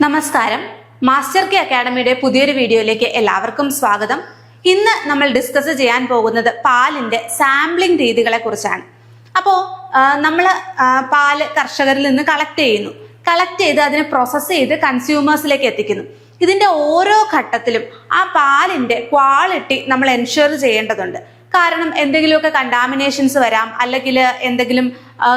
നമസ്കാരം. Master K അക്കാഡമിയുടെ പുതിയൊരു വീഡിയോയിലേക്ക് എല്ലാവർക്കും സ്വാഗതം. ഇന്ന് നമ്മൾ ഡിസ്കസ് ചെയ്യാൻ പോകുന്നത് പാലിന്റെ സാമ്പിളിംഗ് രീതികളെ കുറിച്ചാണ്. അപ്പോൾ നമ്മൾ പാല് കർഷകരിൽ നിന്ന് കളക്ട് ചെയ്ത് അതിനെ പ്രോസസ്സ് ചെയ്ത് കൺസ്യൂമേഴ്സിലേക്ക് എത്തിക്കുന്നു. ഇതിന്റെ ഓരോ ഘട്ടത്തിലും ആ പാലിന്റെ ക്വാളിറ്റി നമ്മൾ എൻഷുർ ചെയ്യേണ്ടതുണ്ട്. കാരണം എന്തെങ്കിലുമൊക്കെ കണ്ടാമിനേഷൻസ് വരാം, അല്ലെങ്കിൽ എന്തെങ്കിലും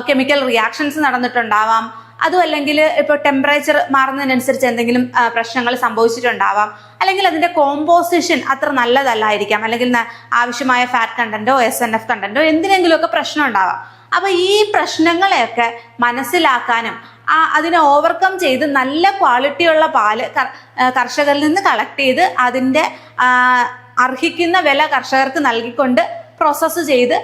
കെമിക്കൽ റിയാക്ഷൻസ് നടന്നിട്ടുണ്ടാവാം, അതും അല്ലെങ്കിൽ ഇപ്പോൾ ടെമ്പറേച്ചർ മാറുന്നതിനനുസരിച്ച് എന്തെങ്കിലും പ്രശ്നങ്ങൾ സംഭവിച്ചിട്ടുണ്ടാവാം, അല്ലെങ്കിൽ അതിന്റെ കോമ്പോസിഷൻ അത്ര നല്ലതല്ലായിരിക്കാം, അല്ലെങ്കിൽ ആവശ്യമായ ഫാറ്റ് കണ്ടന്റോ SNF കണ്ടന്റോ എന്തിനെങ്കിലുമൊക്കെ പ്രശ്നം ഉണ്ടാവാം. അപ്പൊ ഈ പ്രശ്നങ്ങളെയൊക്കെ മനസ്സിലാക്കാനും അതിനെ ഓവർകം ചെയ്ത് നല്ല ക്വാളിറ്റിയുള്ള പാല് കർഷകരിൽ നിന്ന് കളക്ട് ചെയ്ത് അതിന്റെ അർഹിക്കുന്ന വില കർഷകർക്ക് നൽകിക്കൊണ്ട് പ്രോസസ്സ് ചെയ്ത്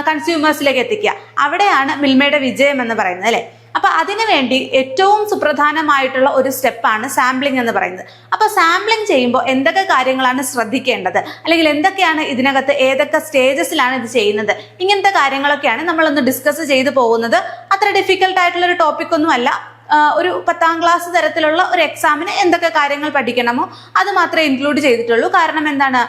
കൺസ്യൂമേഴ്സിലേക്ക് എത്തിക്കുക. അവിടെയാണ് മിൽമയുടെ വിജയം എന്ന് പറയുന്നത്, അല്ലെ? അപ്പൊ അതിനുവേണ്ടി ഏറ്റവും സുപ്രധാനമായിട്ടുള്ള ഒരു സ്റ്റെപ്പാണ് സാമ്പിളിംഗ് എന്ന് പറയുന്നത്. അപ്പൊ സാമ്പിളിംഗ് ചെയ്യുമ്പോൾ എന്തൊക്കെ കാര്യങ്ങളാണ് ശ്രദ്ധിക്കേണ്ടത്, അല്ലെങ്കിൽ എന്തൊക്കെയാണ് ഇതിനകത്ത് ഏതൊക്കെ സ്റ്റേജസിലാണ് ഇത് ചെയ്യുന്നത്, ഇങ്ങനത്തെ കാര്യങ്ങളൊക്കെയാണ് നമ്മളൊന്ന് ഡിസ്കസ് ചെയ്തു പോകുന്നത്. അത്ര ഡിഫിക്കൽട്ട് ആയിട്ടുള്ള ഒരു ടോപ്പിക് ഒന്നും അല്ല. ഒരു 10ാം ക്ലാസ് തരത്തിലുള്ള ഒരു എക്സാമിന് എന്തൊക്കെ കാര്യങ്ങൾ പഠിക്കണമോ അത് മാത്രമേ ഇൻക്ലൂഡ് ചെയ്തിട്ടുള്ളൂ. കാരണം എന്താണ്,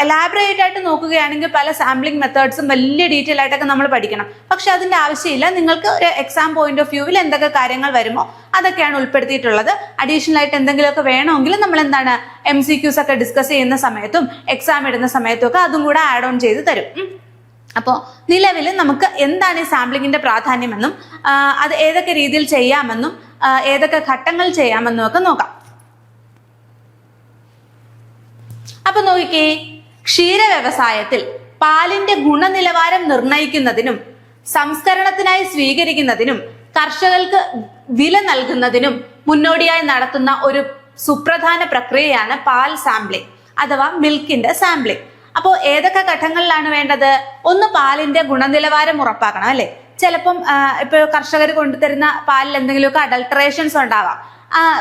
എലാബറേറ്റ് ആയിട്ട് നോക്കുകയാണെങ്കിൽ പല സാമ്പിളിംഗ് മെത്തേഡ്സും വലിയ ഡീറ്റെയിൽ ആയിട്ടൊക്കെ നമ്മൾ പഠിക്കണം. പക്ഷെ അതിന്റെ ആവശ്യമില്ല. നിങ്ങൾക്ക് ഒരു എക്സാം പോയിന്റ് ഓഫ് വ്യൂവിൽ എന്തൊക്കെ കാര്യങ്ങൾ വരുമോ അതൊക്കെയാണ് ഉൾപ്പെടുത്തിയിട്ടുള്ളത്. അഡീഷണൽ ആയിട്ട് എന്തെങ്കിലുമൊക്കെ വേണമെങ്കിൽ നമ്മൾ എന്താണ് MCQs ഒക്കെ ഡിസ്കസ് ചെയ്യുന്ന സമയത്തും എക്സാം ഇടുന്ന സമയത്തും ഒക്കെ അതും കൂടെ ആഡ് ഓൺ ചെയ്ത് തരും. അപ്പോൾ നിലവിൽ നമുക്ക് എന്താണ് ഈ സാമ്പിളിങ്ങിന്റെ പ്രാധാന്യമെന്നും അത് ഏതൊക്കെ രീതിയിൽ ചെയ്യാമെന്നും ഏതൊക്കെ ഘട്ടങ്ങൾ ചെയ്യാമെന്നും ഒക്കെ നോക്കാം. അപ്പൊ നോക്കിക്കേ, ക്ഷീര വ്യവസായത്തിൽ പാലിന്റെ ഗുണനിലവാരം നിർണയിക്കുന്നതിനും സംസ്കരണത്തിനായി സ്വീകരിക്കുന്നതിനും കർഷകർക്ക് വില നൽകുന്നതിനും മുന്നോടിയായി നടത്തുന്ന ഒരു സുപ്രധാന പ്രക്രിയയാണ് പാൽ സാമ്പിളിംഗ് അഥവാ മിൽക്കിന്റെ സാമ്പിളിംഗ്. അപ്പോൾ ഏതൊക്കെ ഘട്ടങ്ങളിലാണ് വേണ്ടത്? ഒന്ന്, പാലിന്റെ ഗുണനിലവാരം ഉറപ്പാക്കണം, അല്ലെ? ചിലപ്പം ഇപ്പൊ കർഷകർ കൊണ്ടുതരുന്ന പാലിൽ എന്തെങ്കിലുമൊക്കെ അഡൾട്ടറേഷൻസ് ഉണ്ടാവാം.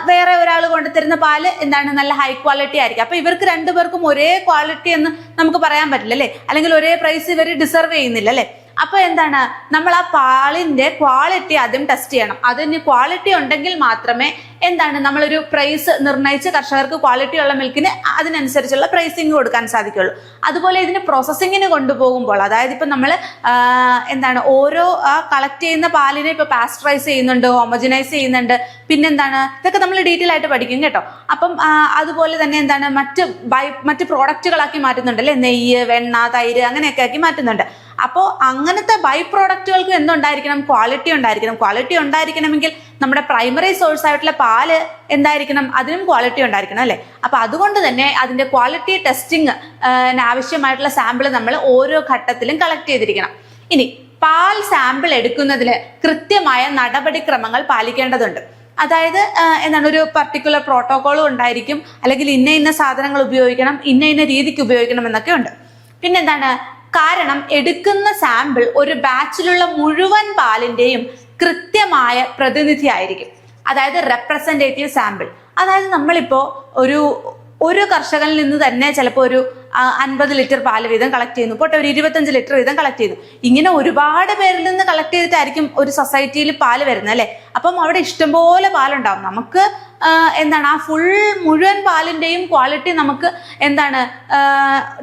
വേറെ ഒരാൾ കൊണ്ടുതരുന്ന പാല് എന്താണ് നല്ല ഹൈ ക്വാളിറ്റി ആയിരിക്കും. അപ്പൊ ഇവർക്ക് രണ്ടുപേർക്കും ഒരേ ക്വാളിറ്റി എന്ന് നമുക്ക് പറയാൻ പറ്റില്ല, അല്ലെ? അല്ലെങ്കിൽ ഒരേ പ്രൈസ് ഇവർ ഡിസർവ് ചെയ്യുന്നില്ല, അല്ലെ? അപ്പൊ എന്താണ്, നമ്മൾ ആ പാലിന്റെ ക്വാളിറ്റി ആദ്യം ടെസ്റ്റ് ചെയ്യണം. അതിന് ക്വാളിറ്റി ഉണ്ടെങ്കിൽ മാത്രമേ എന്താണ് നമ്മളൊരു പ്രൈസ് നിർണ്ണയിച്ച് കർഷകർക്ക് ക്വാളിറ്റി ഉള്ള മിൽക്കിന് അതിനനുസരിച്ചുള്ള പ്രൈസിങ് കൊടുക്കാൻ സാധിക്കുള്ളൂ. അതുപോലെ ഇതിന് പ്രോസസ്സിങ്ങിന് കൊണ്ടുപോകുമ്പോൾ, അതായത് ഇപ്പൊ നമ്മൾ എന്താണ് ഓരോ കളക്ട് ചെയ്യുന്ന പാലിനെ ഇപ്പൊ പാസ്ചറൈസ് ചെയ്യുന്നുണ്ട്, ഹോമോജനൈസ് ചെയ്യുന്നുണ്ട്, പിന്നെന്താണ് ഇതൊക്കെ നമ്മൾ ഡീറ്റെയിൽ ആയിട്ട് പഠിക്കും കേട്ടോ. അപ്പം അതുപോലെ തന്നെ എന്താണ് മറ്റ് പ്രോഡക്റ്റുകളാക്കി മാറ്റുന്നുണ്ട്, അല്ലെ? നെയ്യ്, വെണ്ണ, തൈര് അങ്ങനെയൊക്കെ ആക്കി മാറ്റുന്നുണ്ട്. അപ്പോൾ അങ്ങനത്തെ ബൈ പ്രോഡക്റ്റുകൾക്ക് എന്തുണ്ടായിരിക്കണം? ക്വാളിറ്റി ഉണ്ടായിരിക്കണം. ക്വാളിറ്റി ഉണ്ടായിരിക്കണമെങ്കിൽ നമ്മുടെ പ്രൈമറി സോഴ്സ് ആയിട്ടുള്ള പാല് എന്തായിരിക്കണം? അതിനും ക്വാളിറ്റി ഉണ്ടായിരിക്കണം, അല്ലെ? അപ്പൊ അതുകൊണ്ട് തന്നെ അതിന്റെ ക്വാളിറ്റി ടെസ്റ്റിംഗ് ആവശ്യമായിട്ടുള്ള സാമ്പിൾ നമ്മൾ ഓരോ ഘട്ടത്തിലും കളക്ട് ചെയ്തിരിക്കണം. ഇനി പാൽ സാമ്പിൾ എടുക്കുന്നതിൽ കൃത്യമായ നടപടിക്രമങ്ങൾ പാലിക്കേണ്ടതുണ്ട്. അതായത് എന്താണ്, ഒരു പർട്ടിക്കുലർ പ്രോട്ടോകോളും ഉണ്ടായിരിക്കും, അല്ലെങ്കിൽ ഇന്ന സാധനങ്ങൾ ഉപയോഗിക്കണം, ഇന്ന രീതിക്ക് ഉപയോഗിക്കണം എന്നൊക്കെ ഉണ്ട്. പിന്നെന്താണ്, കാരണം എടുക്കുന്ന സാമ്പിൾ ഒരു ബാച്ചിലുള്ള മുഴുവൻ പാലിന്റെയും കൃത്യമായ പ്രതിനിധി ആയിരിക്കും. അതായത് റെപ്രസെന്റേറ്റീവ് സാമ്പിൾ. അതായത് നമ്മളിപ്പോ ഒരു കർഷകനിൽ നിന്ന് തന്നെ ചിലപ്പോൾ ഒരു 50 ലിറ്റർ പാല് വീതം കളക്ട് ചെയ്യുന്നു, പോട്ടെ ഒരു 25 ലിറ്റർ വീതം കളക്ട് ചെയ്യുന്നു. ഇങ്ങനെ ഒരുപാട് പേരിൽ നിന്ന് കളക്ട് ചെയ്തിട്ടായിരിക്കും ഒരു സൊസൈറ്റിയിൽ പാല് വരുന്നത്, അല്ലെ? അപ്പം അവിടെ ഇഷ്ടംപോലെ പാലുണ്ടാവും. നമുക്ക് എന്താണ് ആ മുഴുവൻ പാലിന്റെയും ക്വാളിറ്റി നമുക്ക് എന്താണ്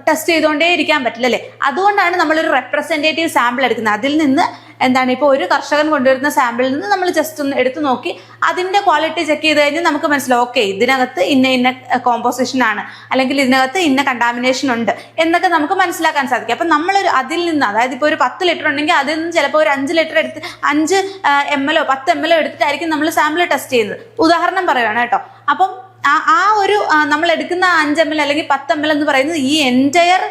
ടെസ്റ്റ് ചെയ്തുകൊണ്ടേ ഇരിക്കാൻ പറ്റില്ല, അല്ലെ? അതുകൊണ്ടാണ് നമ്മളൊരു റെപ്രസെന്റേറ്റീവ് സാമ്പിൾ എടുക്കുന്നത്. അതിൽ നിന്ന് എന്താണ് ഇപ്പോൾ ഒരു കർഷകൻ കൊണ്ടുവരുന്ന സാമ്പിളിൽ നിന്ന് നമ്മൾ ജസ്റ്റ് ഒന്ന് എടുത്തു നോക്കി അതിന്റെ ക്വാളിറ്റി ചെക്ക് ചെയ്ത് കഴിഞ്ഞാൽ നമുക്ക് മനസ്സിലാവും, ഓക്കെ ഇതിനകത്ത് ഇന്ന കോമ്പോസിഷൻ ആണ്, അല്ലെങ്കിൽ ഇതിനകത്ത് ഇന്ന കണ്ടാമിനേഷൻ ഉണ്ട് എന്നൊക്കെ നമുക്ക് മനസ്സിലാക്കാൻ സാധിക്കും. അപ്പൊ നമ്മളൊരു അതിൽ നിന്ന്, അതായത് ഇപ്പോൾ ഒരു 10 ലിറ്റർ ഉണ്ടെങ്കിൽ അതിൽ നിന്ന് ചിലപ്പോൾ ഒരു 5 ലിറ്റർ എടുത്ത് 5 ml 10 ml എടുത്തിട്ടായിരിക്കും നമ്മൾ സാമ്പിൾ ടെസ്റ്റ് ചെയ്യുന്നത്. ഉദാഹരണം പറയുകയാണ് കേട്ടോ. അപ്പം ആ ഒരു നമ്മൾ എടുക്കുന്ന 5 ml അല്ലെങ്കിൽ 10 ml എന്ന് പറയുന്നത് ഈ എൻറ്റയർ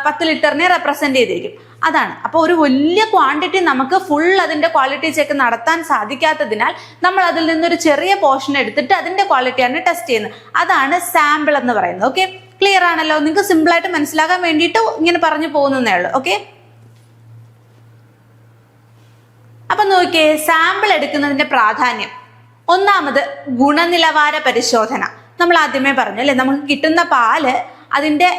10 ലിറ്ററിനെ റെപ്രസെന്റ് ചെയ്തിരിക്കും. അതാണ്. അപ്പോൾ ഒരു വലിയ ക്വാണ്ടിറ്റി നമുക്ക് ഫുൾ അതിന്റെ ക്വാളിറ്റി ചെക്ക് നടത്താൻ സാധിക്കാത്തതിനാൽ നമ്മൾ അതിൽ നിന്നൊരു ചെറിയ പോർഷൻ എടുത്തിട്ട് അതിന്റെ ക്വാളിറ്റിയാണ് ടെസ്റ്റ് ചെയ്യുന്നത്. അതാണ് സാമ്പിൾ എന്ന് പറയുന്നത്. ഓക്കെ, ക്ലിയർ ആണല്ലോ? നിങ്ങൾക്ക് സിമ്പിൾ ആയിട്ട് മനസ്സിലാക്കാൻ വേണ്ടിയിട്ട് ഇങ്ങനെ പറഞ്ഞു പോകുന്നേ ഉള്ളൂ. ഓക്കെ, അപ്പൊ നോക്കിയേ, സാമ്പിൾ എടുക്കുന്നതിന്റെ പ്രാധാന്യം. ഒന്നാമത്, ഗുണനിലവാര പരിശോധന. നമ്മൾ ആദ്യമേ പറഞ്ഞു, അല്ലെ? നമുക്ക് കിട്ടുന്ന പാല് അതിന്റെ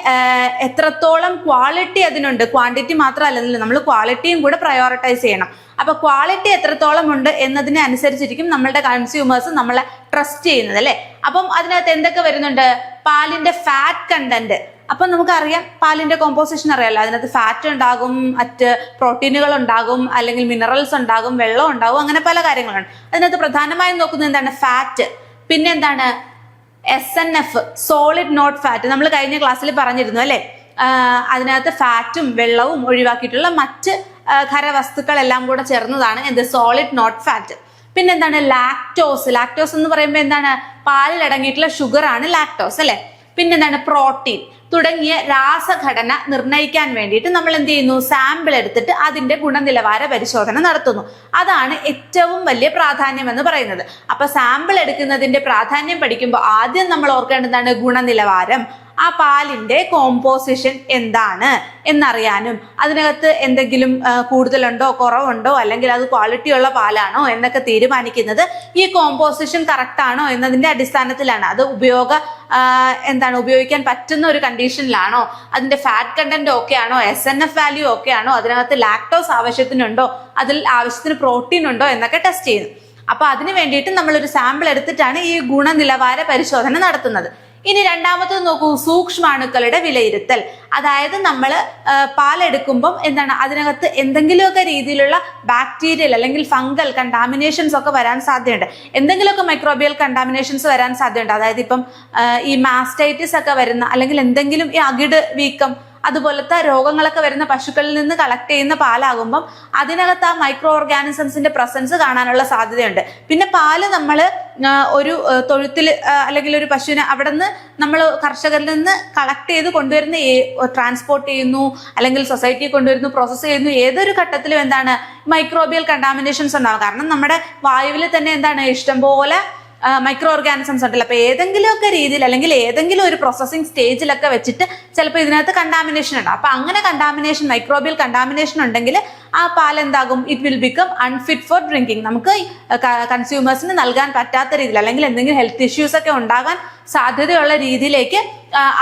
എത്രത്തോളം ക്വാളിറ്റി അതിനുണ്ട്, ക്വാണ്ടിറ്റി മാത്രമല്ല, നമ്മൾ ക്വാളിറ്റിയും കൂടെ പ്രയോറിറ്റൈസ് ചെയ്യണം. അപ്പൊ ക്വാളിറ്റി എത്രത്തോളം ഉണ്ട് എന്നതിനെ അനുസരിച്ചിരിക്കും നമ്മളുടെ കൺസ്യൂമേഴ്സ് നമ്മളെ ട്രസ്റ്റ് ചെയ്യുന്നത് അല്ലെ. അപ്പം അതിനകത്ത് എന്തൊക്കെ വരുന്നുണ്ട്? പാലിന്റെ ഫാറ്റ് കണ്ടന്റ്. അപ്പൊ നമുക്കറിയാം പാലിന്റെ കോമ്പോസിഷൻ അറിയാലോ, അതിനകത്ത് ഫാറ്റ് ഉണ്ടാകും, മറ്റ് പ്രോട്ടീനുകൾ ഉണ്ടാകും, അല്ലെങ്കിൽ മിനറൽസ് ഉണ്ടാകും, വെള്ളം ഉണ്ടാകും, അങ്ങനെ പല കാര്യങ്ങളുണ്ട്. അതിനകത്ത് പ്രധാനമായും നോക്കുന്നത് എന്താണ്? ഫാറ്റ്. പിന്നെ എന്താണ്? SNF, solid not fat. നമ്മൾ കഴിഞ്ഞ ക്ലാസ്സിൽ പറഞ്ഞിരുന്നു അല്ലെ. അതിനകത്ത് ഫാറ്റും വെള്ളവും ഒഴിവാക്കിയിട്ടുള്ള മറ്റ് ഖരവസ്തുക്കളെല്ലാം കൂടെ ചേർന്നതാണ് എന്ത്? Solid not fat. പിന്നെന്താണ്? ലാക്ടോസ്. ലാക്ടോസ് എന്ന് പറയുമ്പോൾ എന്താണ്? പാലിൽ അടങ്ങിയിട്ടുള്ള ഷുഗർ ആണ് ലാക്ടോസ് അല്ലെ. പിന്നെന്താണ്? പ്രോട്ടീൻ തുടങ്ങിയ രാസഘടന നിർണ്ണയിക്കാൻ വേണ്ടിയിട്ട് നമ്മൾ എന്ത് ചെയ്യുന്നു? സാമ്പിൾ എടുത്തിട്ട് അതിന്റെ ഗുണനിലവാര പരിശോധന നടത്തുന്നു. അതാണ് ഏറ്റവും വലിയ പ്രാധാന്യം എന്ന് പറയുന്നത്. അപ്പൊ സാമ്പിൾ എടുക്കുന്നതിന്റെ പ്രാധാന്യം പഠിക്കുമ്പോൾ ആദ്യം നമ്മൾ ഓർക്കേണ്ടതാണ് ഗുണനിലവാരം. ആ പാലിന്റെ കോമ്പോസിഷൻ എന്താണ് എന്നറിയാനും അതിനകത്ത് എന്തെങ്കിലും കൂടുതലുണ്ടോ കുറവുണ്ടോ അല്ലെങ്കിൽ അത് ക്വാളിറ്റി ഉള്ള പാലാണോ എന്നൊക്കെ തീരുമാനിക്കുന്നത് ഈ കോമ്പോസിഷൻ കറക്റ്റ് ആണോ എന്നതിന്റെ അടിസ്ഥാനത്തിലാണ്. അത് ഉപയോഗിക്കാൻ പറ്റുന്ന ഒരു കണ്ടീഷനിലാണോ, അതിന്റെ ഫാറ്റ് കണ്ടന്റ് ഓക്കെ ആണോ, SNF വാല്യൂ ഓക്കെ ആണോ, അതിനകത്ത് ലാക്ടോസ് ആവശ്യത്തിനുണ്ടോ, അതിൽ ആവശ്യത്തിന് പ്രോട്ടീൻ ഉണ്ടോ എന്നൊക്കെ ടെസ്റ്റ് ചെയ്യുന്നു. അപ്പൊ അതിന് വേണ്ടിയിട്ട് നമ്മളൊരു സാമ്പിൾ എടുത്തിട്ടാണ് ഈ ഗുണനിലവാര പരിശോധന നടത്തുന്നത്. ഇനി രണ്ടാമത്തത് നോക്കൂ, സൂക്ഷ്മാണുക്കളുടെ വിലയിരുത്തൽ. അതായത് നമ്മൾ പാലെടുക്കുമ്പം എന്താണ്, അതിനകത്ത് എന്തെങ്കിലുമൊക്കെ രീതിയിലുള്ള ബാക്ടീരിയൽ അല്ലെങ്കിൽ ഫംഗൽ കണ്ടാമിനേഷൻസ് ഒക്കെ വരാൻ സാധ്യതയുണ്ട്. എന്തെങ്കിലുമൊക്കെ മൈക്രോബിയൽ കണ്ടാമിനേഷൻസ് വരാൻ സാധ്യതയുണ്ട്. അതായത് ഇപ്പം ഈ മാസ്റ്റൈറ്റിസ് ഒക്കെ വരുന്ന, അല്ലെങ്കിൽ എന്തെങ്കിലും ഈ അകിട് വീക്കം അതുപോലത്തെ രോഗങ്ങളൊക്കെ വരുന്ന പശുക്കളിൽ നിന്ന് കളക്ട് ചെയ്യുന്ന പാലാകുമ്പം അതിനകത്ത് ആ മൈക്രോ ഓർഗാനിസംസിന്റെ പ്രസൻസ് കാണാനുള്ള സാധ്യതയുണ്ട്. പിന്നെ പാല് നമ്മൾ ഒരു തൊഴുത്തിൽ അല്ലെങ്കിൽ ഒരു പശുവിനെ അവിടെ നിന്ന് നമ്മൾ കർഷകരിൽ നിന്ന് കളക്ട് ചെയ്ത് കൊണ്ടുവരുന്ന, ട്രാൻസ്പോർട്ട് ചെയ്യുന്നു അല്ലെങ്കിൽ സൊസൈറ്റി കൊണ്ടുവരുന്നു, പ്രോസസ്സ് ചെയ്യുന്നു, ഏതൊരു ഘട്ടത്തിലും എന്താണ് മൈക്രോബിയൽ കണ്ടാമിനേഷൻസ് ഉണ്ടാവും. കാരണം നമ്മുടെ വായുവിൽ തന്നെ എന്താണ് ഇഷ്ടംപോലെ മൈക്രോ ഓർഗാനിസംസ് ഉണ്ടല്ലോ. അപ്പൊ ഏതെങ്കിലുമൊക്കെ രീതിയിൽ അല്ലെങ്കിൽ ഏതെങ്കിലും ഒരു പ്രോസസ്സിംഗ് സ്റ്റേജിലൊക്കെ വെച്ചിട്ട് ചിലപ്പോൾ ഇതിനകത്ത് കണ്ടാമിനേഷൻ ഉണ്ടാവും. അപ്പൊ അങ്ങനെ കണ്ടാമിനേഷൻ, മൈക്രോബിയൽ കണ്ടാമിനേഷൻ ഉണ്ടെങ്കിൽ ആ പാൽ എന്താകും? It will become unfit four drinking. നമുക്ക് കൺസ്യൂമേഴ്സിന് നൽകാൻ പറ്റാത്ത രീതിയിൽ അല്ലെങ്കിൽ എന്തെങ്കിലും ഹെൽത്ത് ഇഷ്യൂസ് ഒക്കെ ഉണ്ടാകാൻ സാധ്യതയുള്ള രീതിയിലേക്ക്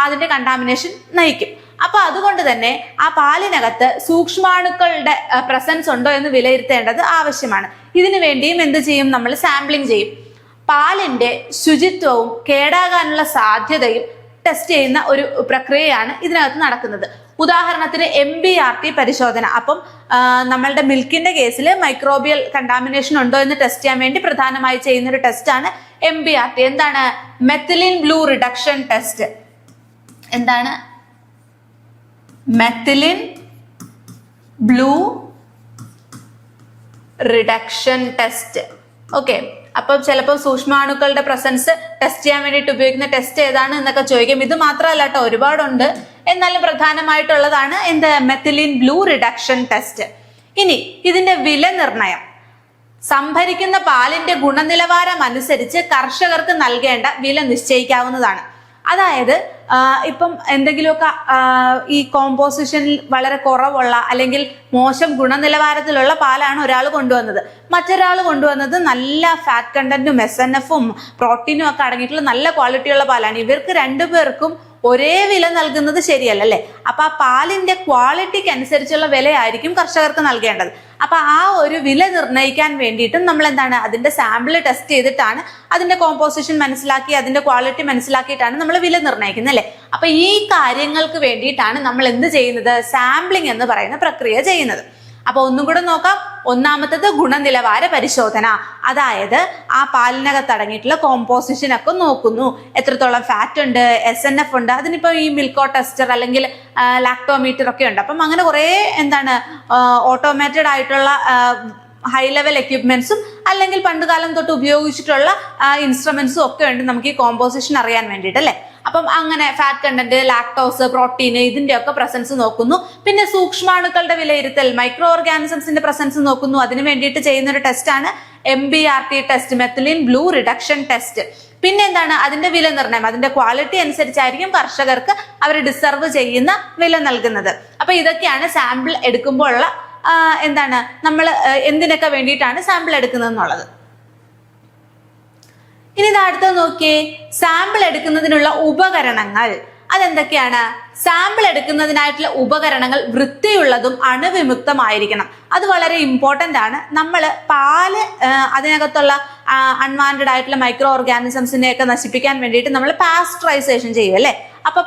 അതിന്റെ കണ്ടാമിനേഷൻ നയിക്കും. അപ്പൊ അതുകൊണ്ട് തന്നെ ആ പാലിനകത്ത് സൂക്ഷ്മാണുക്കളുടെ പ്രസൻസ് ഉണ്ടോ എന്ന് വിലയിരുത്തേണ്ടത് ആവശ്യമാണ്. ഇതിനു വേണ്ടിയും എന്ത് ചെയ്യും? നമ്മൾ സാമ്പിളിംഗ് ചെയ്യും. പാലിന്റെ ശുചിത്വവും കേടാകാനുള്ള സാധ്യതയും ടെസ്റ്റ് ചെയ്യുന്ന ഒരു പ്രക്രിയയാണ് ഇതിനകത്ത് നടക്കുന്നത്. ഉദാഹരണത്തിന് MBRT പരിശോധന. അപ്പം നമ്മളുടെ മിൽക്കിന്റെ കേസിൽ മൈക്രോബിയൽ കണ്ടാമിനേഷൻ ഉണ്ടോ എന്ന് ടെസ്റ്റ് ചെയ്യാൻ വേണ്ടി പ്രധാനമായി ചെയ്യുന്ന ഒരു ടെസ്റ്റാണ് MBRT. എന്താണ്? Methylene blue reduction test. എന്താണ്? Methylene blue reduction test. Okay. അപ്പം ചിലപ്പോൾ സൂക്ഷ്മാണുക്കളുടെ പ്രസൻസ് ടെസ്റ്റ് ചെയ്യാൻ വേണ്ടിയിട്ട് ഉപയോഗിക്കുന്ന ടെസ്റ്റ് ഏതാണ് എന്നൊക്കെ ചോദിക്കും. ഇത് മാത്രമല്ല കേട്ടോ, ഒരുപാടുണ്ട്. എന്നാലും പ്രധാനമായിട്ടുള്ളതാണ് എന്ത്? Methylene blue reduction test. ഇനി ഇതിന്റെ വില നിർണയം. സംഭരിക്കുന്ന പാലിന്റെ ഗുണനിലവാരം അനുസരിച്ച് കർഷകർക്ക് നൽകേണ്ട വില നിശ്ചയിക്കാവുന്നതാണ്. അതായത് ഇപ്പം എന്തെങ്കിലുമൊക്കെ ഈ കോമ്പോസിഷനിൽ വളരെ കുറവുള്ള അല്ലെങ്കിൽ മോശം ഗുണനിലവാരത്തിലുള്ള പാലാണ് ഒരാൾ കൊണ്ടുവന്നത്, മറ്റൊരാൾ കൊണ്ടുവന്നത് നല്ല ഫാറ്റ് കണ്ടന്റും SNF-ഉം പ്രോട്ടീനും ഒക്കെ അടങ്ങിയിട്ടുള്ള നല്ല ക്വാളിറ്റിയുള്ള പാലാണ്. ഇവർക്ക് രണ്ടുപേർക്കും ഒരേ വില നൽകുന്നത് ശരിയല്ല അല്ലെ. അപ്പൊ ആ പാലിന്റെ ക്വാളിറ്റിക്ക് അനുസരിച്ചുള്ള വിലയായിരിക്കും കർഷകർക്ക് നൽകേണ്ടത്. അപ്പൊ ആ ഒരു വില നിർണ്ണയിക്കാൻ വേണ്ടിയിട്ടും നമ്മൾ എന്താണ്, അതിന്റെ സാമ്പിൾ ടെസ്റ്റ് ചെയ്തിട്ടാണ് അതിന്റെ കോമ്പോസിഷൻ മനസ്സിലാക്കി അതിന്റെ ക്വാളിറ്റി മനസ്സിലാക്കിയിട്ടാണ് നമ്മൾ വില നിർണ്ണയിക്കുന്നത് അല്ലെ. അപ്പൊ ഈ കാര്യങ്ങൾക്ക് വേണ്ടിയിട്ടാണ് നമ്മൾ എന്ത് ചെയ്യുന്നത്? സാമ്പിളിംഗ് എന്ന് പറയുന്ന പ്രക്രിയ ചെയ്യുന്നത്. അപ്പൊ ഒന്നും കൂടെ നോക്കാം. ഒന്നാമത്തത് ഗുണനിലവാര പരിശോധന. അതായത് ആ പാലിനകത്ത് അടങ്ങിയിട്ടുള്ള കോമ്പോസിഷൻ ഒക്കെ നോക്കുന്നു. എത്രത്തോളം ഫാറ്റ് ഉണ്ട്, SNF ഉണ്ട്. അതിനിപ്പോ ഈ മിൽക്കോ ടെസ്റ്റർ അല്ലെങ്കിൽ ലാക്ടോമീറ്റർ ഒക്കെ ഉണ്ട്. അപ്പം അങ്ങനെ കുറെ എന്താണ് ഓട്ടോമേറ്റഡ് ആയിട്ടുള്ള ഹൈ ലെവൽ എക്യുപ്മെന്റ്സും അല്ലെങ്കിൽ പണ്ടുകാലം തൊട്ട് ഉപയോഗിച്ചിട്ടുള്ള ഇൻസ്ട്രുമെന്റ്സും ഒക്കെ ഉണ്ട് നമുക്ക് ഈ കോമ്പോസിഷൻ അറിയാൻ വേണ്ടിയിട്ട് അല്ലെ. അപ്പം അങ്ങനെ ഫാറ്റ് കണ്ടന്റ്, ലാക്ടോസ്, പ്രോട്ടീൻ ഇതിന്റെ ഒക്കെ പ്രസൻസ് നോക്കുന്നു. പിന്നെ സൂക്ഷ്മാണുക്കളുടെ വിലയിരുത്തൽ, മൈക്രോ ഓർഗാനിസംസിന്റെ പ്രസൻസ് നോക്കുന്നു. അതിന് വേണ്ടിയിട്ട് ചെയ്യുന്ന ഒരു ടെസ്റ്റാണ് MBRT test, methylene blue reduction test. പിന്നെ എന്താണ്? അതിന്റെ വില നിർണ്ണയം. അതിന്റെ ക്വാളിറ്റി അനുസരിച്ചായിരിക്കും കർഷകർക്ക് അവർ ഡിസർവ് ചെയ്യുന്ന വില നൽകുന്നത്. അപ്പൊ ഇതൊക്കെയാണ് സാമ്പിൾ എടുക്കുമ്പോഴുള്ള എന്താണ് നമ്മൾ എന്തിനൊക്കെ വേണ്ടിയിട്ടാണ് സാമ്പിൾ എടുക്കുന്നത് എന്നുള്ളത്. ഇനി ഇത് അടുത്ത നോക്കിയേ, സാമ്പിൾ എടുക്കുന്നതിനുള്ള ഉപകരണങ്ങൾ. അതെന്തൊക്കെയാണ്? സാമ്പിൾ എടുക്കുന്നതിനായിട്ടുള്ള ഉപകരണങ്ങൾ വൃത്തിയുള്ളതും അണുവിമുക്തമായിരിക്കണം. അത് വളരെ ഇമ്പോർട്ടന്റ് ആണ്. നമ്മൾ പാല് അതിനകത്തുള്ള അൺവാണ്ടഡ് ആയിട്ടുള്ള മൈക്രോ ഓർഗാനിസംസിനെയൊക്കെ നശിപ്പിക്കാൻ വേണ്ടിയിട്ട് നമ്മൾ പാസ്ചറൈസേഷൻ ചെയ്യും അല്ലെ. അപ്പൊ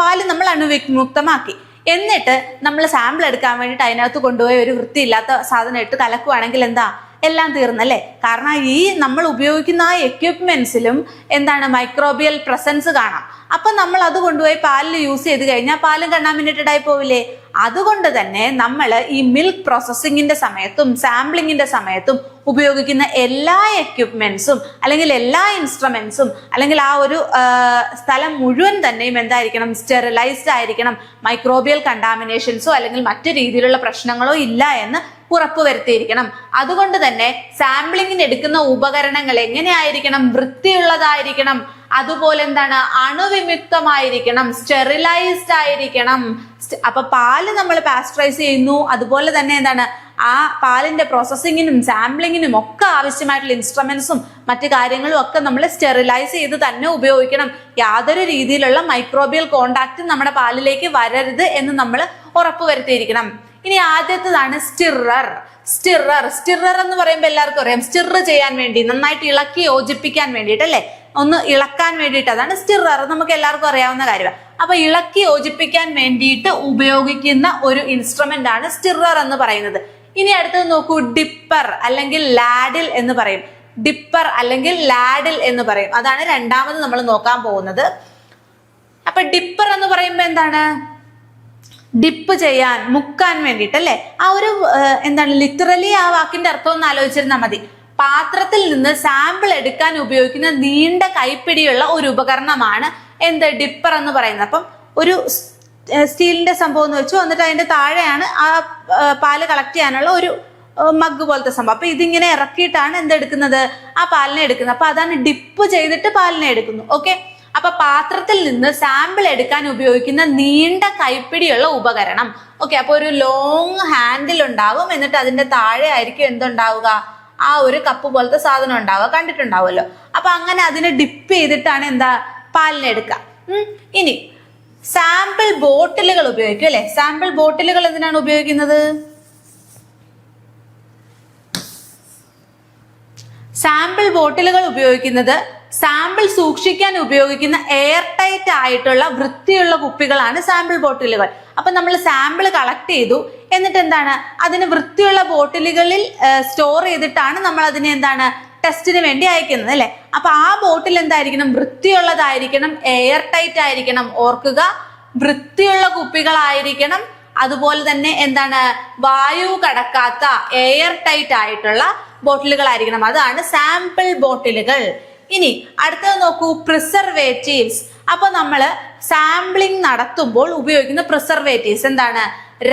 പാല് നമ്മൾ അണുവിമുക്തമാക്കി, എന്നിട്ട് നമ്മൾ സാമ്പിൾ എടുക്കാൻ വേണ്ടിയിട്ട് അതിനകത്ത് കൊണ്ടുപോയി ഒരു വൃത്തിയില്ലാത്ത സാധനം ഇട്ട് കലക്കുവാണെങ്കിൽ എന്താ, എല്ലാം തീർന്നല്ലേ. കാരണം ഈ നമ്മൾ ഉപയോഗിക്കുന്ന ആ എക്യുപ്മെന്റ്സിലും എന്താണ്, മൈക്രോബിയൽ പ്രസൻസ് കാണാം. അപ്പൊ നമ്മൾ അത് കൊണ്ടുപോയി പാലിൽ യൂസ് ചെയ്ത് കഴിഞ്ഞാൽ പാലും കണ്ടാമിനേറ്റഡ് ആയി പോവില്ലേ. അതുകൊണ്ട് തന്നെ നമ്മൾ ഈ മിൽക്ക് പ്രോസസ്സിങ്ങിന്റെ സമയത്തും സാമ്പിളിങ്ങിന്റെ സമയത്തും ഉപയോഗിക്കുന്ന എല്ലാ എക്യുപ്മെന്റ്സും അല്ലെങ്കിൽ എല്ലാ ഇൻസ്ട്രുമെന്റ്സും അല്ലെങ്കിൽ ആ ഒരു സ്ഥലം മുഴുവൻ തന്നെയും എന്തായിരിക്കണം, സ്റ്റെറിലൈസ്ഡ് ആയിരിക്കണം. മൈക്രോബിയൽ കണ്ടാമിനേഷൻസോ അല്ലെങ്കിൽ മറ്റു രീതിയിലുള്ള പ്രശ്നങ്ങളോ ഇല്ല എന്ന് ഉറപ്പുവരുത്തിയിരിക്കണം. അതുകൊണ്ട് തന്നെ സാമ്പിളിങ്ങിന് എടുക്കുന്ന ഉപകരണങ്ങൾ എങ്ങനെയായിരിക്കണം? വൃത്തിയുള്ളതായിരിക്കണം. അതുപോലെ എന്താണ്, അണുവിമുക്തമായിരിക്കണം, സ്റ്റെറിലൈസ്ഡ് ആയിരിക്കണം. അപ്പൊ പാല് നമ്മൾ പാസ്ചറൈസ് ചെയ്യുന്നു, അതുപോലെ തന്നെ എന്താണ്, ആ പാലിന്റെ പ്രോസസ്സിങ്ങിനും സാമ്പിളിങ്ങിനും ഒക്കെ ആവശ്യമായിട്ടുള്ള ഇൻസ്ട്രുമെന്റ്സും മറ്റു കാര്യങ്ങളും ഒക്കെ നമ്മൾ സ്റ്റെറിലൈസ് ചെയ്ത് തന്നെ ഉപയോഗിക്കണം. യാതൊരു രീതിയിലുള്ള മൈക്രോബിയൽ കോണ്ടാക്റ്റും നമ്മുടെ പാലിലേക്ക് വരരുത് എന്ന് നമ്മൾ ഉറപ്പുവരുത്തിയിരിക്കണം. ഇനി ആദ്യത്തേതാണ് സ്റ്റിറർ. സ്റ്റിറർ എന്ന് പറയുമ്പോൾ എല്ലാവർക്കും അറിയാം, സ്റ്റിർ ചെയ്യാൻ വേണ്ടി, നന്നായിട്ട് ഇളക്കി യോജിപ്പിക്കാൻ വേണ്ടിയിട്ട് അല്ലെ, ഒന്ന് ഇളക്കാൻ വേണ്ടിയിട്ട്. അതാണ് സ്റ്റിറർ, നമുക്ക് എല്ലാവർക്കും അറിയാവുന്ന കാര്യമാണ്. അപ്പൊ ഇളക്കി യോജിപ്പിക്കാൻ വേണ്ടിയിട്ട് ഉപയോഗിക്കുന്ന ഒരു ഇൻസ്ട്രുമെന്റ് ആണ് സ്റ്റിറർ എന്ന് പറയുന്നത്. ഇനി അടുത്തത് നോക്കൂ, ഡിപ്പർ അല്ലെങ്കിൽ ലാഡിൽ എന്ന് പറയും. ഡിപ്പർ അല്ലെങ്കിൽ ലാഡിൽ എന്ന് പറയും. അതാണ് രണ്ടാമത് നമ്മൾ നോക്കാൻ പോകുന്നത്. അപ്പൊ ഡിപ്പർ എന്ന് പറയുമ്പോൾ എന്താണ്, ഡിപ്പ് ചെയ്യാൻ, മുക്കാൻ വേണ്ടിയിട്ട് അല്ലെ. ആ ഒരു എന്താണ്, ലിറ്ററലി ആ വാക്കിന്റെ അർത്ഥം ഒന്ന് ആലോചിച്ചിരുന്നാൽ മതി. പാത്രത്തിൽ നിന്ന് സാമ്പിൾ എടുക്കാൻ ഉപയോഗിക്കുന്ന നീണ്ട കൈപ്പിടിയുള്ള ഒരു ഉപകരണമാണ് എന്ത്, ഡിപ്പർ എന്ന് പറയുന്നത്. അപ്പം ഒരു സ്റ്റീലിന്റെ സംഭവം എന്ന് വെച്ചു, എന്നിട്ട് അതിന്റെ താഴെയാണ് ആ പാല് കളക്ട് ചെയ്യാനുള്ള ഒരു മഗ് പോലത്തെ സംഭവം. അപ്പൊ ഇതിങ്ങനെ ഇറക്കിയിട്ടാണ് എന്തെടുക്കുന്നത്, ആ പാലിനെ എടുക്കുന്നത്. അപ്പൊ അതാണ് ഡിപ്പ് ചെയ്തിട്ട് പാലിനെ എടുക്കുന്നു. ഓക്കെ, അപ്പൊ പാത്രത്തിൽ നിന്ന് സാമ്പിൾ എടുക്കാൻ ഉപയോഗിക്കുന്ന നീണ്ട കൈപ്പിടിയുള്ള ഉപകരണം. ഓക്കെ, അപ്പൊ ഒരു ലോങ് ഹാൻഡിൽ ഉണ്ടാവും, എന്നിട്ട് അതിന്റെ താഴെ ആയിരിക്കും എന്തുണ്ടാവുക, ആ ഒരു കപ്പ് പോലത്തെ സാധനം ഉണ്ടാവുക, കണ്ടിട്ടുണ്ടാവുമല്ലോ. അപ്പൊ അങ്ങനെ അതിനെ ഡിപ്പ് ചെയ്തിട്ടാണ് എന്താ, പാലിനെ എടുക്കുക. ഇനി സാമ്പിൾ ബോട്ടിലുകൾ ഉപയോഗിക്കും അല്ലെ. സാമ്പിൾ ബോട്ടിലുകൾ എന്തിനാണ് ഉപയോഗിക്കുന്നത്? സാമ്പിൾ ബോട്ടിലുകൾ ഉപയോഗിക്കുന്നത് സാമ്പിൾ സൂക്ഷിക്കാൻ ഉപയോഗിക്കുന്ന എയർ ടൈറ്റ് ആയിട്ടുള്ള വൃത്തിയുള്ള കുപ്പികളാണ് സാമ്പിൾ ബോട്ടിലുകൾ. അപ്പൊ നമ്മൾ സാമ്പിൾ കളക്ട് ചെയ്തു, എന്നിട്ട് എന്താണ്, അതിന് വൃത്തിയുള്ള ബോട്ടിലുകളിൽ സ്റ്റോർ ചെയ്തിട്ടാണ് നമ്മൾ അതിനെ എന്താണ്, ടെസ്റ്റിന് വേണ്ടി അയക്കുന്നത് അല്ലെ. അപ്പൊ ആ ബോട്ടിൽ എന്തായിരിക്കണം, വൃത്തിയുള്ളതായിരിക്കണം, എയർ ടൈറ്റ് ആയിരിക്കണം. ഓർക്കുക, വൃത്തിയുള്ള കുപ്പികളായിരിക്കണം. അതുപോലെ തന്നെ എന്താണ്, വായു കടക്കാത്ത എയർ ടൈറ്റ് ആയിട്ടുള്ള ബോട്ടിലുകളായിരിക്കണം. അതാണ് സാമ്പിൾ ബോട്ടിലുകൾ. ഇനി അടുത്തത് നോക്കൂ, പ്രിസർവേറ്റീവ്സ്. അപ്പൊ നമ്മള് സാമ്പിളിംഗ് നടത്തുമ്പോൾ ഉപയോഗിക്കുന്ന പ്രിസർവേറ്റീവ്സ് എന്താണ്,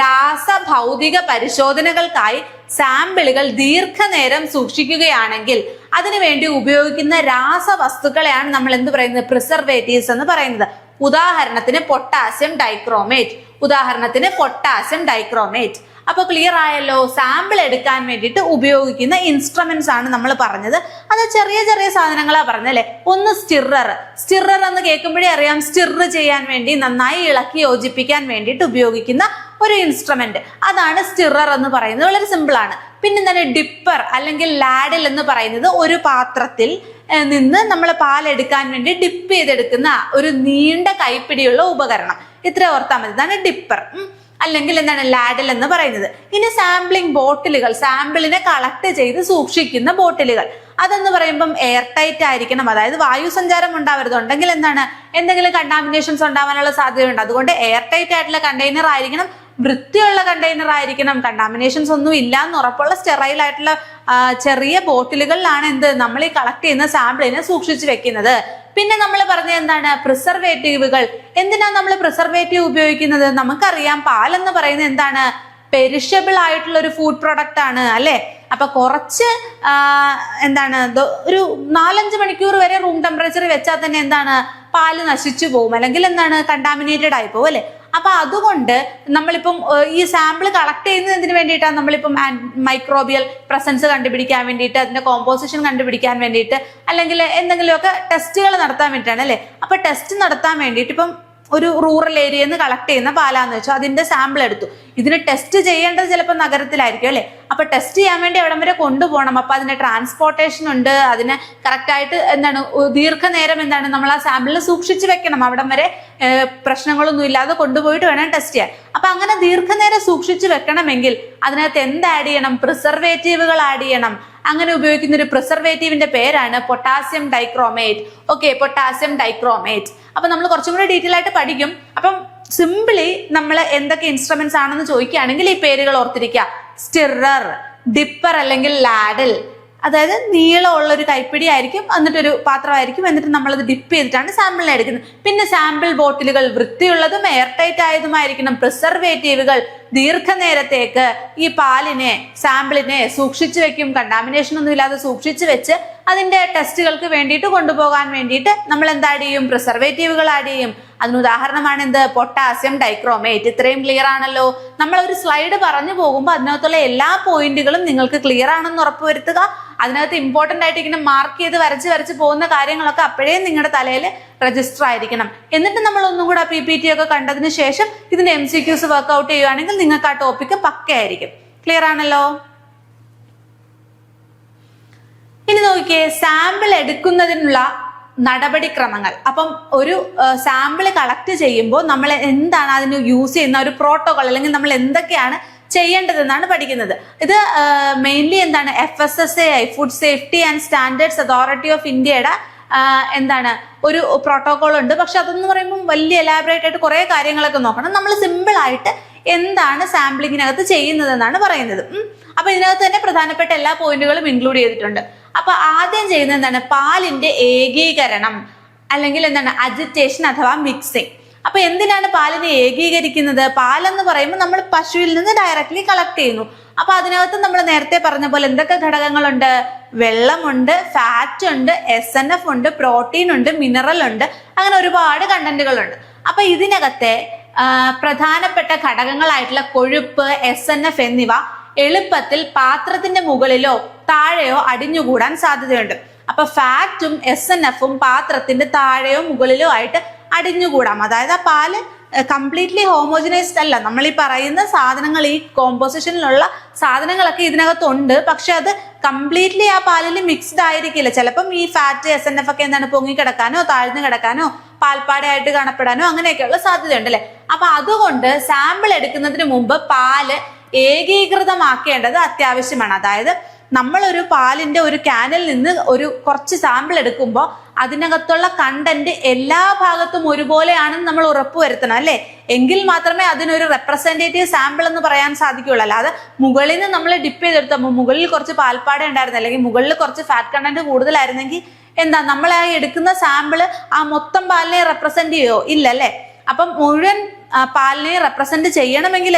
രാസഭൗതിക പരിശോധനകൾക്കായി സാമ്പിളുകൾ ദീർഘനേരം സൂക്ഷിക്കുകയാണെങ്കിൽ അതിനുവേണ്ടി ഉപയോഗിക്കുന്ന രാസവസ്തുക്കളെയാണ് നമ്മൾ എന്ത് പറയുന്നത്, പ്രിസർവേറ്റീവ്സ് എന്ന് പറയുന്നത്. ഉദാഹരണത്തിന് പൊട്ടാസ്യം ഡൈക്രോമേറ്റ്. അപ്പൊ ക്ലിയർ ആയല്ലോ. സാമ്പിൾ എടുക്കാൻ വേണ്ടിയിട്ട് ഉപയോഗിക്കുന്ന ഇൻസ്ട്രുമെന്റ്സ് ആണ് നമ്മൾ പറഞ്ഞത്. അത് ചെറിയ ചെറിയ സാധനങ്ങളാ പറഞ്ഞല്ലേ. ഒന്ന് സ്റ്റിറർ എന്ന് കേൾക്കുമ്പോഴേ അറിയാം, സ്റ്റിർ ചെയ്യാൻ വേണ്ടി, നന്നായി ഇളക്കി യോജിപ്പിക്കാൻ വേണ്ടിയിട്ട് ഉപയോഗിക്കുന്ന ഒരു ഇൻസ്ട്രുമെന്റ്, അതാണ് സ്റ്റിറർ എന്ന് പറയുന്നത്. വളരെ സിമ്പിൾ ആണ്. പിന്നെ എന്താണ്, ഡിപ്പർ അല്ലെങ്കിൽ ലാഡിൽ എന്ന് പറയുന്നത് ഒരു പാത്രത്തിൽ നിന്ന് നമ്മൾ പാലെടുക്കാൻ വേണ്ടി ഡിപ്പ് ചെയ്തെടുക്കുന്ന ഒരു നീണ്ട കൈപ്പിടിയുള്ള ഉപകരണം. ഇത്ര ഓർത്താൽ മതി. ഇതാണ് ഡിപ്പർ അല്ലെങ്കിൽ എന്താണ്, ലാഡിൽ എന്ന് പറയുന്നത്. ഇനി സാമ്പിളിംഗ് ബോട്ടിലുകൾ, സാമ്പിളിനെ കളക്ട് ചെയ്ത് സൂക്ഷിക്കുന്ന ബോട്ടിലുകൾ, അതെന്ന് പറയുമ്പം എയർ ടൈറ്റ് ആയിരിക്കണം. അതായത് വായു സഞ്ചാരം ഉണ്ടാവരുത്. ഉണ്ടെങ്കിൽ എന്താണ്, എന്തെങ്കിലും കണ്ടാമിനേഷൻസ് ഉണ്ടാവാനുള്ള സാധ്യതയുണ്ട്. അതുകൊണ്ട് എയർ ടൈറ്റ് ആയിട്ടുള്ള കണ്ടെയ്നർ ആയിരിക്കണം, വൃത്തിയുള്ള കണ്ടെയ്നർ ആയിരിക്കണം, കണ്ടാമിനേഷൻസ് ഒന്നും ഇല്ല എന്ന് ഉറപ്പുള്ള സ്റ്റെറൈൽ ആയിട്ടുള്ള ചെറിയ ബോട്ടിലുകളിലാണ് നമ്മൾ ഈ കളക്ട് ചെയ്യുന്ന സാമ്പിളിനെ സൂക്ഷിച്ചു വെക്കുന്നത്. പിന്നെ നമ്മൾ പറഞ്ഞ എന്താണ്, പ്രിസർവേറ്റീവുകൾ. എന്തിനാ നമ്മൾ പ്രിസർവേറ്റീവ് ഉപയോഗിക്കുന്നത്? നമുക്കറിയാം, പാലെന്ന് പറയുന്നത് എന്താണ്, പെരിഷബിൾ ആയിട്ടുള്ള ഒരു ഫുഡ് പ്രൊഡക്റ്റ് ആണ് അല്ലെ. അപ്പൊ കുറച്ച് എന്താണ്, ഒരു 4-5 മണിക്കൂർ വരെ റൂം ടെമ്പറേച്ചറിൽ വെച്ചാൽ തന്നെ എന്താണ്, പാല് നശിച്ചു പോകും, അല്ലെങ്കിൽ എന്താണ്, കണ്ടാമിനേറ്റഡ് ആയി പോകും അല്ലെ. അപ്പൊ അതുകൊണ്ട് നമ്മളിപ്പം ഈ സാമ്പിൾ കളക്ട് ചെയ്യുന്നതിന് വേണ്ടിയിട്ടാണ്, നമ്മളിപ്പം മൈക്രോബിയൽ പ്രസൻസ് കണ്ടുപിടിക്കാൻ വേണ്ടിയിട്ട്, അതിന്റെ കോമ്പോസിഷൻ കണ്ടുപിടിക്കാൻ വേണ്ടിയിട്ട്, അല്ലെങ്കിൽ എന്തെങ്കിലുമൊക്കെ ടെസ്റ്റുകൾ നടത്താൻ വേണ്ടിയിട്ടാണ് അല്ലെ. അപ്പൊ ടെസ്റ്റ് നടത്താൻ വേണ്ടിയിട്ട് ഇപ്പം ഒരു റൂറൽ ഏരിയയിൽ നിന്ന് കളക്ട് ചെയ്യുന്ന പാലാന്ന് വെച്ചോ, അതിന്റെ സാമ്പിൾ എടുത്തു. ഇതിന് ടെസ്റ്റ് ചെയ്യേണ്ടത് ചിലപ്പോൾ നഗരത്തിലായിരിക്കും അല്ലെ. അപ്പൊ ടെസ്റ്റ് ചെയ്യാൻ വേണ്ടി എവിടം വരെ കൊണ്ടുപോകണം. അപ്പൊ അതിന്റെ ട്രാൻസ്പോർട്ടേഷൻ ഉണ്ട്, അതിന് കറക്റ്റായിട്ട് ദീർഘനേരം നമ്മൾ ആ സാമ്പിളിൽ സൂക്ഷിച്ചു വെക്കണം. അവിടം വരെ പ്രശ്നങ്ങളൊന്നും ഇല്ലാതെ കൊണ്ടുപോയിട്ട് വേണം ടെസ്റ്റ് ചെയ്യാൻ. അപ്പൊ അങ്ങനെ ദീർഘനേരം സൂക്ഷിച്ചു വെക്കണമെങ്കിൽ അതിനകത്ത് എന്ത് ആഡ് ചെയ്യണം? പ്രിസർവേറ്റീവുകൾ ആഡ് ചെയ്യണം. അങ്ങനെ ഉപയോഗിക്കുന്ന ഒരു പ്രിസർവേറ്റീവിന്റെ പേരാണ് potassium dichromate. Okay, potassium dichromate. അപ്പൊ നമ്മൾ കുറച്ചും കൂടി ഡീറ്റെയിൽ ആയിട്ട് പഠിക്കും. അപ്പം സിംപിളി നമ്മൾ എന്തൊക്കെ ഇൻസ്ട്രുമെന്റ്സ് ആണെന്ന് ചോദിക്കുകയാണെങ്കിൽ ഈ പേരുകൾ ഓർത്തിരിക്കുക. സ്റ്റിറർ, ഡിപ്പർ അല്ലെങ്കിൽ ലാഡിൽ, അതായത് നീളമുള്ള ഒരു കൈപ്പിടി ആയിരിക്കും, എന്നിട്ടൊരു പാത്രമായിരിക്കും, എന്നിട്ട് നമ്മളത് ഡിപ്പ് ചെയ്തിട്ടാണ് സാമ്പിളിനെ എടുക്കുന്നത്. പിന്നെ സാമ്പിൾ ബോട്ടിലുകൾ വൃത്തിയുള്ളതും എയർ ടൈറ്റ് ആയതുമായിരിക്കണം. പ്രിസർവേറ്റീവുകൾ ദീർഘനേരത്തേക്ക് ഈ സാമ്പിളിനെ സൂക്ഷിച്ചു വെക്കും. കണ്ടാമിനേഷൻ ഒന്നും ഇല്ലാതെ സൂക്ഷിച്ചു വെച്ച് അതിന്റെ ടെസ്റ്റുകൾക്ക് വേണ്ടിയിട്ട് കൊണ്ടുപോകാൻ വേണ്ടിയിട്ട് നമ്മൾ എന്താഡ് ചെയ്യും? പ്രിസർവേറ്റീവുകൾ ആഡ് ചെയ്യും. അതിന് ഉദാഹരണമാണ് എന്ത്? Potassium dichromate. ഇത്രയും ക്ലിയർ ആണല്ലോ. നമ്മൾ ഒരു സ്ലൈഡ് പറഞ്ഞു പോകുമ്പോൾ അതിനകത്തുള്ള എല്ലാ പോയിന്റുകളും നിങ്ങൾക്ക് ക്ലിയർ ആണെന്ന് ഉറപ്പുവരുത്തുക. അതിനകത്ത് ഇമ്പോർട്ടന്റ് ആയിട്ട് ഇങ്ങനെ മാർക്ക് ചെയ്ത് വരച്ച് പോകുന്ന കാര്യങ്ങളൊക്കെ അപ്പോഴേ നിങ്ങളുടെ തലയിൽ രജിസ്റ്റർ ആയിരിക്കണം. എന്നിട്ട് നമ്മൾ ഒന്നും കൂടെ PPT ഒക്കെ കണ്ടതിന് ശേഷം ഇതിന്റെ MCQs വർക്ക്ഔട്ട് ചെയ്യുകയാണെങ്കിൽ നിങ്ങൾക്ക് ആ ടോപ്പിക്ക് പക്കയായിരിക്കും. ക്ലിയർ ആണല്ലോ. ഇനി നോക്കിയേ, സാമ്പിൾ എടുക്കുന്നതിനുള്ള നടപടിക്രമങ്ങൾ. അപ്പം ഒരു സാമ്പിൾ കളക്ട് ചെയ്യുമ്പോൾ നമ്മൾ എന്താണ് അതിന് യൂസ് ചെയ്യുന്ന ഒരു പ്രോട്ടോകോൾ, അല്ലെങ്കിൽ നമ്മൾ എന്തൊക്കെയാണ് ചെയ്യേണ്ടതെന്നാണ് പഠിക്കുന്നത്. ഇത് മെയിൻലി എന്താണ്? FSSAI, food safety and standards authority of ഇന്ത്യയുടെ ഒരു പ്രോട്ടോകോൾ ഉണ്ട്. പക്ഷെ അതെന്ന് പറയുമ്പോൾ വലിയ എലാബറേറ്റ് ആയിട്ട് കുറെ കാര്യങ്ങളൊക്കെ നോക്കണം. നമ്മൾ സിമ്പിൾ ആയിട്ട് എന്താണ് സാമ്പിളിങ്ങിനകത്ത് ചെയ്യുന്നതെന്നാണ് പറയുന്നത്. അപ്പൊ ഇതിനകത്ത് തന്നെ പ്രധാനപ്പെട്ട എല്ലാ പോയിന്റുകളും ഇൻക്ലൂഡ് ചെയ്തിട്ടുണ്ട്. അപ്പൊ ആദ്യം ചെയ്യുന്നത് എന്താണ്? പാലിന്റെ ഏകീകരണം, അല്ലെങ്കിൽ അജിറ്റേഷൻ അഥവാ മിക്സിംഗ്. അപ്പൊ എന്തിനാണ് പാലിനെ ഏകീകരിക്കുന്നത്? പാലെന്ന് പറയുമ്പോൾ നമ്മൾ പശുവിൽ നിന്ന് ഡയറക്ട്ലി കളക്ട് ചെയ്യുന്നു. അപ്പൊ അതിനകത്ത് നമ്മൾ നേരത്തെ പറഞ്ഞ പോലെ എന്തൊക്കെ ഘടകങ്ങളുണ്ട്? വെള്ളമുണ്ട്, ഫാറ്റ് ഉണ്ട്, SNF ഉണ്ട്, പ്രോട്ടീൻ ഉണ്ട്, മിനറൽ ഉണ്ട്, അങ്ങനെ ഒരുപാട് കണ്ടന്റുകളുണ്ട്. അപ്പൊ ഇതിനകത്തെ പ്രധാനപ്പെട്ട ഘടകങ്ങളായിട്ടുള്ള കൊഴുപ്പ്, SNF എന്നിവ എളുപ്പത്തിൽ പാത്രത്തിന്റെ മുകളിലോ താഴെയോ അടിഞ്ഞുകൂടാൻ സാധ്യതയുണ്ട്. അപ്പൊ ഫാറ്റും SNFും പാത്രത്തിന്റെ താഴെയോ മുകളിലോ ആയിട്ട് അടിഞ്ഞുകൂടാം. അതായത് ആ പാല് കംപ്ലീറ്റ്ലി ഹോമോജനൈസ്ഡ് അല്ല. നമ്മൾ ഈ പറയുന്ന സാധനങ്ങൾ, ഈ കോമ്പോസിഷനിലുള്ള സാധനങ്ങളൊക്കെ ഇതിനകത്തുണ്ട്, പക്ഷെ അത് കംപ്ലീറ്റ്ലി ആ പാലിൽ മിക്സ്ഡ് ആയിരിക്കില്ല. ചിലപ്പം ഈ ഫാറ്റ്, SNF ഒക്കെ പൊങ്ങിക്കിടക്കാനോ താഴ്ന്നു കിടക്കാനോ പാൽപ്പാടയായിട്ട് കാണപ്പെടാനോ അങ്ങനെയൊക്കെയുള്ള സാധ്യതയുണ്ട് അല്ലെ. അപ്പൊ അതുകൊണ്ട് സാമ്പിൾ എടുക്കുന്നതിന് മുമ്പ് പാല് ഏകീകൃതമാക്കേണ്ടത് അത്യാവശ്യമാണ്. അതായത് നമ്മളൊരു പാലിന്റെ ഒരു ക്യാനിൽ നിന്ന് കുറച്ച് സാമ്പിൾ എടുക്കുമ്പോൾ അതിനകത്തുള്ള കണ്ടന്റ് എല്ലാ ഭാഗത്തും ഒരുപോലെയാണെന്ന് നമ്മൾ ഉറപ്പുവരുത്തണം അല്ലെ. എങ്കിൽ മാത്രമേ അതിനൊരു റെപ്രസെന്റേറ്റീവ് സാമ്പിൾ എന്ന് പറയാൻ സാധിക്കുകയുള്ളൂ. അല്ലാതെ മുകളിൽ നിന്ന് നമ്മൾ ഡിപ്പ് ചെയ്തെടുത്തപ്പോൾ മുകളിൽ കുറച്ച് പാൽപ്പാട ഉണ്ടായിരുന്നു, അല്ലെങ്കിൽ മുകളിൽ കുറച്ച് ഫാറ്റ് കണ്ടന്റ് കൂടുതലായിരുന്നെങ്കിൽ നമ്മൾ ആ എടുക്കുന്ന സാമ്പിള് ആ മൊത്തം പാലിനെ റെപ്രസെന്റ് ചെയ്യോ? ഇല്ലല്ലേ. അപ്പം മുഴുവൻ പാലിനെ റെപ്രസെന്റ് ചെയ്യണമെങ്കിൽ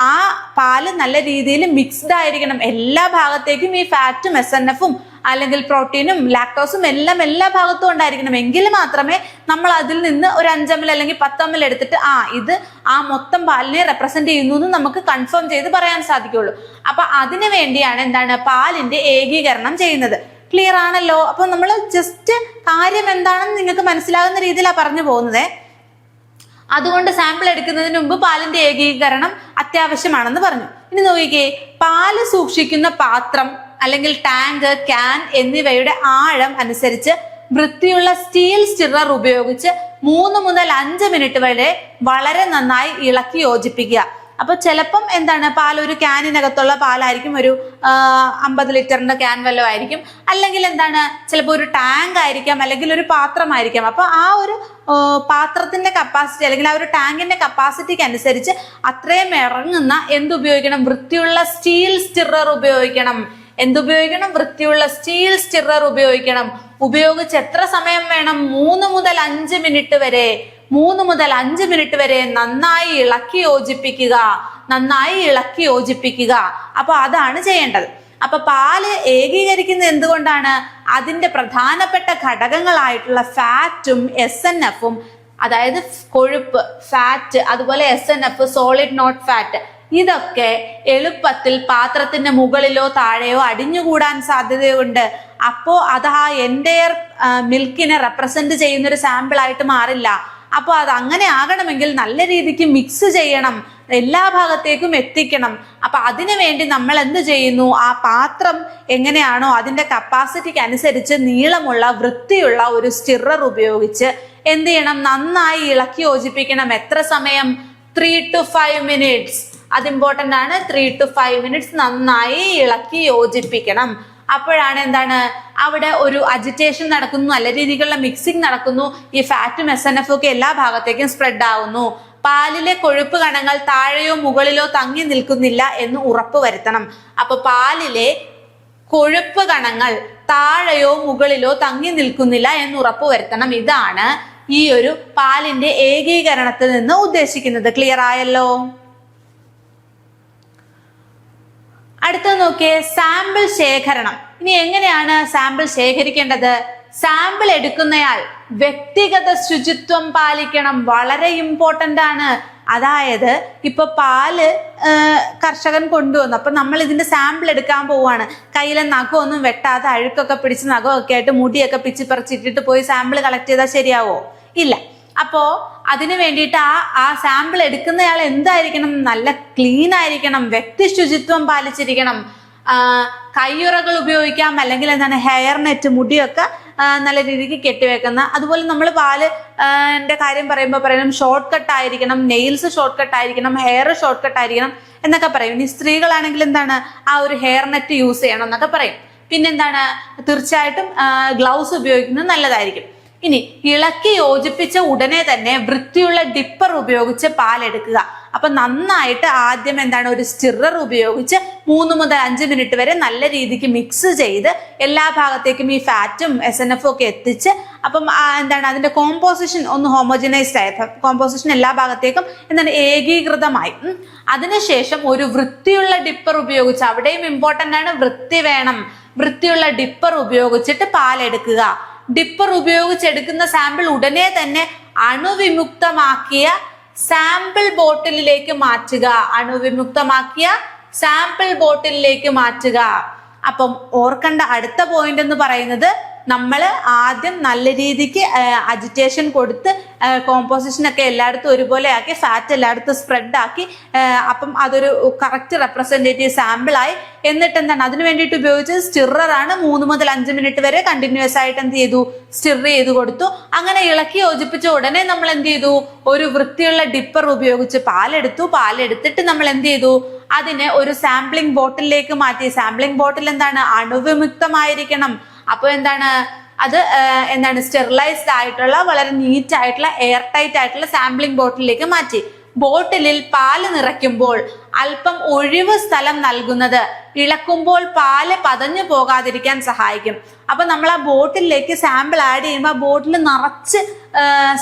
ആ പാല് നല്ല രീതിയിൽ മിക്സ്ഡ് ആയിരിക്കണം. എല്ലാ ഭാഗത്തേക്കും ഈ ഫാറ്റും SNFും അല്ലെങ്കിൽ പ്രോട്ടീനും ലാക്ടോസും എല്ലാം എല്ലാ ഭാഗത്തും ഉണ്ടായിരിക്കണം. എങ്കിൽ മാത്രമേ നമ്മൾ അതിൽ നിന്ന് ഒരു 5 ml അല്ലെങ്കിൽ 10 ml എടുത്തിട്ട് ഇത് ആ മൊത്തം പാലിനെ റെപ്രസെന്റ് ചെയ്യുന്നു എന്ന് നമുക്ക് കൺഫേം ചെയ്ത് പറയാൻ സാധിക്കുള്ളൂ. അപ്പൊ അതിനു വേണ്ടിയാണ് പാലിന്റെ ഏകീകരണം ചെയ്യുന്നത്. ക്ലിയർ ആണല്ലോ. അപ്പൊ നമ്മൾ ജസ്റ്റ് കാര്യം എന്താണെന്ന് നിങ്ങൾക്ക് മനസ്സിലാകുന്ന രീതിയിലാണ് പറഞ്ഞു പോകുന്നത്. അതുകൊണ്ട് സാമ്പിൾ എടുക്കുന്നതിന് മുമ്പ് പാലിന്റെ ഏകീകരണം അത്യാവശ്യമാണെന്ന് പറഞ്ഞു. ഇനി നോക്കിക്കേ, പാല് സൂക്ഷിക്കുന്ന പാത്രം അല്ലെങ്കിൽ ടാങ്ക്, ക്യാൻ എന്നിവയുടെ ആഴം അനുസരിച്ച് വൃത്തിയുള്ള സ്റ്റീൽ സ്റ്റിറർ ഉപയോഗിച്ച് 3 മുതൽ 5 മിനിറ്റ് വരെ വളരെ നന്നായി ഇളക്കി യോജിപ്പിക്കുക. അപ്പൊ ചിലപ്പം പാൽ ഒരു ക്യാനിനകത്തുള്ള പാലായിരിക്കും, ഒരു 50 ലിറ്ററിന്റെ ക്യാൻ വല്ലതും ആയിരിക്കും, അല്ലെങ്കിൽ ചിലപ്പോൾ ഒരു ടാങ്ക് ആയിരിക്കാം, അല്ലെങ്കിൽ ഒരു പാത്രമായിരിക്കാം. അപ്പൊ ആ ഒരു പാത്രത്തിന്റെ കപ്പാസിറ്റി അല്ലെങ്കിൽ ആ ഒരു ടാങ്കിന്റെ കപ്പാസിറ്റിക്ക് അനുസരിച്ച് അത്രയും ഇറങ്ങുന്ന എന്തുപയോഗിക്കണം? വൃത്തിയുള്ള സ്റ്റീൽ സ്റ്റിറർ ഉപയോഗിക്കണം. എന്തുപയോഗിക്കണം? വൃത്തിയുള്ള സ്റ്റീൽ സ്റ്റിറർ ഉപയോഗിക്കണം. ഉപയോഗിച്ച് എത്ര സമയം വേണം? 3 മുതൽ 5 മിനിറ്റ് വരെ. 3 മുതൽ 5 മിനിറ്റ് വരെ നന്നായി ഇളക്കി യോജിപ്പിക്കുക. അപ്പൊ അതാണ് ചെയ്യേണ്ടത്. അപ്പൊ പാല് ഏകീകരിക്കുന്നത് എന്തുകൊണ്ടാണ്? അതിന്റെ പ്രധാനപ്പെട്ട ഘടകങ്ങളായിട്ടുള്ള ഫാറ്റും SNFും, അതായത് കൊഴുപ്പ്, ഫാറ്റ്, അതുപോലെ SNF, സോളിഡ് നോട്ട് ഫാറ്റ്, ഇതൊക്കെ എളുപ്പത്തിൽ പാത്രത്തിന്റെ മുകളിലോ താഴെയോ അടിഞ്ഞുകൂടാൻ സാധ്യതയുണ്ട്. അപ്പോ അത് ആ എൻ്റയർ മിൽക്കിനെ റെപ്രസെന്റ് ചെയ്യുന്ന ഒരു സാമ്പിൾ ആയിട്ട് മാറില്ല. അപ്പോൾ അത് അങ്ങനെ ആകണമെങ്കിൽ നല്ല രീതിക്ക് മിക്സ് ചെയ്യണം, എല്ലാ ഭാഗത്തേക്കും എത്തിക്കണം. അപ്പൊ അതിനു വേണ്ടി നമ്മൾ എന്ത് ചെയ്യുന്നു, ആ പാത്രം എങ്ങനെയാണോ അതിന്റെ കപ്പാസിറ്റിക്ക് അനുസരിച്ച് നീളമുള്ള വൃത്തിയുള്ള ഒരു സ്റ്റിറർ ഉപയോഗിച്ച് എന്ത് ചെയ്യണം, നന്നായി ഇളക്കി യോജിപ്പിക്കണം. എത്ര സമയം? 3 to 5 minutes. അത് ഇമ്പോർട്ടന്റ് ആണ്. 3 to 5 minutes നന്നായി ഇളക്കി യോജിപ്പിക്കണം. അപ്പോഴാണ് എന്താണ്, അവിടെ ഒരു അജിറ്റേഷൻ നടക്കുന്നു, നല്ല രീതിയിലുള്ള മിക്സിംഗ് നടക്കുന്നു, ഈ ഫാറ്റും SNF ഒക്കെ എല്ലാ ഭാഗത്തേക്കും സ്പ്രെഡ് ആവുന്നു. പാലിലെ കൊഴുപ്പ് കണങ്ങൾ താഴെയോ മുകളിലോ തങ്ങി നിൽക്കുന്നില്ല എന്ന് ഉറപ്പ് വരുത്തണം. അപ്പൊ പാലിലെ കൊഴുപ്പ് കണങ്ങൾ താഴെയോ മുകളിലോ തങ്ങി നിൽക്കുന്നില്ല എന്ന് ഉറപ്പ് വരുത്തണം. ഇതാണ് ഈ ഒരു പാലിന്റെ ഏകീകരണത്തിൽ നിന്ന് ഉദ്ദേശിക്കുന്നത്. ക്ലിയർ ആയല്ലോ? അടുത്ത നോക്കിയേ, സാമ്പിൾ ശേഖരണം. ഇനി എങ്ങനെയാണ് സാമ്പിൾ ശേഖരിക്കേണ്ടത്? സാമ്പിൾ എടുക്കുന്നയാൾ വ്യക്തിഗത ശുചിത്വം പാലിക്കണം. വളരെ ഇമ്പോർട്ടന്റ് ആണ്. അതായത് ഇപ്പൊ പാല് കർഷകൻ കൊണ്ടുവന്നു, അപ്പൊ നമ്മൾ ഇതിന്റെ സാമ്പിൾ എടുക്കാൻ പോവാണ്. കയ്യിലെ നഖമൊന്നും വെട്ടാതെ അഴുക്കൊക്കെ പിടിച്ച് നഖമൊക്കെ ആയിട്ട് മുടിയൊക്കെ പിച്ചി പറിച്ചിട്ടിട്ട് പോയി സാമ്പിൾ കളക്ട് ചെയ്താൽ ശരിയാവോ? ഇല്ല. അപ്പോ അതിനു വേണ്ടിയിട്ട് ആ സാമ്പിൾ എടുക്കുന്നയാൾ എന്തായിരിക്കണം? നല്ല ക്ലീൻ ആയിരിക്കണം, വ്യക്തി ശുചിത്വം പാലിച്ചിരിക്കണം. കയ്യുറകൾ ഉപയോഗിക്കാം, അല്ലെങ്കിൽ എന്താണ് ഹെയർ നെറ്റ്, മുടിയൊക്കെ നല്ല രീതിക്ക് കെട്ടിവെക്കുന്ന. അതുപോലെ നമ്മൾ പാലിന്റെ കാര്യം പറയുമ്പോൾ പറയണം ഷോർട്ട് കട്ട് ആയിരിക്കണം, നെയിൽസ് ഷോർട്ട് കട്ട് ആയിരിക്കണം, ഹെയർ ഷോർട്ട് കട്ട് ആയിരിക്കണം എന്നൊക്കെ പറയും. ഇനി സ്ത്രീകളാണെങ്കിൽ എന്താണ്, ആ ഒരു ഹെയർ നെറ്റ് യൂസ് ചെയ്യണം എന്നൊക്കെ പറയും. പിന്നെന്താണ്, തീർച്ചയായിട്ടും ഗ്ലൗസ് ഉപയോഗിക്കുന്നത് നല്ലതായിരിക്കും. ഇനി ഇളക്കി യോജിപ്പിച്ച ഉടനെ തന്നെ വൃത്തിയുള്ള ഡിപ്പർ ഉപയോഗിച്ച് പാലെടുക്കുക. അപ്പൊ നന്നായിട്ട് ആദ്യം എന്താണ്, ഒരു സ്റ്റിറർ ഉപയോഗിച്ച് 3 മുതൽ 5 മിനിറ്റ് വരെ നല്ല രീതിക്ക് മിക്സ് ചെയ്ത് എല്ലാ ഭാഗത്തേക്കും ഈ ഫാറ്റും SNF ഒക്കെ എത്തിച്ച് അപ്പം എന്താണ് അതിന്റെ കോമ്പോസിഷൻ ഒന്ന് ഹോമോജനൈസ്ഡ് ആയി, കോമ്പോസിഷൻ എല്ലാ ഭാഗത്തേക്കും എന്താണ് ഏകീകൃതമായി. അതിനുശേഷം ഒരു വൃത്തിയുള്ള ഡിപ്പർ ഉപയോഗിച്ച്, അവിടെയും ഇമ്പോർട്ടന്റ് ആണ്, വൃത്തി വേണം. വൃത്തിയുള്ള ഡിപ്പർ ഉപയോഗിച്ചിട്ട് പാലെടുക്കുക. ഡിപ്പർ ഉപയോഗിച്ചെടുക്കുന്ന സാമ്പിൾ ഉടനെ തന്നെ അണുവിമുക്തമാക്കിയ സാമ്പിൾ ബോട്ടിലിലേക്ക് മാറ്റുക. അണുവിമുക്തമാക്കിയ സാമ്പിൾ ബോട്ടിലിലേക്ക് മാറ്റുക. അപ്പം ഓർക്കേണ്ട അടുത്ത പോയിന്റ് എന്ന് പറയുന്നത്, നമ്മൾ ആദ്യം നല്ല രീതിക്ക് അജിറ്റേഷൻ കൊടുത്ത് കോമ്പോസിഷൻ ഒക്കെ എല്ലായിടത്തും ഒരുപോലെ ആക്കി, ഫാറ്റ് എല്ലായിടത്തും സ്പ്രെഡ് ആക്കി, അപ്പം അതൊരു കറക്റ്റ് റെപ്രസെന്റേറ്റീവ് സാമ്പിൾ ആയി. എന്നിട്ട് എന്താണ് അതിന് വേണ്ടിയിട്ട് ഉപയോഗിച്ചത്? സ്റ്റിറർ ആണ്. 3 മുതൽ 5 മിനിറ്റ് വരെ കണ്ടിന്യൂസ് ആയിട്ട് എന്ത് ചെയ്തു, സ്റ്റിർ ചെയ്ത് കൊടുത്തു. അങ്ങനെ ഇളക്കി യോജിപ്പിച്ച ഉടനെ നമ്മൾ എന്ത് ചെയ്തു, ഒരു വൃത്തിയുള്ള ഡിപ്പർ ഉപയോഗിച്ച് പാലെടുത്തു. പാലെടുത്തിട്ട് നമ്മൾ എന്ത് ചെയ്തു, അതിനെ ഒരു സാമ്പിളിംഗ് ബോട്ടിലേക്ക് മാറ്റി. സാമ്പിളിംഗ് ബോട്ടിൽ എന്താണ്, അണുവിമുക്തമായിരിക്കണം. അപ്പൊ എന്താണ് അത് എന്താണ് സ്റ്റെറിലൈസ്ഡ് ആയിട്ടുള്ള വളരെ നീറ്റ് ആയിട്ടുള്ള എയർ ടൈറ്റ് ആയിട്ടുള്ള സാമ്പിളിംഗ് ബോട്ടിലേക്ക് മാറ്റി. ബോട്ടിലിൽ പാല് നിറയ്ക്കുമ്പോൾ അല്പം ഒഴിവ് സ്ഥലം നൽകുന്നത് ഇളക്കുമ്പോൾ പാല് പതഞ്ഞു പോകാതിരിക്കാൻ സഹായിക്കും. അപ്പൊ നമ്മൾ ആ ബോട്ടിലേക്ക് സാമ്പിൾ ആഡ് ചെയ്യുമ്പോൾ ആ ബോട്ടിൽ നിറച്ച്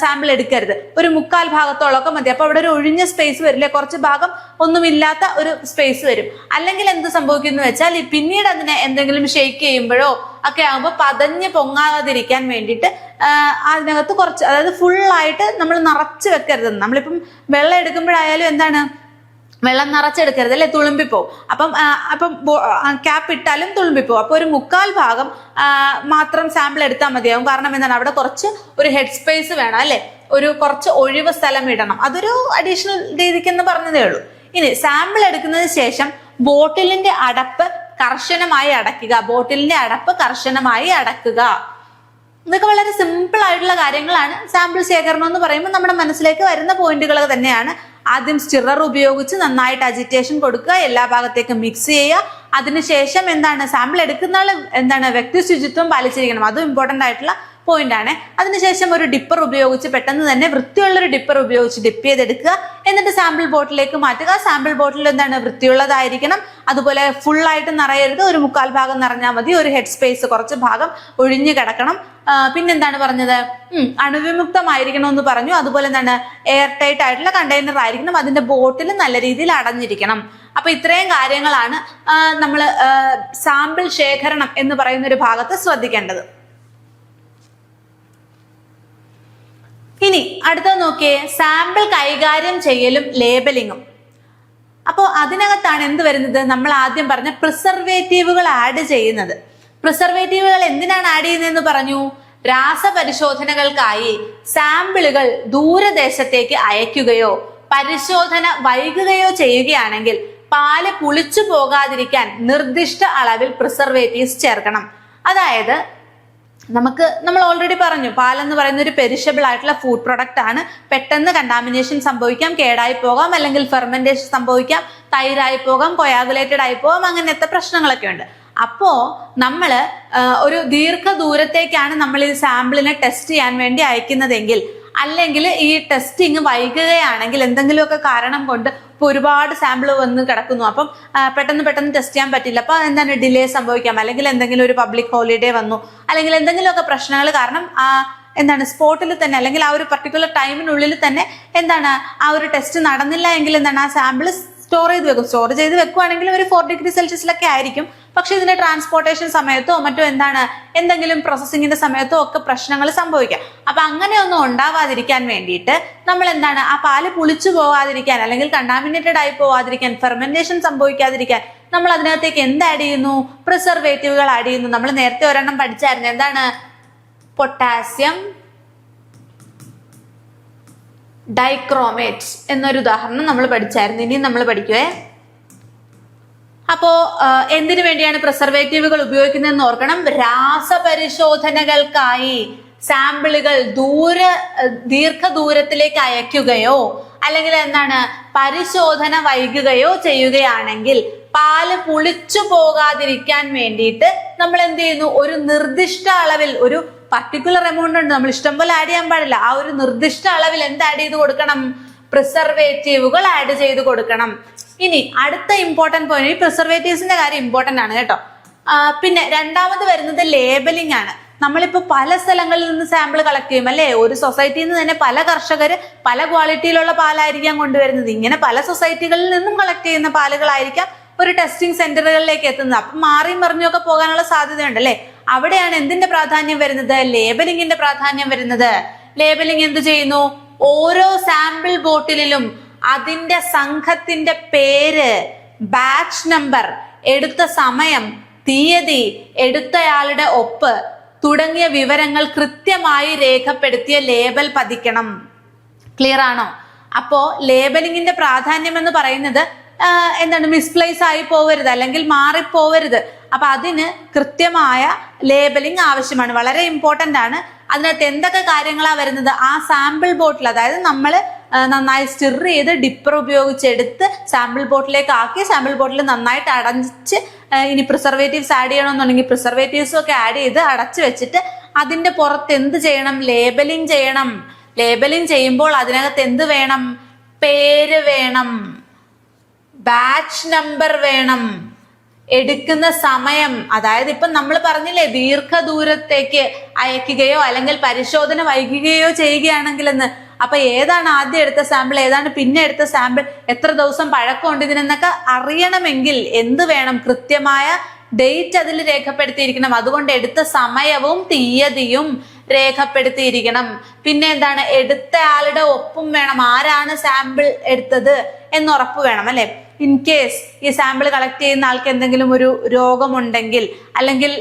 സാമ്പിൾ എടുക്കരുത്, ഒരു 3/4 ഭാഗത്തോളമൊക്കെ മതി. അപ്പൊ അവിടെ ഒരു ഒഴിഞ്ഞ സ്പേസ് വരില്ലേ, കുറച്ച് ഭാഗം ഒന്നുമില്ലാത്ത ഒരു സ്പേസ് വരും. അല്ലെങ്കിൽ എന്ത് സംഭവിക്കുന്നു വെച്ചാൽ പിന്നീട് അതിനെ എന്തെങ്കിലും ഷെയ്ക്ക് ചെയ്യുമ്പോഴോ ഒക്കെ ആകുമ്പോൾ പതഞ്ഞ് പൊങ്ങാതിരിക്കാൻ വേണ്ടിയിട്ട് അതിനകത്ത് കുറച്ച്, അതായത് ഫുള്ളായിട്ട് നമ്മൾ നിറച്ച് വെക്കരുത്. നമ്മളിപ്പം വെള്ളം എടുക്കുമ്പോഴായാലും എന്താണ്, വെള്ളം നിറച്ചെടുക്കരുത് അല്ലെ, തുളുമ്പിപ്പോവും. അപ്പം ക്യാപ്പ് ഇട്ടാലും തുളുമ്പിപ്പോവും. അപ്പൊ ഒരു 3/4 ഭാഗം മാത്രം സാമ്പിൾ എടുത്താൽ മതിയാവും. കാരണം എന്താണ്, അവിടെ കുറച്ച് ഒരു ഹെഡ് സ്പേസ് വേണം അല്ലെ, ഒരു കുറച്ച് ഒഴിവ് സ്ഥലം ഇടണം. അതൊരു അഡീഷണൽ രീതിക്കെന്ന് പറഞ്ഞതേ ഉള്ളൂ. ഇനി സാമ്പിൾ എടുക്കുന്നതിന് ശേഷം ബോട്ടിലിന്റെ അടപ്പ് കർശനമായി അടയ്ക്കുക. ബോട്ടിലിന്റെ അടപ്പ് കർശനമായി അടക്കുക. ഇതൊക്കെ വളരെ സിമ്പിൾ ആയിട്ടുള്ള കാര്യങ്ങളാണ്. സാമ്പിൾ ശേഖരണം എന്ന് പറയുമ്പോൾ നമ്മുടെ മനസ്സിലേക്ക് വരുന്ന പോയിന്റുകൾ തന്നെയാണ്. ആദ്യം സ്റ്റിറർ ഉപയോഗിച്ച് നന്നായിട്ട് അജിറ്റേഷൻ കൊടുക്കുക, എല്ലാ ഭാഗത്തേക്കും മിക്സ് ചെയ്യുക. അതിനുശേഷം എന്താണ്, സാമ്പിൾ എടുക്കുന്ന ആൾ എന്താണ് വ്യക്തി ശുചിത്വം പാലിച്ചിരിക്കണം. അതും ഇമ്പോർട്ടന്റ് ആയിട്ടുള്ള പോയിന്റ് ആണ്. അതിനുശേഷം ഒരു ഡിപ്പർ ഉപയോഗിച്ച് പെട്ടെന്ന് തന്നെ വൃത്തിയുള്ളൊരു ഡിപ്പർ ഉപയോഗിച്ച് ഡിപ്പ് ചെയ്തെടുക്കുക. എന്നിട്ട് സാമ്പിൾ ബോട്ടിലേക്ക് മാറ്റുക. സാമ്പിൾ ബോട്ടിൽ എന്താണ് വൃത്തിയുള്ളതായിരിക്കണം. അതുപോലെ ഫുൾ ആയിട്ട് നിറയരുത്, ഒരു 3/4 ഭാഗം നിറഞ്ഞാൽ മതി. ഒരു ഹെഡ് സ്പേസ് കുറച്ച് ഭാഗം ഒഴിഞ്ഞു കിടക്കണം. പിന്നെന്താണ് പറഞ്ഞത്, അണുവിമുക്തമായിരിക്കണം എന്ന് പറഞ്ഞു. അതുപോലെ എന്താണ് എയർ ടൈറ്റ് ആയിട്ടുള്ള കണ്ടെയ്നർ ആയിരിക്കണം. അതിന്റെ ബോട്ടിൽ നല്ല രീതിയിൽ അടഞ്ഞിരിക്കണം. അപ്പൊ ഇത്രയും കാര്യങ്ങളാണ് നമ്മൾ സാമ്പിൾ ശേഖരണം എന്ന് പറയുന്ന ഒരു ഭാഗത്ത് ശ്രദ്ധിക്കേണ്ടത്. ഇനി അടുത്തത് നോക്കിയേ, സാമ്പിൾ കൈകാര്യം ചെയ്യലും ലേബലിങ്ങും. അപ്പോൾ അതിനകത്താണ് എന്ത് വരുന്നത്, നമ്മൾ ആദ്യം പറഞ്ഞ പ്രിസർവേറ്റീവുകൾ ആഡ് ചെയ്യുന്നത്. പ്രിസർവേറ്റീവുകൾ എന്തിനാണ് ആഡ് ചെയ്യുന്നതെന്ന് പറഞ്ഞു, രാസപരിശോധനകൾക്കായി സാമ്പിളുകൾ ദൂരദേശത്തേക്ക് അയക്കുകയോ പരിശോധന വൈകുകയോ ചെയ്യുകയാണെങ്കിൽ പാല് പുളിച്ചു പോകാതിരിക്കാൻ നിർദ്ദിഷ്ട അളവിൽ പ്രിസർവേറ്റീവ്സ് ചേർക്കണം. അതായത് നമ്മൾ ഓൾറെഡി പറഞ്ഞു, പാലെന്ന് പറയുന്ന ഒരു പെരിഷബിൾ ആയിട്ടുള്ള ഫുഡ് പ്രൊഡക്റ്റ് ആണ്. പെട്ടെന്ന് കണ്ടാമിനേഷൻ സംഭവിക്കാം, കേടായി പോകാം, അല്ലെങ്കിൽ ഫെർമെന്റേഷൻ സംഭവിക്കാം, തൈരായി പോകാം, കൊയാഗുലേറ്റഡ് ആയി പോകാം, അങ്ങനത്തെ പ്രശ്നങ്ങളൊക്കെ ഉണ്ട്. അപ്പോ നമ്മള് ഒരു ദീർഘദൂരത്തേക്കാണ് നമ്മൾ ഈ സാമ്പിളിനെ ടെസ്റ്റ് ചെയ്യാൻ വേണ്ടി അയക്കുന്നതെങ്കിൽ, അല്ലെങ്കിൽ ഈ ടെസ്റ്റിങ് വൈകുകയാണെങ്കിൽ എന്തെങ്കിലുമൊക്കെ കാരണം കൊണ്ട് ഇപ്പൊ ഒരുപാട് സാമ്പിൾ വന്ന് കിടക്കുന്നു, അപ്പം പെട്ടെന്ന് ടെസ്റ്റ് ചെയ്യാൻ പറ്റില്ല, അപ്പൊ എന്താണ് ഡിലേ സംഭവിക്കാം, അല്ലെങ്കിൽ എന്തെങ്കിലും ഒരു പബ്ലിക് ഹോളിഡേ വന്നു, അല്ലെങ്കിൽ എന്തെങ്കിലുമൊക്കെ പ്രശ്നങ്ങൾ കാരണം എന്താണ് സ്പോട്ടിൽ തന്നെ, അല്ലെങ്കിൽ ആ ഒരു പർട്ടിക്കുലർ ടൈമിനുള്ളിൽ തന്നെ എന്താണ് ആ ഒരു ടെസ്റ്റ് നടന്നില്ല എങ്കിൽ എന്താണ് ആ സാമ്പിൾ സ്റ്റോർ ചെയ്ത് വെക്കുവാണെങ്കിൽ ഒരു 4 ഡിഗ്രി സെൽഷ്യസിലൊക്കെ ആയിരിക്കും. പക്ഷെ ഇതിന്റെ ട്രാൻസ്പോർട്ടേഷൻ സമയത്തോ മറ്റോ എന്തെങ്കിലും പ്രോസസ്സിങ്ങിന്റെ സമയത്തോ ഒക്കെ പ്രശ്നങ്ങൾ സംഭവിക്കാം. അപ്പൊ അങ്ങനെയൊന്നും ഉണ്ടാവാതിരിക്കാൻ വേണ്ടിയിട്ട് നമ്മൾ എന്താണ് ആ പാല് പുളിച്ചു പോകാതിരിക്കാൻ, അല്ലെങ്കിൽ കണ്ടാമിനേറ്റഡ് ആയി പോവാതിരിക്കാൻ, ഫെർമെന്റേഷൻ സംഭവിക്കാതിരിക്കാൻ നമ്മൾ അതിനകത്തേക്ക് എന്ത് ആഡ് ചെയ്യുന്നു? പ്രിസർവേറ്റീവുകൾ ആഡ് ചെയ്യുന്നു. നമ്മൾ നേരത്തെ ഒരെണ്ണം പഠിച്ചായിരുന്നു, എന്താണ്? പൊട്ടാസ്യം ഡൈക്രോമേറ്റ് എന്നൊരു ഉദാഹരണം നമ്മൾ പഠിച്ചായിരുന്നു. ഇനിയും നമ്മൾ പഠിക്കുവേ. അപ്പോ എന്തിനു വേണ്ടിയാണ് പ്രിസർവേറ്റീവുകൾ ഉപയോഗിക്കുന്നതെന്ന് ഓർക്കണം. രാസപരിശോധനകൾക്കായി സാമ്പിളുകൾ ദീർഘദൂരത്തിലേക്ക് അയക്കുകയോ അല്ലെങ്കിൽ എന്താണ് പരിശോധന വൈകുകയോ ചെയ്യുകയാണെങ്കിൽ പാല് പുളിച്ചു പോകാതിരിക്കാൻ വേണ്ടിയിട്ട് നമ്മൾ എന്ത് ചെയ്യുന്നു? ഒരു നിർദ്ദിഷ്ട അളവിൽ, ഒരു പർട്ടിക്കുലർ എമൗണ്ട് ഉണ്ട്, നമ്മൾ ഇഷ്ടം പോലെ ആഡ് ചെയ്യാൻ പാടില്ല. ആ ഒരു നിർദ്ദിഷ്ട അളവിൽ എന്ത് ആഡ് ചെയ്ത് കൊടുക്കണം? പ്രിസർവേറ്റീവുകൾ ആഡ് ചെയ്ത് കൊടുക്കണം. ഇനി അടുത്ത ഇമ്പോർട്ടന്റ് പോയിന്റ്, ഈ പ്രിസർവേറ്റീവ്സിന്റെ കാര്യം ഇമ്പോർട്ടന്റ് ആണ് കേട്ടോ. പിന്നെ രണ്ടാമത് വരുന്നത് ലേബലിംഗ് ആണ്. നമ്മളിപ്പോ പല സ്ഥലങ്ങളിൽ നിന്ന് സാമ്പിൾ കളക്ട് ചെയ്യും അല്ലേ? ഒരു സൊസൈറ്റിയിൽ നിന്ന് തന്നെ പല കർഷകർ പല ക്വാളിറ്റിയിലുള്ള പാലായിരിക്കാം കൊണ്ടുവരുന്നത്. ഇങ്ങനെ പല സൊസൈറ്റികളിൽ നിന്നും കളക്ട് ചെയ്യുന്ന പാലുകളായിരിക്കാം ഒരു ടെസ്റ്റിംഗ് സെന്ററുകളിലേക്ക് എത്തുന്നത്. അപ്പൊ മാറിയും മറിഞ്ഞൊക്കെ പോകാനുള്ള സാധ്യതയുണ്ട് അല്ലെ? അവിടെയാണ് എന്തിന്റെ പ്രാധാന്യം വരുന്നത്? ലേബലിംഗിന്റെ പ്രാധാന്യം വരുന്നത്. ലേബലിംഗ് എന്ത് ചെയ്യുന്നു? ഓരോ സാമ്പിൾ ബോട്ടിലും അതിന്റെ സംഘത്തിന്റെ പേര്, ബാച്ച് നമ്പർ, എടുത്ത സമയം, തീയതി, എടുത്തയാളുടെ ഒപ്പ് തുടങ്ങിയ വിവരങ്ങൾ കൃത്യമായി രേഖപ്പെടുത്തിയ ലേബൽ പതിക്കണം. ക്ലിയർ ആണോ? അപ്പോ ലേബലിംഗിന്റെ പ്രാധാന്യം എന്ന് പറയുന്നത് എന്താണ്? മിസ്പ്ലേസ് ആയി പോവരുത്, അല്ലെങ്കിൽ മാറിപ്പോവരുത്. അപ്പൊ അതിന് കൃത്യമായ ലേബലിംഗ് ആവശ്യമാണ്, വളരെ ഇമ്പോർട്ടന്റ് ആണ്. അതിനകത്ത് എന്തൊക്കെ കാര്യങ്ങളാണ് വരുന്നത്? ആ സാമ്പിൾ ബോട്ടിൽ, അതായത് നമ്മൾ നന്നായി സ്റ്റിർ ചെയ്ത് ഡിപ്പർ ഉപയോഗിച്ചെടുത്ത് സാമ്പിൾ ബോട്ടിലേക്ക് ആക്കി, സാമ്പിൾ ബോട്ടിൽ നന്നായിട്ട് അടച്ച്, ഇനി പ്രിസർവേറ്റീവ്സ് ആഡ് ചെയ്യണമെന്നുണ്ടെങ്കിൽ പ്രിസർവേറ്റീവ്സും ഒക്കെ ആഡ് ചെയ്ത് അടച്ചു വെച്ചിട്ട് അതിന്റെ പുറത്ത് എന്ത് ചെയ്യണം? ലേബലിംഗ് ചെയ്യണം. ലേബലിംഗ് ചെയ്യുമ്പോൾ അതിനകത്ത് എന്ത് വേണം? പേര് വേണം, ബാച്ച് നമ്പർ വേണം, എടുക്കുന്ന സമയം, അതായത് ഇപ്പൊ നമ്മൾ പറഞ്ഞില്ലേ ദീർഘദൂരത്തേക്ക് അയക്കുകയോ അല്ലെങ്കിൽ പരിശോധന വൈകുകയോ ചെയ്യുകയാണെങ്കിൽ എന്ന്. അപ്പൊ ഏതാണ് ആദ്യം എടുത്ത സാമ്പിൾ, ഏതാണ് പിന്നെ എടുത്ത സാമ്പിൾ, എത്ര ദിവസം പഴക്കമുണ്ട് ഇതിനെന്നൊക്കെ അറിയണമെങ്കിൽ എന്ത് വേണം? കൃത്യമായ ഡേറ്റ് അതിൽ രേഖപ്പെടുത്തിയിരിക്കണം. അതുകൊണ്ട് എടുത്ത സമയവും തീയതിയും രേഖപ്പെടുത്തിയിരിക്കണം. പിന്നെ എന്താണ്? എടുത്ത ആളുടെ ഒപ്പും വേണം, ആരാണ് സാമ്പിൾ എടുത്തത് എന്ന് ഉറപ്പ് വേണം അല്ലെ? ഇൻ കേസ് ഈ സാമ്പിൾ കളക്ട് ചെയ്യുന്ന ആൾക്ക് എന്തെങ്കിലും ഒരു രോഗമുണ്ടെങ്കിൽ, അല്ലെങ്കിൽ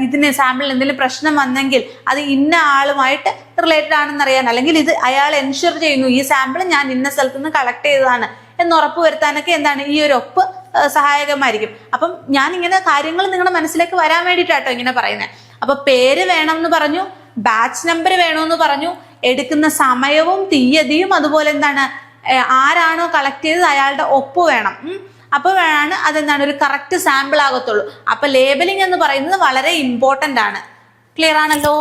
ഇതിന് സാമ്പിളിൽ എന്തെങ്കിലും പ്രശ്നം വന്നെങ്കിൽ അത് ഇന്ന ആളുമായിട്ട് റിലേറ്റഡ് ആണെന്ന് അറിയാൻ, അല്ലെങ്കിൽ ഇത് അയാൾ എൻഷുർ ചെയ്യുന്നു ഈ സാമ്പിൾ ഞാൻ ഇന്ന സ്ഥലത്ത് നിന്ന് കളക്ട് ചെയ്തതാണ് എന്ന് ഉറപ്പ് വരുത്താനൊക്കെ എന്താണ് ഈ ഒരു ഒപ്പ് സഹായകമായിരിക്കും. അപ്പം ഞാൻ ഇങ്ങനെ കാര്യങ്ങൾ നിങ്ങളുടെ മനസ്സിലേക്ക് വരാൻ വേണ്ടിയിട്ടാട്ടോ ഇങ്ങനെ പറയുന്നത്. അപ്പൊ പേര് വേണം എന്ന് പറഞ്ഞു, ബാച്ച് നമ്പർ വേണമെന്ന് പറഞ്ഞു, എടുക്കുന്ന സമയവും തീയതിയും, അതുപോലെ എന്താണ് ആരാണോ കളക്ട് ചെയ്തത് അയാളുടെ ഒപ്പ് വേണം. അപ്പോഴാണ് അതെന്താണ് ഒരു കറക്റ്റ് സാമ്പിൾ ആകത്തുള്ളൂ. അപ്പൊ ലേബലിംഗ് എന്ന് പറയുന്നത് വളരെ ഇമ്പോർട്ടന്റ് ആണ്. ക്ലിയർ ആണല്ലോ?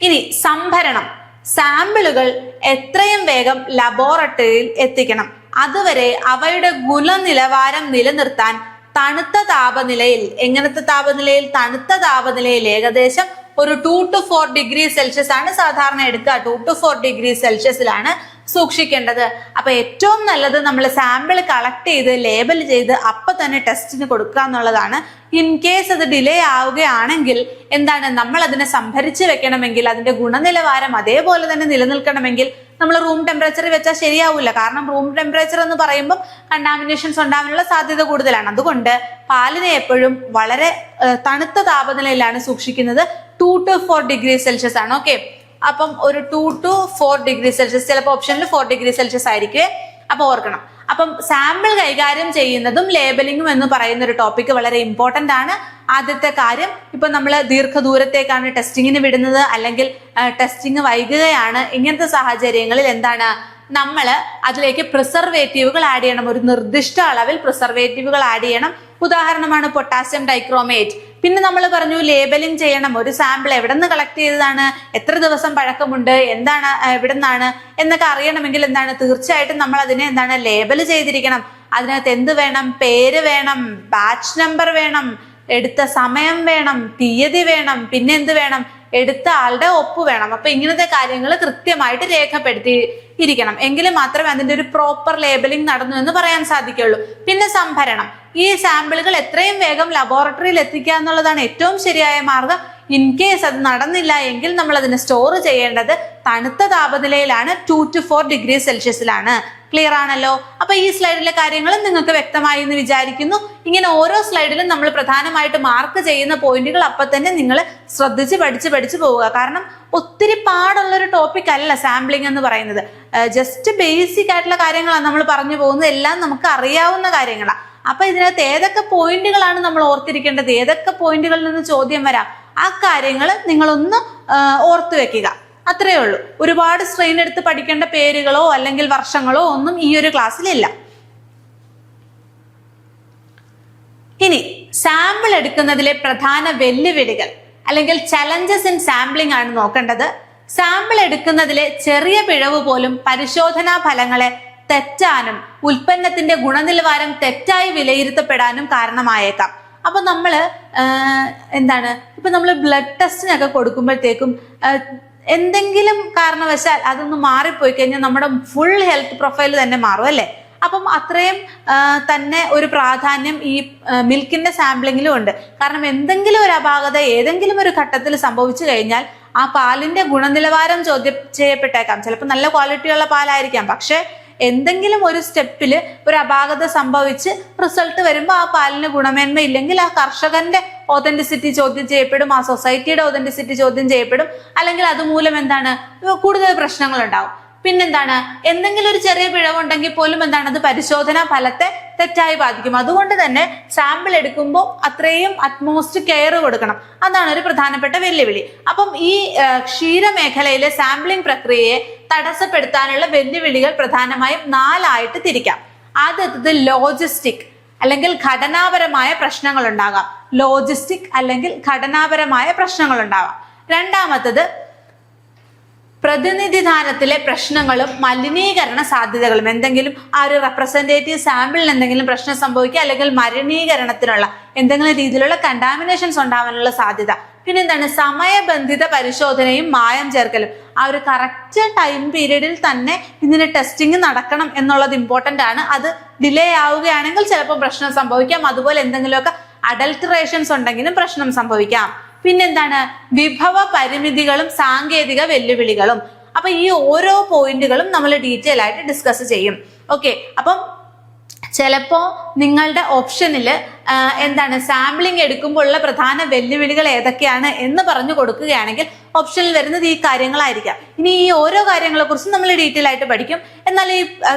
ഇനി സംഭരണം. സാമ്പിളുകൾ എത്രയും വേഗം ലബോറട്ടറിയിൽ എത്തിക്കണം. അതുവരെ അവയുടെ ഗുണനിലവാരം നിലനിർത്താൻ തണുത്ത താപനിലയിൽ, എങ്ങനത്തെ താപനിലയിൽ? തണുത്ത താപനിലയിൽ ഏകദേശം ഒരു 2 to 4 ഡിഗ്രി സെൽഷ്യസ് ആണ് സാധാരണ എടുക്കുക. 2 to 4 ഡിഗ്രി സെൽഷ്യസിലാണ് സൂക്ഷിക്കേണ്ടത്. അപ്പൊ ഏറ്റവും നല്ലത് നമ്മൾ സാമ്പിൾ കളക്ട് ചെയ്ത് ലേബൽ ചെയ്ത് അപ്പൊ തന്നെ ടെസ്റ്റിന് കൊടുക്കുക എന്നുള്ളതാണ്. ഇൻ കേസ് അത് ഡിലേ ആവുകയാണെങ്കിൽ എന്താണ്, നമ്മൾ അതിനെ സംഭരിച്ചു വെക്കണമെങ്കിൽ, അതിന്റെ ഗുണനിലവാരം അതേപോലെ തന്നെ നിലനിൽക്കണമെങ്കിൽ നമ്മൾ റൂം ടെമ്പറേച്ചറിൽ വെച്ചാൽ ശരിയാവില്ല. കാരണം റൂം ടെമ്പറേച്ചർ എന്ന് പറയുമ്പോൾ കണ്ടാമിനേഷൻസ് ഉണ്ടാകാനുള്ള സാധ്യത കൂടുതലാണ്. അതുകൊണ്ട് പാലിനെ എപ്പോഴും വളരെ തണുത്ത താപനിലയിലാണ് സൂക്ഷിക്കുന്നത്. 2 to 4 ഡിഗ്രി സെൽഷ്യസ് ആണ്. ഓക്കെ, അപ്പം ഒരു 2 to 4 ഡിഗ്രി സെൽഷ്യസ്, ചിലപ്പോൾ ഓപ്ഷനിൽ 4 ഡിഗ്രി സെൽഷ്യസ് ആയിരിക്കും. അപ്പൊ ഓർക്കണം. അപ്പം സാമ്പിൾ കൈകാര്യം ചെയ്യുന്നതും ലേബലിംഗും എന്ന് പറയുന്ന ഒരു ടോപ്പിക് വളരെ ഇമ്പോർട്ടന്റ് ആണ്. ആദ്യത്തെ കാര്യം, ഇപ്പൊ നമ്മൾ ദീർഘദൂരത്തേക്കാണ് ടെസ്റ്റിങ്ങിന് വിടുന്നത്, അല്ലെങ്കിൽ ടെസ്റ്റിംഗ് വൈകുകയാണ്, ഇങ്ങനത്തെ സാഹചര്യങ്ങളിൽ എന്താണ്, നമ്മൾ അതിലേക്ക് പ്രിസർവേറ്റീവുകൾ ആഡ് ചെയ്യണം. ഒരു നിർദ്ദിഷ്ട അളവിൽ പ്രിസർവേറ്റീവുകൾ ആഡ് ചെയ്യണം. ഉദാഹരണമാണ് പൊട്ടാസ്യം ഡൈക്രോമേറ്റ്. പിന്നെ നമ്മൾ പറഞ്ഞു ലേബലിംഗ് ചെയ്യണം. ഒരു സാമ്പിൾ എവിടെ നിന്ന് കളക്ട് ചെയ്തതാണ്, എത്ര ദിവസം പഴക്കമുണ്ട്, എന്താണ്, എവിടെ നിന്നാണ് എന്നൊക്കെ അറിയണമെങ്കിൽ എന്താണ്, തീർച്ചയായിട്ടും നമ്മൾ അതിനെ എന്താണ് ലേബൽ ചെയ്തിരിക്കണം. അതിനകത്ത് എന്ത് വേണം, പേര് വേണം, ബാച്ച് നമ്പർ വേണം, എടുത്ത സമയം വേണം, തീയതി വേണം, പിന്നെ എന്ത് വേണം, എടുത്ത ആളുടെ ഒപ്പ് വേണം. അപ്പൊ ഇങ്ങനത്തെ കാര്യങ്ങൾ കൃത്യമായിട്ട് രേഖപ്പെടുത്തി ഇരിക്കണം. എങ്കിലും മാത്രമേ അതിന്റെ ഒരു പ്രോപ്പർ ലേബലിംഗ് നടന്നു എന്ന് പറയാൻ സാധിക്കുള്ളൂ. പിന്നെ സംഭരണം. ഈ സാമ്പിളുകൾ എത്രയും വേഗം ലബോറട്ടറിയിൽ എത്തിക്കുക എന്നുള്ളതാണ് ഏറ്റവും ശരിയായ മാർഗം. ഇൻ കേസ് അത് നടന്നില്ല എങ്കിൽ നമ്മൾ അതിനെ സ്റ്റോർ ചെയ്യേണ്ടത് തണുത്ത താപനിലയിലാണ്, 2 to 4 ഡിഗ്രി സെൽഷ്യസിലാണ്. ക്ലിയർ ആണല്ലോ? അപ്പൊ ഈ സ്ലൈഡിലെ കാര്യങ്ങൾ നിങ്ങൾക്ക് വ്യക്തമായി എന്ന് വിചാരിക്കുന്നു. ഇങ്ങനെ ഓരോ സ്ലൈഡിലും നമ്മൾ പ്രധാനമായിട്ട് മാർക്ക് ചെയ്യുന്ന പോയിന്റുകൾ അപ്പൊ തന്നെ നിങ്ങൾ ശ്രദ്ധിച്ച് പഠിച്ച് പോവുക. കാരണം ഒത്തിരി പാടുള്ളൊരു ടോപ്പിക് അല്ല സാമ്പിളിംഗ് എന്ന് പറയുന്നത്. ജസ്റ്റ് ബേസിക് ആയിട്ടുള്ള കാര്യങ്ങളാണ് നമ്മൾ പറഞ്ഞു പോകുന്നത്. എല്ലാം നമുക്ക് അറിയാവുന്ന കാര്യങ്ങളാണ്. അപ്പൊ ഇതിനകത്ത് ഏതൊക്കെ പോയിന്റുകളാണ് നമ്മൾ ഓർത്തിരിക്കേണ്ടത്, ഏതൊക്കെ പോയിന്റുകളിൽ നിന്ന് ചോദ്യം വരാം, ആ കാര്യങ്ങൾ നിങ്ങളൊന്ന് ഓർത്തു വെക്കുക. അത്രയേ ഉള്ളൂ. ഒരുപാട് സ്ട്രെയിൻ എടുത്ത് പഠിക്കേണ്ട പേരുകളോ അല്ലെങ്കിൽ വർഷങ്ങളോ ഒന്നും ഈ ഒരു ക്ലാസ്സിലില്ല. ഇനി സാമ്പിൾ എടുക്കുന്നതിലെ പ്രധാന വെല്ലുവിളികൾ അല്ലെങ്കിൽ ചലഞ്ചസ് ഇൻ സാമ്പിളിംഗ് ആണ് നോക്കേണ്ടത്. സാമ്പിൾ എടുക്കുന്നതിലെ ചെറിയ പിഴവ് പോലും പരിശോധനാ ഫലങ്ങളെ തെറ്റാനും ഉൽപ്പന്നത്തിന്റെ ഗുണനിലവാരം തെറ്റായി വിലയിരുത്തപ്പെടാനും കാരണമായേക്കാം. അപ്പൊ നമ്മള് ഇപ്പൊ നമ്മൾ ബ്ലഡ് ടെസ്റ്റിനൊക്കെ കൊടുക്കുമ്പോഴത്തേക്കും എന്തെങ്കിലും കാരണവശാൽ അതൊന്ന് മാറിപ്പോയി കഴിഞ്ഞാൽ നമ്മുടെ ഫുൾ ഹെൽത്ത് പ്രൊഫൈൽ തന്നെ മാറും അല്ലേ? അപ്പം അത്രയും തന്നെ ഒരു പ്രാധാന്യം ഈ മിൽക്കിന്റെ സാമ്പിളിങ്ങിലും ഉണ്ട്. കാരണം എന്തെങ്കിലും ഒരു അപാകത ഏതെങ്കിലും ഒരു ഘട്ടത്തിൽ സംഭവിച്ചു കഴിഞ്ഞാൽ ആ പാലിന്റെ ഗുണനിലവാരം ചോദ്യം ചെയ്യപ്പെട്ടേക്കാം. ചിലപ്പോൾ നല്ല ക്വാളിറ്റിയുള്ള പാലായിരിക്കാം, പക്ഷെ എന്തെങ്കിലും ഒരു സ്റ്റെപ്പിൽ ഒരു അപാകത സംഭവിച്ച് റിസൾട്ട് വരുമ്പോൾ ആ പാലിന് ഗുണമേന്മ ഇല്ലെങ്കിൽ ആ കർഷകന്റെ ഓതന്റിസിറ്റി ചോദ്യം ചെയ്യപ്പെടും, ആ സൊസൈറ്റിയുടെ ഓതന്റിസിറ്റി ചോദ്യം ചെയ്യപ്പെടും, അല്ലെങ്കിൽ അതുമൂലം കൂടുതൽ പ്രശ്നങ്ങൾ ഉണ്ടാവും. പിന്നെന്താണ്, എന്തെങ്കിലും ഒരു ചെറിയ പിഴവുണ്ടെങ്കിൽ പോലും അത് പരിശോധനാ ഫലത്തെ തെറ്റായി ബാധിക്കും. അതുകൊണ്ട് തന്നെ സാമ്പിൾ എടുക്കുമ്പോൾ അത്രയും അറ്റ്മോസ്റ്റ് കെയർ കൊടുക്കണം. അതാണ് ഒരു പ്രധാനപ്പെട്ട വെല്ലുവിളി. അപ്പം ഈ ക്ഷീരമേഖലയിലെ സാമ്പിളിംഗ് പ്രക്രിയയെ തടസ്സപ്പെടുത്താനുള്ള വെല്ലുവിളികൾ പ്രധാനമായും 4 തിരിക്കാം. ആദ്യത്തത് ലോജിസ്റ്റിക് അല്ലെങ്കിൽ ഘടനാപരമായ പ്രശ്നങ്ങൾ ഉണ്ടാകാം. ലോജിസ്റ്റിക് അല്ലെങ്കിൽ ഘടനാപരമായ പ്രശ്നങ്ങൾ ഉണ്ടാവാം. രണ്ടാമത്തത് പ്രതിനിധിധാനത്തിലെ പ്രശ്നങ്ങളും മലിനീകരണ സാധ്യതകളും. എന്തെങ്കിലും ആ ഒരു റെപ്രസെന്റേറ്റീവ് സാമ്പിളിന് എന്തെങ്കിലും പ്രശ്നം സംഭവിക്കുക, അല്ലെങ്കിൽ മലിനീകരണത്തിനുള്ള എന്തെങ്കിലും രീതിയിലുള്ള കണ്ടാമിനേഷൻസ് ഉണ്ടാവാനുള്ള സാധ്യത. പിന്നെന്താണ്, സമയബന്ധിത പരിശോധനയും മായം ചേർക്കലും. ആ ഒരു കറക്റ്റ് ടൈം പീരീഡിൽ തന്നെ ഇതിന് ടെസ്റ്റിംഗ് നടക്കണം എന്നുള്ളത് ഇമ്പോർട്ടന്റ് ആണ്. അത് ഡിലേ ആവുകയാണെങ്കിൽ ചിലപ്പോൾ പ്രശ്നം സംഭവിക്കാം. അതുപോലെ എന്തെങ്കിലുമൊക്കെ അഡൾട്ടറേഷൻസ് ഉണ്ടെങ്കിലും പ്രശ്നം സംഭവിക്കാം. പിന്നെന്താണ്, വിഭവ പരിമിതികളും സാങ്കേതിക വെല്ലുവിളികളും. അപ്പൊ ഈ ഓരോ പോയിന്റുകളും നമ്മൾ ഡീറ്റെയിൽ ആയിട്ട് ഡിസ്കസ് ചെയ്യും. ഓക്കെ, അപ്പം ചിലപ്പോ നിങ്ങളുടെ ഓപ്ഷനിൽ സാമ്പിളിംഗ് എടുക്കുമ്പോൾ ഉള്ള പ്രധാന വെല്ലുവിളികൾ ഏതൊക്കെയാണ് എന്ന് പറഞ്ഞു കൊടുക്കുകയാണെങ്കിൽ ഓപ്ഷനിൽ വരുന്നത് ഈ കാര്യങ്ങളായിരിക്കാം. ഇനി ഈ ഓരോ കാര്യങ്ങളെ കുറിച്ച് നമ്മൾ ഡീറ്റെയിൽ ആയിട്ട് പഠിക്കും. എന്നാൽ ഈ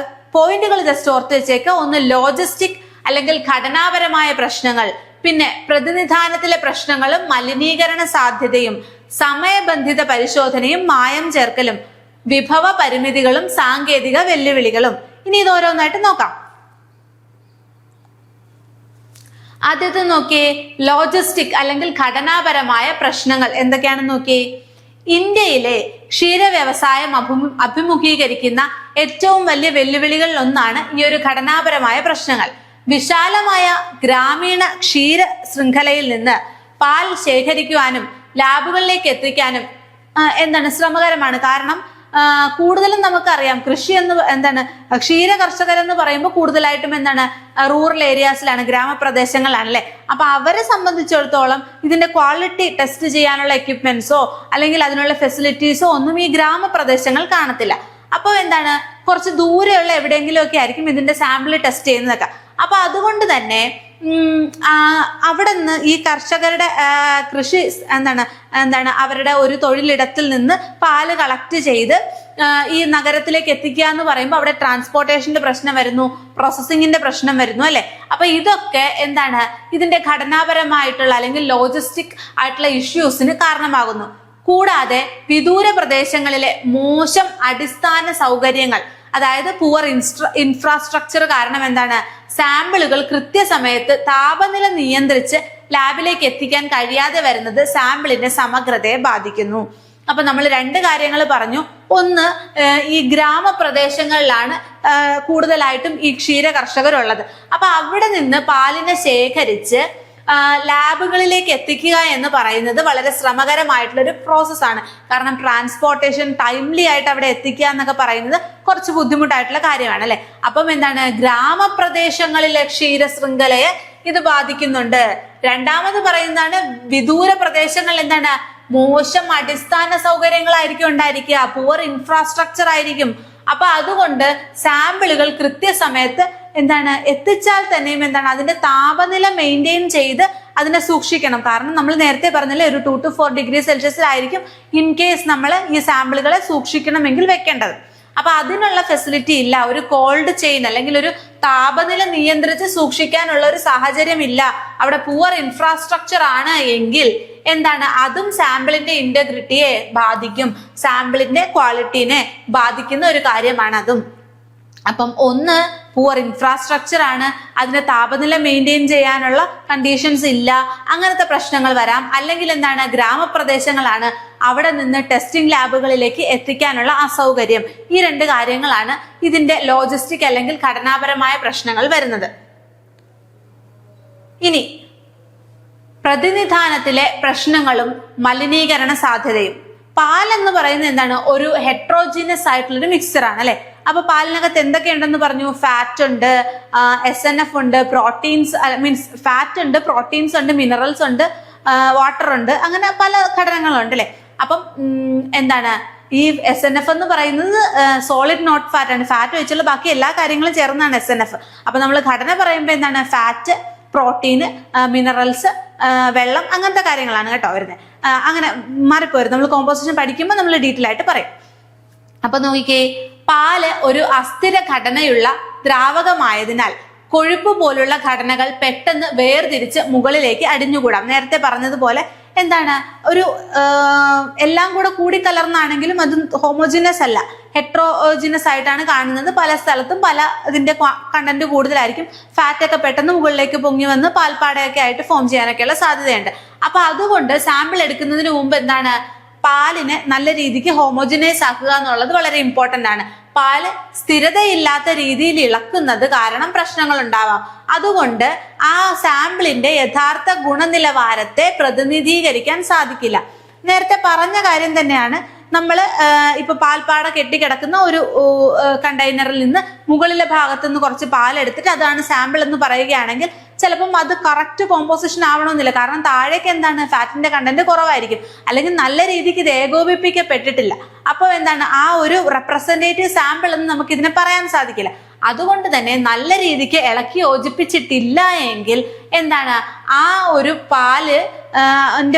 പോയിന്റുകൾ ജസ്റ്റ് ഓർത്ത് വെച്ചേക്ക്. ഒന്ന് ലോജിസ്റ്റിക് അല്ലെങ്കിൽ ഘടനാപരമായ പ്രശ്നങ്ങൾ, പിന്നെ പ്രതിനിധാനത്തിലെ പ്രശ്നങ്ങളും മലിനീകരണ സാധ്യതയും, സമയബന്ധിത പരിശോധനയും മായം ചേർക്കലും, വിഭവ പരിമിതികളും സാങ്കേതിക വെല്ലുവിളികളും. ഇനി ഇത് ഓരോന്നായിട്ട് നോക്കാം. ആദ്യത്തെ നോക്കിയേ, ലോജിസ്റ്റിക് അല്ലെങ്കിൽ ഘടനാപരമായ പ്രശ്നങ്ങൾ എന്തൊക്കെയാണെന്ന് നോക്കിയേ. ഇന്ത്യയിലെ ക്ഷീര വ്യവസായം അഭിമുഖീകരിക്കുന്ന ഏറ്റവും വലിയ വെല്ലുവിളികളിൽ ഒന്നാണ് ഈ ഒരു ഘടനാപരമായ പ്രശ്നങ്ങൾ. വിശാലമായ ഗ്രാമീണ ക്ഷീര ശൃംഖലയിൽ നിന്ന് പാൽ ശേഖരിക്കുവാനും ലാബുകളിലേക്ക് എത്തിക്കാനും ശ്രമകരമാണ്. കാരണം കൂടുതലും നമുക്കറിയാം കൃഷി ക്ഷീര കർഷകരെന്ന് പറയുമ്പോൾ കൂടുതലായിട്ടും റൂറൽ ഏരിയാസിലാണ്, ഗ്രാമപ്രദേശങ്ങളിലാണല്ലേ. അപ്പൊ അവരെ സംബന്ധിച്ചിടത്തോളം ഇതിന്റെ ക്വാളിറ്റി ടെസ്റ്റ് ചെയ്യാനുള്ള എക്യുപ്മെന്റ്സോ അല്ലെങ്കിൽ അതിനുള്ള ഫെസിലിറ്റീസോ ഒന്നും ഈ ഗ്രാമപ്രദേശങ്ങൾ കാണത്തില്ല. അപ്പോൾ എന്താണ് കുറച്ച് ദൂരെയുള്ള എവിടെയെങ്കിലും ഒക്കെ ആയിരിക്കും ഇതിന്റെ സാമ്പിൾ ടെസ്റ്റ് ചെയ്യുന്നതൊക്കെ. അപ്പൊ അതുകൊണ്ട് തന്നെ അവിടെ നിന്ന് ഈ കർഷകരുടെ കൃഷി എന്താണ് അവരുടെ ഒരു തൊഴിലിടത്തിൽ നിന്ന് പാല് കളക്ട് ചെയ്ത് ഈ നഗരത്തിലേക്ക് എത്തിക്കുക എന്ന് പറയുമ്പോൾ അവിടെ ട്രാൻസ്പോർട്ടേഷന്റെ പ്രശ്നം വരുന്നു, പ്രോസസ്സിങ്ങിന്റെ പ്രശ്നം വരുന്നു അല്ലെ. അപ്പൊ ഇതൊക്കെ എന്താണ് ഇതിന്റെ ഘടനാപരമായിട്ടുള്ള അല്ലെങ്കിൽ ലോജിസ്റ്റിക് ആയിട്ടുള്ള ഇഷ്യൂസിന് കാരണമാകുന്നു. കൂടാതെ വിദൂര പ്രദേശങ്ങളിലെ മോശം അടിസ്ഥാന സൗകര്യങ്ങൾ, അതായത് പുവർ ഇൻഫ്രാസ്ട്രക്ചർ കാരണം എന്താണ് സാമ്പിളുകൾ കൃത്യസമയത്ത് താപനില നിയന്ത്രിച്ച് ലാബിലേക്ക് എത്തിക്കാൻ കഴിയാതെ വരുന്നത് സാമ്പിളിന്റെ സമഗ്രതയെ ബാധിക്കുന്നു. അപ്പൊ നമ്മൾ രണ്ട് കാര്യങ്ങൾ പറഞ്ഞു. ഒന്ന്, ഈ ഗ്രാമപ്രദേശങ്ങളിലാണ് കൂടുതലായിട്ടും ഈ ക്ഷീര കർഷകരുള്ളത്. അപ്പൊ അവിടെ നിന്ന് പാലിനെ ശേഖരിച്ച് ലാബുകളിലേക്ക് എത്തിക്കുക എന്ന് പറയുന്നത് വളരെ ശ്രമകരമായിട്ടുള്ള ഒരു പ്രോസസ്സാണ്. കാരണം ട്രാൻസ്പോർട്ടേഷൻ ടൈംലി ആയിട്ട് അവിടെ എത്തിക്കുക എന്നൊക്കെ പറയുന്നത് കുറച്ച് ബുദ്ധിമുട്ടായിട്ടുള്ള കാര്യമാണ് അല്ലെ. അപ്പം എന്താണ് ഗ്രാമപ്രദേശങ്ങളിലെ ക്ഷീര ശൃംഖലയെ ഇത് ബാധിക്കുന്നുണ്ട്. രണ്ടാമത് പറയുന്നതാണ് വിദൂര പ്രദേശങ്ങളിൽ എന്താണ് മോശം അടിസ്ഥാന സൗകര്യങ്ങളായിരിക്കും ഉണ്ടായിരിക്കുക, പുവർ ഇൻഫ്രാസ്ട്രക്ചർ ആയിരിക്കും. അപ്പൊ അതുകൊണ്ട് സാമ്പിളുകൾ കൃത്യസമയത്ത് എന്താണ് എത്തിച്ചാൽ തന്നെയും എന്താണ് അതിന്റെ താപനില മെയിൻറ്റെയിൻ ചെയ്ത് അതിനെ സൂക്ഷിക്കണം. കാരണം നമ്മൾ നേരത്തെ പറഞ്ഞില്ലേ ഒരു 2 to 4 ഡിഗ്രി സെൽഷ്യസിലായിരിക്കും ഇൻ കേസ് നമ്മൾ ഈ സാമ്പിളുകളെ സൂക്ഷിക്കണമെങ്കിൽ വെക്കേണ്ടത്. അപ്പൊ അതിനുള്ള ഫെസിലിറ്റി ഇല്ല. ഒരു കോൾഡ് ചെയിൻ അല്ലെങ്കിൽ ഒരു താപനില നിയന്ത്രിച്ച് സൂക്ഷിക്കാനുള്ള ഒരു സാഹചര്യം ഇല്ല. അവിടെ പുവർ ഇൻഫ്രാസ്ട്രക്ചർ ആണ് എങ്കിൽ എന്താണ് അതും സാമ്പിളിന്റെ ഇന്റഗ്രിറ്റിയെ ബാധിക്കും, സാമ്പിളിന്റെ ക്വാളിറ്റിനെ ബാധിക്കുന്ന ഒരു കാര്യമാണ് അതും. അപ്പം ഒന്ന് പുവർ ഇൻഫ്രാസ്ട്രക്ചർ ആണ്, അതിന്റെ താപനില മെയിൻറ്റെയിൻ ചെയ്യാനുള്ള കണ്ടീഷൻസ് ഇല്ല, അങ്ങനത്തെ പ്രശ്നങ്ങൾ വരാം. അല്ലെങ്കിൽ എന്താണ് ഗ്രാമപ്രദേശങ്ങളാണ്, അവിടെ നിന്ന് ടെസ്റ്റിംഗ് ലാബുകളിലേക്ക് എത്തിക്കാനുള്ള അസൗകര്യം. ഈ രണ്ട് കാര്യങ്ങളാണ് ഇതിന്റെ ലോജിസ്റ്റിക് അല്ലെങ്കിൽ ഘടനാപരമായ പ്രശ്നങ്ങൾ വരുന്നത്. ഇനി പ്രതിനിധാനത്തിലെ പ്രശ്നങ്ങളും മലിനീകരണ സാധ്യതയും. പാൽ എന്ന് പറയുന്നത് എന്താണ് ഒരു ഹെട്രോജിനസ് ആയിട്ടുള്ളൊരു മിക്സ്ചർ ആണ് അല്ലെ. അപ്പൊ പാലിനകത്ത് എന്തൊക്കെയുണ്ടെന്ന് പറഞ്ഞു? ഫാറ്റ് ഉണ്ട്, SNF ഉണ്ട്, പ്രോട്ടീൻസ് മീൻസ് ഫാറ്റ് ഉണ്ട്, പ്രോട്ടീൻസ് ഉണ്ട്, മിനറൽസ് ഉണ്ട്, വാട്ടർ ഉണ്ട്, അങ്ങനെ പല ഘടകങ്ങളുണ്ട് അല്ലെ. അപ്പം എന്താണ് ഈ SNF എന്ന് പറയുന്നത് സോളിഡ് നോട്ട് ഫാറ്റ് ആണ്. ഫാറ്റ് വെച്ചുള്ള ബാക്കി എല്ലാ കാര്യങ്ങളും ചേർന്നാണ് SNF. അപ്പൊ നമ്മൾ ഘടന പറയുമ്പോൾ എന്താണ് ഫാറ്റ്, പ്രോട്ടീന്, മിനറൽസ്, വെള്ളം, അങ്ങനത്തെ കാര്യങ്ങളാണ് കേട്ടോ വരുന്നത്. അങ്ങനെ മാറിപ്പോരും. നമ്മൾ കോമ്പോസിഷൻ പഠിക്കുമ്പോൾ നമ്മൾ ഡീറ്റെയിൽ ആയിട്ട് പറയും. അപ്പൊ നോക്കിക്കേ, പാല് ഒരു അസ്ഥിര ഘടനയുള്ള ദ്രാവകമായതിനാൽ കൊഴുപ്പ് പോലുള്ള ഘടനകൾ പെട്ടെന്ന് വേർതിരിച്ച് മുകളിലേക്ക് അടിഞ്ഞുകൂടാം. നേരത്തെ പറഞ്ഞതുപോലെ എന്താണ് ഒരു എല്ലാം കൂടെ കൂടിക്കലർന്നാണെങ്കിലും അത് ഹോമോജിനസ് അല്ല, ഹെട്രോജിനസ് ആയിട്ടാണ് കാണുന്നത്. പല സ്ഥലത്തും പല ഇതിന്റെ കണ്ടന്റ് കൂടുതലായിരിക്കും. ഫാറ്റ് ഒക്കെ പെട്ടെന്ന് മുകളിലേക്ക് പൊങ്ങി വന്ന് പാൽപ്പാടയൊക്കെ ആയിട്ട് ഫോം ചെയ്യാനൊക്കെയുള്ള സാധ്യതയുണ്ട്. അപ്പൊ അതുകൊണ്ട് സാമ്പിൾ എടുക്കുന്നതിന് മുമ്പ് എന്താണ് പാലിനെ നല്ല രീതിക്ക് ഹോമോജിനൈസ് ആക്കുക എന്നുള്ളത് വളരെ ഇമ്പോർട്ടന്റ് ആണ്. പാല് സ്ഥിരതയില്ലാത്ത രീതിയിൽ ഇളക്കുന്നത് കാരണം പ്രശ്നങ്ങൾ ഉണ്ടാവാം. അതുകൊണ്ട് ആ സാമ്പിളിന്റെ യഥാർത്ഥ ഗുണനിലവാരത്തെ പ്രതിനിധീകരിക്കാൻ സാധിക്കില്ല. നേരത്തെ പറഞ്ഞ കാര്യം തന്നെയാണ്. നമ്മൾ ഇപ്പൊ പാൽപ്പാട കെട്ടിക്കിടക്കുന്ന ഒരു കണ്ടെയ്നറിൽ നിന്ന് മുകളിലെ ഭാഗത്തു നിന്ന് കുറച്ച് പാലെടുത്തിട്ട് അതാണ് സാമ്പിൾ എന്ന് പറയുകയാണെങ്കിൽ ചിലപ്പം അത് കറക്റ്റ് കോമ്പോസിഷൻ ആവണമെന്നില്ല. കാരണം താഴേക്ക് എന്താണ് ഫാറ്റിന്റെ കണ്ടന്റ് കുറവായിരിക്കും, അല്ലെങ്കിൽ നല്ല രീതിക്ക് ഇത് ഏകോപിപ്പിക്കപ്പെട്ടിട്ടില്ല. അപ്പോൾ എന്താണ് ആ ഒരു റെപ്രസെന്റേറ്റീവ് സാമ്പിൾ എന്ന് നമുക്ക് ഇതിനെ പറയാൻ സാധിക്കില്ല. അതുകൊണ്ട് തന്നെ നല്ല രീതിക്ക് ഇളക്കി യോജിപ്പിച്ചിട്ടില്ല എങ്കിൽ എന്താണ് ആ ഒരു പാല്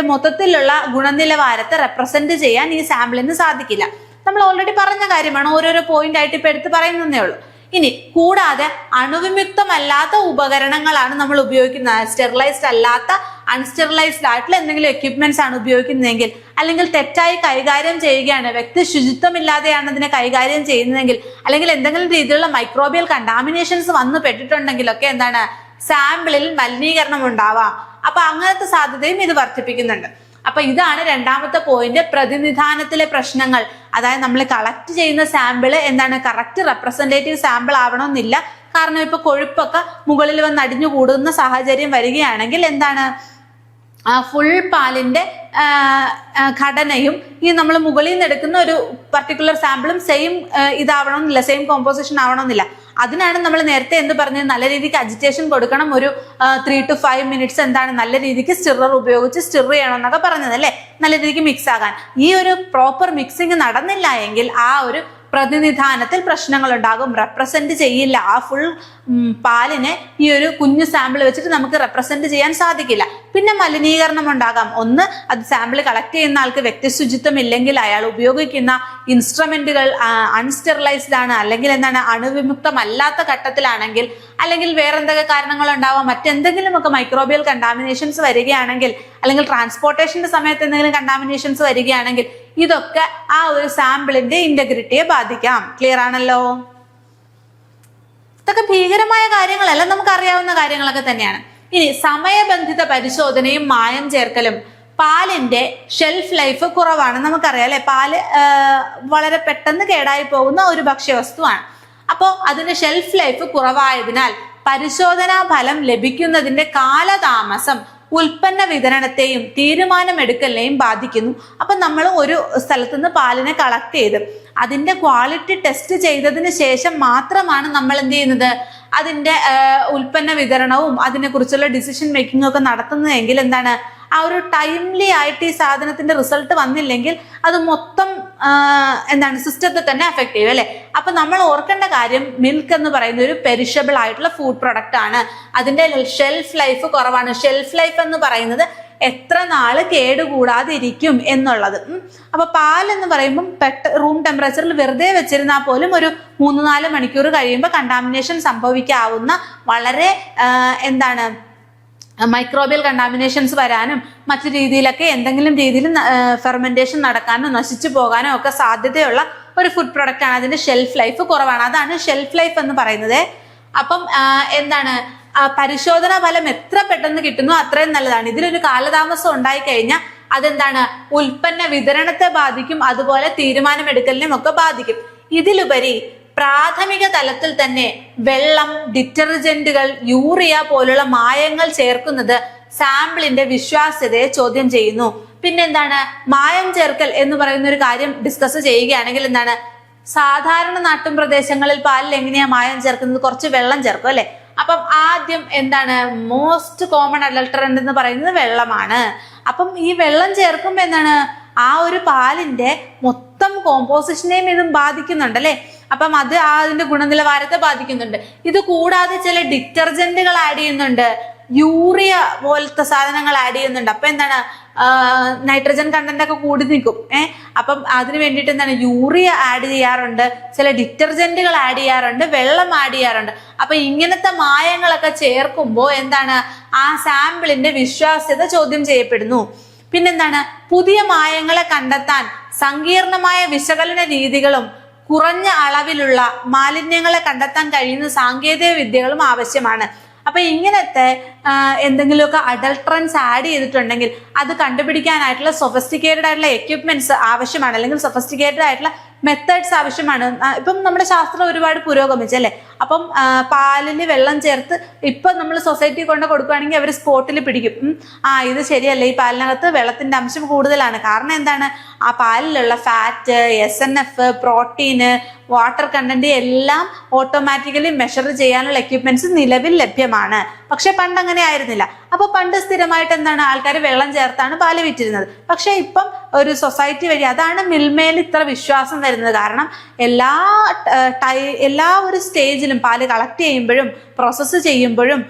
മൊത്തത്തിലുള്ള ഗുണനിലവാരത്തെ റെപ്രസെന്റ് ചെയ്യാൻ ഈ സാമ്പിളിന് സാധിക്കില്ല. നമ്മൾ ഓൾറെഡി പറഞ്ഞ കാര്യമാണ്, ഓരോരോ പോയിന്റ് ആയിട്ട് ഇപ്പൊ എടുത്ത് പറയുന്നതേ ഉള്ളൂ. ഇനി കൂടാതെ അണുവിമുക്തമല്ലാത്ത ഉപകരണങ്ങളാണ് നമ്മൾ ഉപയോഗിക്കുന്നത്. സ്റ്റെറിലൈസ്ഡ് അല്ലാത്ത അൺസ്റ്റെറിലൈസ്ഡ് ആയിട്ടുള്ള എന്തെങ്കിലും എക്യുപ്മെന്റ്സ് ആണ് ഉപയോഗിക്കുന്നതെങ്കിൽ, അല്ലെങ്കിൽ തെറ്റായി കൈകാര്യം ചെയ്യുകയാണ്, വ്യക്തി ശുചിത്വമില്ലാതെയാണ് അതിനെ കൈകാര്യം ചെയ്യുന്നതെങ്കിൽ, അല്ലെങ്കിൽ എന്തെങ്കിലും രീതിയിലുള്ള മൈക്രോബിയൽ കണ്ടാമിനേഷൻസ് വന്നു പെട്ടിട്ടുണ്ടെങ്കിലൊക്കെ എന്താണ് സാമ്പിളിൽ മലിനീകരണം ഉണ്ടാവാം. അപ്പൊ അങ്ങനത്തെ സാധ്യതയും ഇത് വർദ്ധിപ്പിക്കുന്നുണ്ട്. അപ്പൊ ഇതാണ് രണ്ടാമത്തെ പോയിന്റ്, പ്രതിനിധാനത്തിലെ പ്രശ്നങ്ങൾ. അതായത് നമ്മൾ കളക്ട് ചെയ്യുന്ന സാമ്പിള് എന്താണ് കറക്റ്റ് റെപ്രസെന്റേറ്റീവ് സാമ്പിൾ ആവണമെന്നില്ല. കാരണം ഇപ്പൊ കൊഴുപ്പൊക്കെ മുകളിൽ വന്ന് അടിഞ്ഞു കൂടുന്ന സാഹചര്യം വരികയാണെങ്കിൽ എന്താണ് ഫുൾ പാലിന്റെ ഘടനയും ഈ നമ്മൾ മുകളിൽ നിന്ന് എടുക്കുന്ന ഒരു പർട്ടിക്കുലർ സാമ്പിളും സെയിം ഇതാവണമെന്നില്ല, സെയിം കോമ്പോസിഷൻ ആവണമെന്നില്ല. അതിനാണ് നമ്മൾ നേരത്തെ എന്ത് പറഞ്ഞത്, നല്ല രീതിക്ക് അജിറ്റേഷൻ കൊടുക്കണം, ഒരു 3 to 5 minutes എന്താണ് നല്ല രീതിക്ക് സ്റ്റിറർ ഉപയോഗിച്ച് സ്റ്റിർ ചെയ്യണം എന്നൊക്കെ പറഞ്ഞത് അല്ലേ, നല്ല രീതിക്ക് മിക്സ് ആകാൻ. ഈ ഒരു പ്രോപ്പർ മിക്സിങ് നടന്നില്ല എങ്കിൽ ആ ഒരു പ്രതിനിധാനത്തിൽ പ്രശ്നങ്ങൾ ഉണ്ടാകും, റെപ്രസെന്റ് ചെയ്യില്ല. ആ ഫുൾ പാലിനെ ഈ ഒരു കുഞ്ഞു സാമ്പിൾ വെച്ചിട്ട് നമുക്ക് റെപ്രസെന്റ് ചെയ്യാൻ സാധിക്കില്ല. പിന്നെ മലിനീകരണം ഉണ്ടാകാം. ഒന്ന്, അത് സാമ്പിൾ കളക്ട് ചെയ്യുന്ന ആൾക്ക് വ്യക്തി ശുചിത്വം ഇല്ലെങ്കിൽ അയാൾ ഉപയോഗിക്കുന്ന ഇൻസ്ട്രുമെന്റുകൾ അൺസ്റ്റെറിലൈസ്ഡ് ആണ്, അല്ലെങ്കിൽ എന്താണ് അണുവിമുക്തമല്ലാത്ത ഘട്ടത്തിലാണെങ്കിൽ, അല്ലെങ്കിൽ വേറെ എന്തൊക്കെ കാരണങ്ങൾ ഉണ്ടാവാം, മറ്റെന്തെങ്കിലുമൊക്കെ മൈക്രോബിയൽ കണ്ടാമിനേഷൻസ് വരികയാണെങ്കിൽ, അല്ലെങ്കിൽ ട്രാൻസ്പോർട്ടേഷന്റെ സമയത്ത് എന്തെങ്കിലും കണ്ടാമിനേഷൻസ് വരികയാണെങ്കിൽ ഇതൊക്കെ ആ ഒരു സാമ്പിളിന്റെ ഇന്റഗ്രിറ്റിയെ ബാധിക്കാം. ക്ലിയർ ആണല്ലോ? ഇതൊക്കെ ഭീകരമായ കാര്യങ്ങളല്ല, നമുക്കറിയാവുന്ന കാര്യങ്ങളൊക്കെ തന്നെയാണ്. ഇനി സമയബന്ധിത പരിശോധനയും മായം ചേർക്കലും. പാലിന്റെ ഷെൽഫ് ലൈഫ് കുറവാണ്, നമുക്കറിയാം അല്ലെ. പാല് വളരെ പെട്ടെന്ന് കേടായി പോകുന്ന ഒരു ഭക്ഷ്യവസ്തുവാണ്. അപ്പോൾ അതിന്റെ ഷെൽഫ് ലൈഫ് കുറവായതിനാൽ പരിശോധനാ ഫലം ലഭിക്കുന്നതിന്റെ കാലതാമസം ഉൽപ്പന്ന വിതരണത്തെയും തീരുമാനമെടുക്കലിനെയും ബാധിക്കുന്നു. അപ്പൊ നമ്മൾ ഒരു സ്ഥലത്ത് നിന്ന് പാലിനെ കളക്ട് ചെയ്ത് അതിന്റെ ക്വാളിറ്റി ടെസ്റ്റ് ചെയ്തതിന് ശേഷം മാത്രമാണ് നമ്മൾ എന്ത് ചെയ്യുന്നത്, അതിന്റെ ഉൽപ്പന്ന വിതരണവും അതിനെക്കുറിച്ചുള്ള ഡിസിഷൻ മേക്കിംഗ് ഒക്കെ നടത്തുന്നതെങ്കിൽ എന്താണ്, ആ ഒരു ടൈംലി ആയിട്ട് ഈ സാധനത്തിന്റെ റിസൾട്ട് വന്നില്ലെങ്കിൽ അത് മൊത്തം എന്താണ് സിസ്റ്റത്തെ തന്നെ അഫക്ട് ചെയ്യും അല്ലെ. അപ്പൊ നമ്മൾ ഓർക്കേണ്ട കാര്യം, മിൽക്ക് എന്ന് പറയുന്ന ഒരു പെരിഷബിൾ ആയിട്ടുള്ള ഫുഡ് പ്രൊഡക്റ്റ് ആണ്. അതിന്റെ ഷെൽഫ് ലൈഫ് കുറവാണ്. ഷെൽഫ് ലൈഫ് എന്ന് പറയുന്നത് എത്ര നാള് കേടുകൂടാതിരിക്കും എന്നുള്ളത്. അപ്പൊ പാൽ എന്ന് പറയുമ്പോൾ റൂം ടെമ്പറേച്ചറിൽ വെറുതെ വെച്ചിരുന്നാൽ പോലും ഒരു 3-4 മണിക്കൂർ കഴിയുമ്പോൾ കണ്ടാമിനേഷൻ സംഭവിക്കാവുന്ന വളരെ എന്താണ് മൈക്രോബിയൽ കണ്ടാമിനേഷൻസ് വരാനും മറ്റു രീതിയിലൊക്കെ എന്തെങ്കിലും രീതിയിൽ ഫെർമെന്റേഷൻ നടക്കാനോ നശിച്ചു പോകാനോ ഒക്കെ സാധ്യതയുള്ള ഒരു ഫുഡ് പ്രൊഡക്റ്റ് ആണ്. അതിന്റെ ഷെൽഫ് ലൈഫ് കുറവാണ്. അതാണ് ഷെൽഫ് ലൈഫ് എന്ന് പറയുന്നത്. അപ്പം എന്താണ്, പരിശോധനാ ഫലം എത്ര പെട്ടെന്ന് കിട്ടുന്നു അത്രയും നല്ലതാണ്. ഇതിലൊരു കാലതാമസം ഉണ്ടായി കഴിഞ്ഞാൽ അതെന്താണ്, ഉൽപ്പന്ന വിതരണത്തെ ബാധിക്കും, അതുപോലെ തീരുമാനമെടുക്കലിനും ഒക്കെ ബാധിക്കും. ഇതിലുപരി പ്രാഥമിക തലത്തിൽ തന്നെ വെള്ളം, ഡിറ്റർജന്റുകൾ, യൂറിയ പോലുള്ള മായങ്ങൾ ചേർക്കുന്നത് സാമ്പിളിന്റെ വിശ്വാസ്യതയെ ചോദ്യം ചെയ്യുന്നു. പിന്നെന്താണ്, മായം ചേർക്കൽ എന്ന് പറയുന്ന ഒരു കാര്യം ഡിസ്കസ് ചെയ്യുകയാണെങ്കിൽ എന്താണ്, സാധാരണ നാട്ടും പ്രദേശങ്ങളിൽ പാലിൽ എങ്ങനെയാ മായം ചേർക്കുന്നത്, കുറച്ച് വെള്ളം ചേർക്കും അല്ലെ. അപ്പം ആദ്യം എന്താണ്, മോസ്റ്റ് കോമൺ അഡൾട്ടറന്റ് എന്ന് പറയുന്നത് വെള്ളമാണ്. അപ്പം ഈ വെള്ളം ചേർക്കുമ്പോൾ എന്താണ്, ആ ഒരു പാലിന്റെ മൊത്തം കോമ്പോസിഷനെയും ഇതും ബാധിക്കുന്നുണ്ട് അല്ലെ. അപ്പം അത് അതിന്റെ ഗുണനിലവാരത്തെ ബാധിക്കുന്നുണ്ട്. ഇത് കൂടാതെ ചില ഡിറ്റർജന്റുകൾ ആഡ് ചെയ്യുന്നുണ്ട്, യൂറിയ പോലത്തെ സാധനങ്ങൾ ആഡ് ചെയ്യുന്നുണ്ട്. അപ്പൊ എന്താണ്, നൈട്രജൻ കണ്ടന്റ് ഒക്കെ കൂടി നിൽക്കും. അപ്പം അതിന് വേണ്ടിയിട്ട് എന്താണ്, യൂറിയ ആഡ് ചെയ്യാറുണ്ട്, ചില ഡിറ്റർജന്റുകൾ ആഡ് ചെയ്യാറുണ്ട്, വെള്ളം ആഡ് ചെയ്യാറുണ്ട്. അപ്പൊ ഇങ്ങനത്തെ മായങ്ങളൊക്കെ ചേർക്കുമ്പോൾ എന്താണ്, ആ സാമ്പിളിന്റെ വിശ്വാസ്യത ചോദ്യം ചെയ്യപ്പെടുന്നു. പിന്നെന്താണ്, പുതിയ മായങ്ങളെ കണ്ടെത്താൻ സങ്കീർണമായ വിശകലന രീതികളും കുറഞ്ഞ അളവിലുള്ള മാലിന്യങ്ങളെ കണ്ടെത്താൻ കഴിയുന്ന സാങ്കേതിക വിദ്യകളും ആവശ്യമാണ്. അപ്പൊ ഇങ്ങനത്തെ എന്തെങ്കിലുമൊക്കെ അഡൾട്രൻസ് ആഡ് ചെയ്തിട്ടുണ്ടെങ്കിൽ അത് കണ്ടുപിടിക്കാനായിട്ടുള്ള സൊഫിസ്റ്റിക്കേറ്റഡ് ആയിട്ടുള്ള എക്യുപ്മെന്റ്സ് ആവശ്യമാണ്, അല്ലെങ്കിൽ സൊഫിസ്റ്റിക്കേറ്റഡ് ആയിട്ടുള്ള മെത്തേഡ്സ് ആവശ്യമാണ്. ഇപ്പം നമ്മുടെ ശാസ്ത്രം ഒരുപാട് പുരോഗമിച്ചല്ലേ. അപ്പം പാലില് വെള്ളം ചേർത്ത് ഇപ്പൊ നമ്മൾ സൊസൈറ്റി കൊണ്ട് കൊടുക്കുകയാണെങ്കിൽ അവർ സ്പോട്ടിൽ പിടിക്കും, ഇത് ശരിയല്ല, ഈ പാലിനകത്ത് വെള്ളത്തിന്റെ അംശം കൂടുതലാണ്. കാരണം എന്താണ്, ആ പാലിലുള്ള fat, SNF, protein, water content എല്ലാം ഓട്ടോമാറ്റിക്കലി മെഷർ ചെയ്യാനുള്ള എക്യുപ്മെന്റ്സ് നിലവിൽ ലഭ്യമാണ്. പക്ഷെ പണ്ട് അങ്ങനെ ആയിരുന്നില്ല. അപ്പൊ പണ്ട് സ്ഥിരമായിട്ട് എന്താണ്, ആൾക്കാർ വെള്ളം ചേർത്താണ് പാല് വിറ്റിരുന്നത്. പക്ഷെ ഇപ്പം ഒരു സൊസൈറ്റി വഴി, അതാണ് മിൽമയിൽ ഇത്ര വിശ്വാസം വരുന്നത്. കാരണം എല്ലാ ഒരു സ്റ്റേജിലും പാല് കളക്ട് ചെയ്യുമ്പോഴും പ്രോസസ്സ് ചെയ്യുമ്പോഴും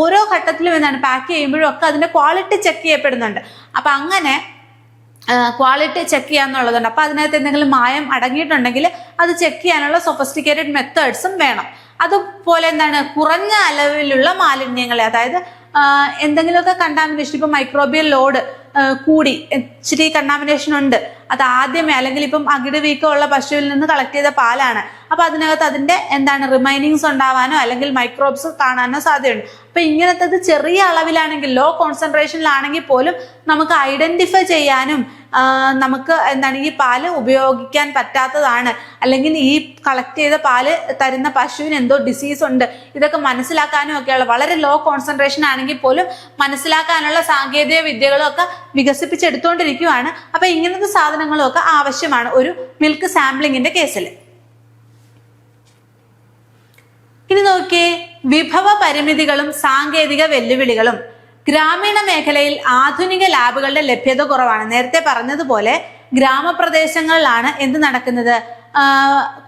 ഓരോ ഘട്ടത്തിലും എന്താണ്, പാക്ക് ചെയ്യുമ്പോഴും ഒക്കെ അതിന്റെ ക്വാളിറ്റി ചെക്ക് ചെയ്യപ്പെടുന്നുണ്ട്. അപ്പൊ അങ്ങനെ ക്വാളിറ്റി ചെക്ക് ചെയ്യാന്നുള്ളതുണ്ട്. അപ്പൊ അതിനകത്ത് എന്തെങ്കിലും മായം അടങ്ങിയിട്ടുണ്ടെങ്കിൽ അത് ചെക്ക് ചെയ്യാനുള്ള സൊഫിസ്റ്റിക്കേറ്റഡ് മെത്തേഡ്സും വേണം. അതുപോലെ എന്താണ്, കുറഞ്ഞ അളവിലുള്ള മാലിന്യങ്ങളെ, അതായത് എന്തെങ്കിലുമൊക്കെ കണ്ടാമിനേഷൻ, ഇപ്പൊ മൈക്രോബിയൽ ലോഡ് കൂടി ഇച്ചിരി കണ്ടാമിനേഷൻ ഉണ്ട്, അത് ആദ്യമേ, അല്ലെങ്കിൽ ഇപ്പം അകിട് വീക്കമുള്ള പശുവിൽ നിന്ന് കളക്ട് ചെയ്ത പാലാണ്, അപ്പൊ അതിനകത്ത് അതിന്റെ എന്താണ് റിമൈനിങ്സ് ഉണ്ടാവാനോ അല്ലെങ്കിൽ മൈക്രോബ്സ് കാണാനോ സാധ്യതയുണ്ട്. അപ്പൊ ഇങ്ങനത്തത് ചെറിയ അളവിലാണെങ്കിൽ, ലോ കോൺസെൻട്രേഷനിലാണെങ്കിൽ പോലും നമുക്ക് ഐഡന്റിഫൈ ചെയ്യാനും നമുക്ക് എന്താണ്, ഈ പാല് ഉപയോഗിക്കാൻ പറ്റാത്തതാണ്, അല്ലെങ്കിൽ ഈ കളക്ട് ചെയ്ത പാല് തരുന്ന പശുവിന് എന്തോ ഡിസീസ് ഉണ്ട്, ഇതൊക്കെ മനസ്സിലാക്കാനും ഒക്കെയുള്ള, വളരെ ലോ കോൺസെൻട്രേഷൻ ആണെങ്കിൽ പോലും മനസ്സിലാക്കാനുള്ള സാങ്കേതിക വിദ്യകളും ഒക്കെ വികസിപ്പിച്ചെടുത്തുകൊണ്ടിരിക്കുകയാണ്. അപ്പൊ ഇങ്ങനത്തെ സാധനങ്ങളും ഒക്കെ ആവശ്യമാണ് ഒരു മിൽക്ക് സാമ്പിളിങ്ങിന്റെ കേസിൽ. ഇനി നോക്കിയേ, വിഭവ പരിമിതികളും സാങ്കേതിക വെല്ലുവിളികളും. ഗ്രാമീണ മേഖലയിൽ ആധുനിക ലാബുകളുടെ ലഭ്യത കുറവാണ്. നേരത്തെ പറഞ്ഞതുപോലെ ഗ്രാമപ്രദേശങ്ങളിലാണ് എന്ത് നടക്കുന്നത്,